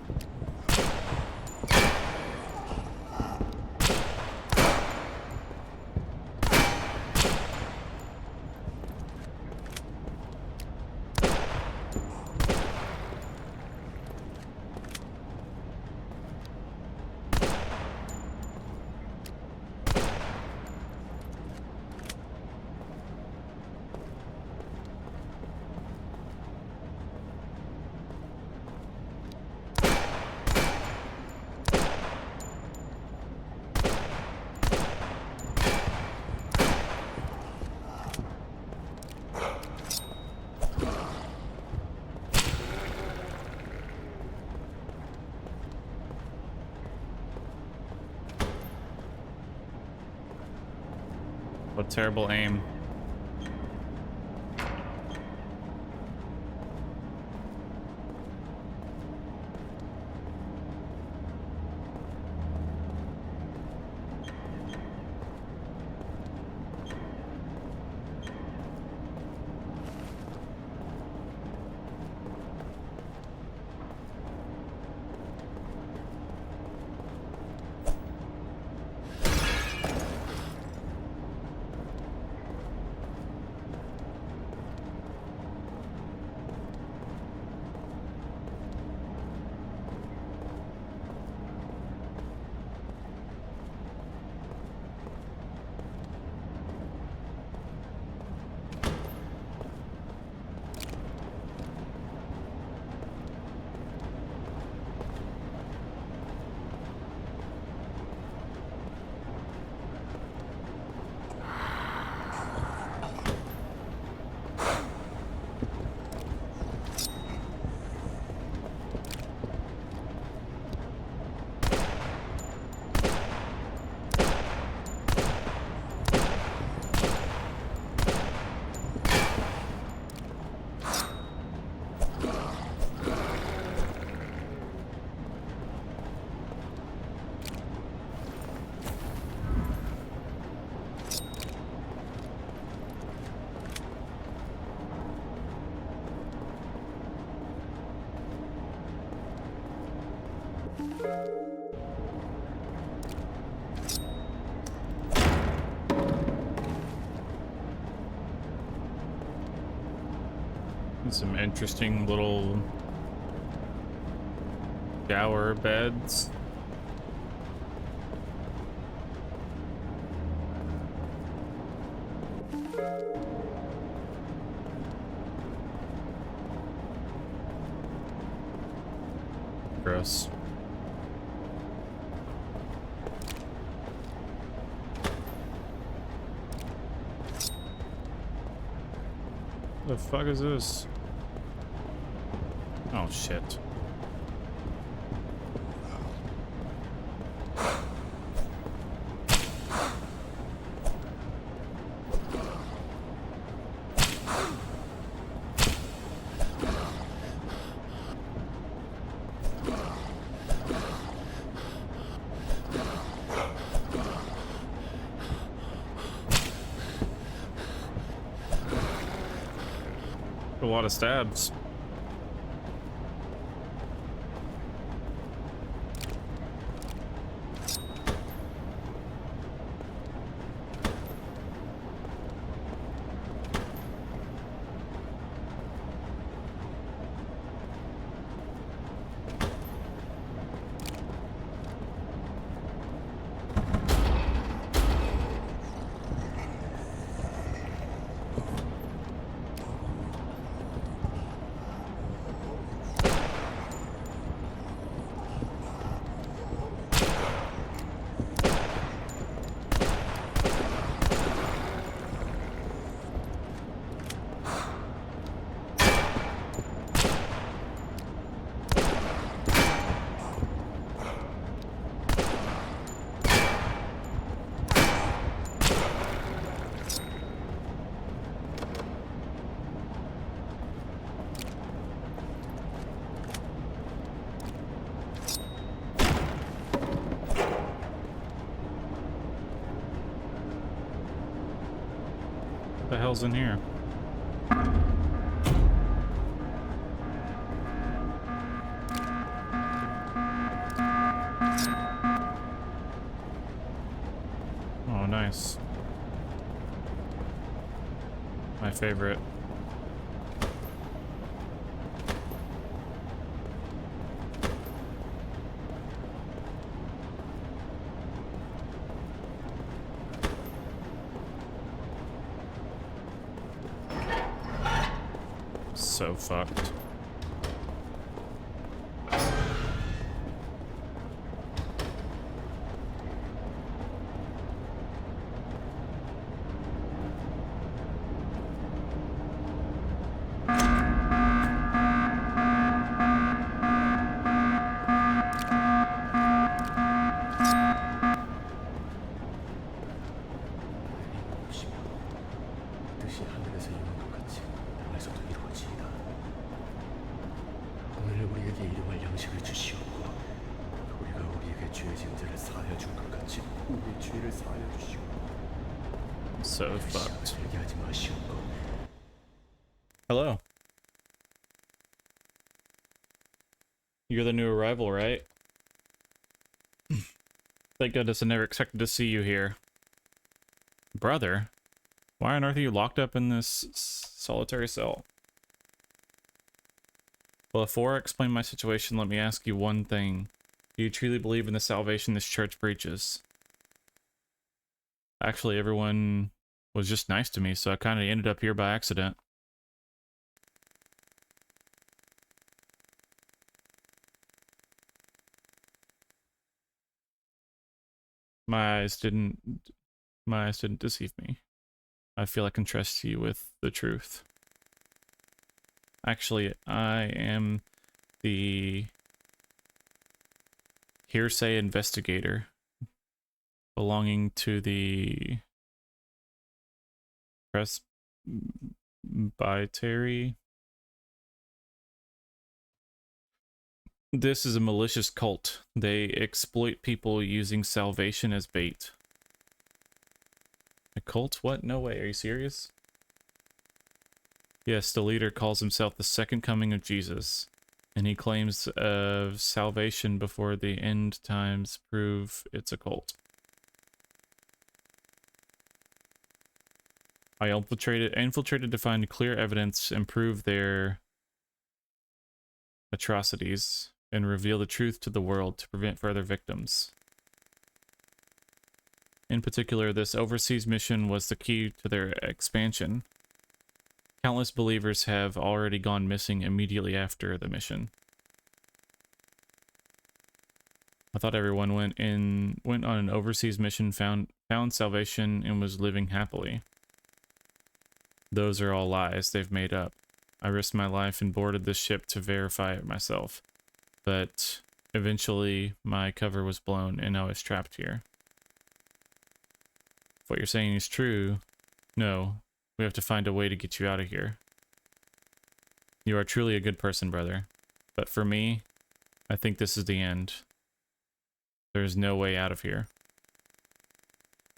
[SPEAKER 1] What terrible aim. Some interesting little shower beds. Gross. What the fuck is this? Oh shit. A lot of stabs. What the hell's in here? Oh, nice. My favorite. So fucked.
[SPEAKER 3] 뜻이 하늘에서 이룬 것 같이 땅에서도 이루어지이다. 오늘 우리에게 일용할 양식을 주시옵고 우리가 우리에게 죄 진들을 사하여 준 것 같이 우리의 죄를 사하여 주시옵고
[SPEAKER 1] So fucked.
[SPEAKER 3] 시험을 들게 하지 마시옵고.
[SPEAKER 1] Hello. You're the new arrival, right? Thank goodness I never expected to see you here. Brother? Why on earth are you locked up in this solitary cell? Well, before I explain my situation, let me ask you one thing. Do you truly believe in the salvation this church preaches? Actually, everyone was just nice to me, so I kind of ended up here by accident. My eyes didn't deceive me. I feel I can trust you with the truth. Actually, I am the hearsay investigator belonging to the presbytery. This is a malicious cult. They exploit people using salvation as bait. A cult? What? No way. Are you serious? Yes, the leader calls himself the second coming of Jesus, and he claims of salvation before the end times prove it's a cult. I infiltrated to find clear evidence and prove their atrocities and reveal the truth to the world to prevent further victims. In particular, this overseas mission was the key to their expansion. Countless believers have already gone missing immediately after the mission. I thought everyone went on an overseas mission, found salvation, and was living happily. Those are all lies they've made up. I risked my life and boarded this ship to verify it myself. But eventually my cover was blown and I was trapped here. If what you're saying is true, no, we have to find a way to get you out of here. You are truly a good person, brother. But for me, I think this is the end. There is no way out of here.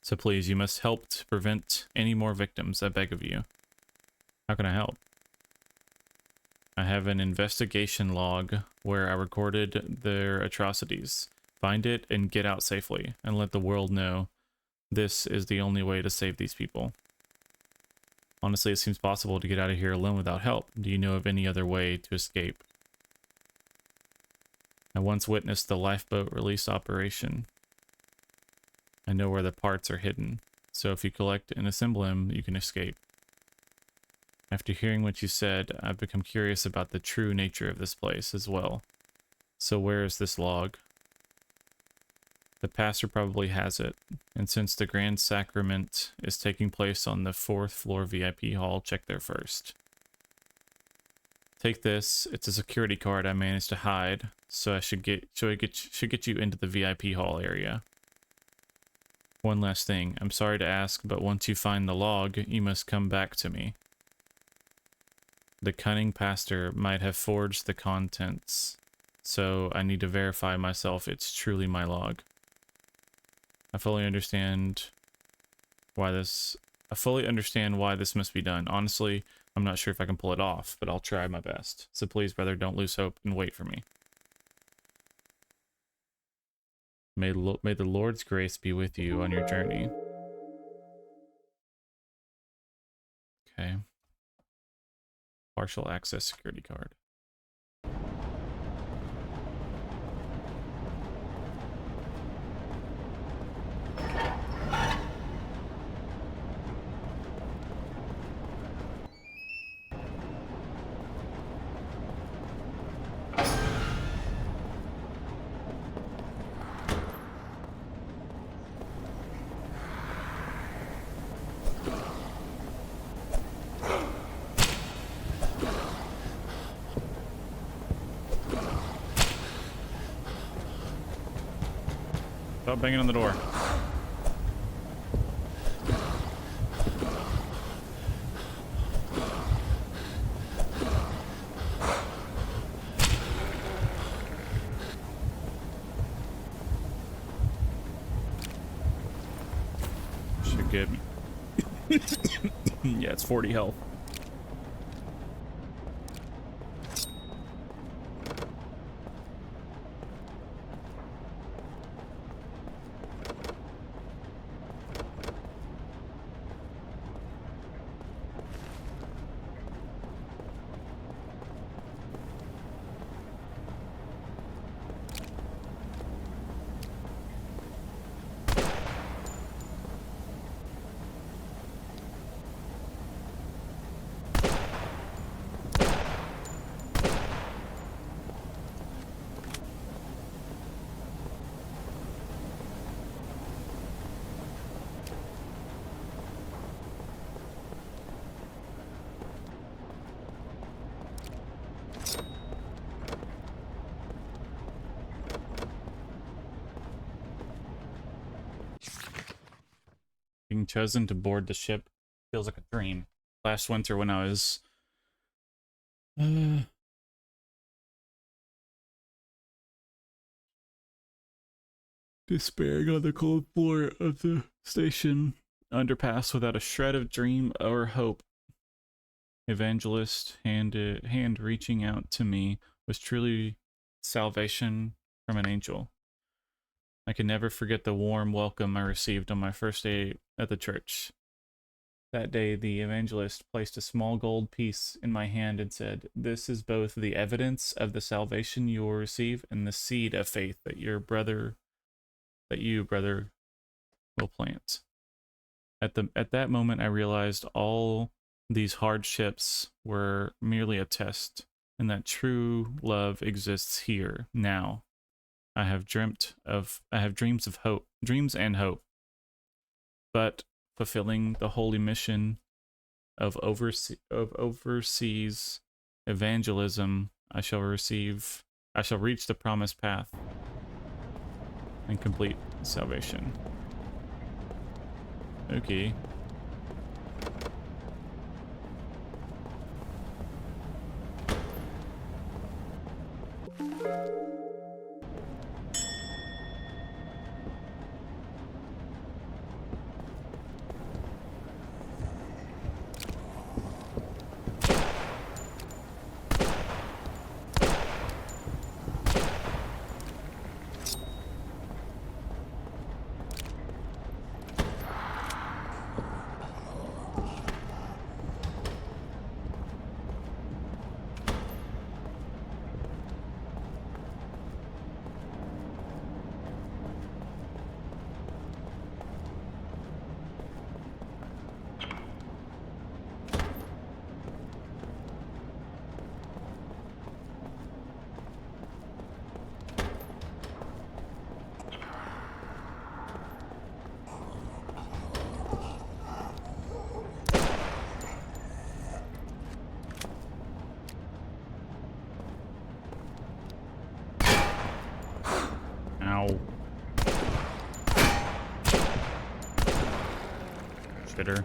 [SPEAKER 1] So please, you must help to prevent any more victims, I beg of you. How can I help? I have an investigation log where I recorded their atrocities. Find it and get out safely, and let the world know this is the only way to save these people. Honestly, it seems possible to get out of here alone without help. Do you know of any other way to escape? I once witnessed the lifeboat release operation. I know where the parts are hidden, so if you collect and assemble them, you can escape. After hearing what you said, I've become curious about the true nature of this place as well. So where is this log? The pastor probably has it, and since the grand sacrament is taking place on the 4th floor VIP hall, check there first. Take this, it's a security card I managed to hide, so I should get you into the VIP hall area. One last thing, I'm sorry to ask, but once you find the log, you must come back to me. The cunning pastor might have forged the contents, so I need to verify myself it's truly my log. I fully understand why this I fully understand why this must be done. Honestly, I'm not sure if I can pull it off, but I'll try my best. So please, brother, don't lose hope and wait for me. May the Lord's grace be with you on your journey. Okay. Partial access security card. Stop banging on the door. Should get me. Yeah, it's 40 health. Being chosen to board the ship feels like a dream. Last winter when I was despairing on the cold floor of the station underpass without a shred of dream or hope, Evangelist hand reaching out to me was truly salvation from an angel. I can never forget the warm welcome I received on my first day at the church. That day, the evangelist placed a small gold piece in my hand and said, "This is both the evidence of the salvation you will receive and the seed of faith that you, brother, will plant." At that moment, I realized all these hardships were merely a test, and that true love exists here now. I have dreams of hope, dreams and hope, but fulfilling the holy mission of overseas evangelism, I shall reach the promised path and complete salvation. Okay. Ow. Shitter.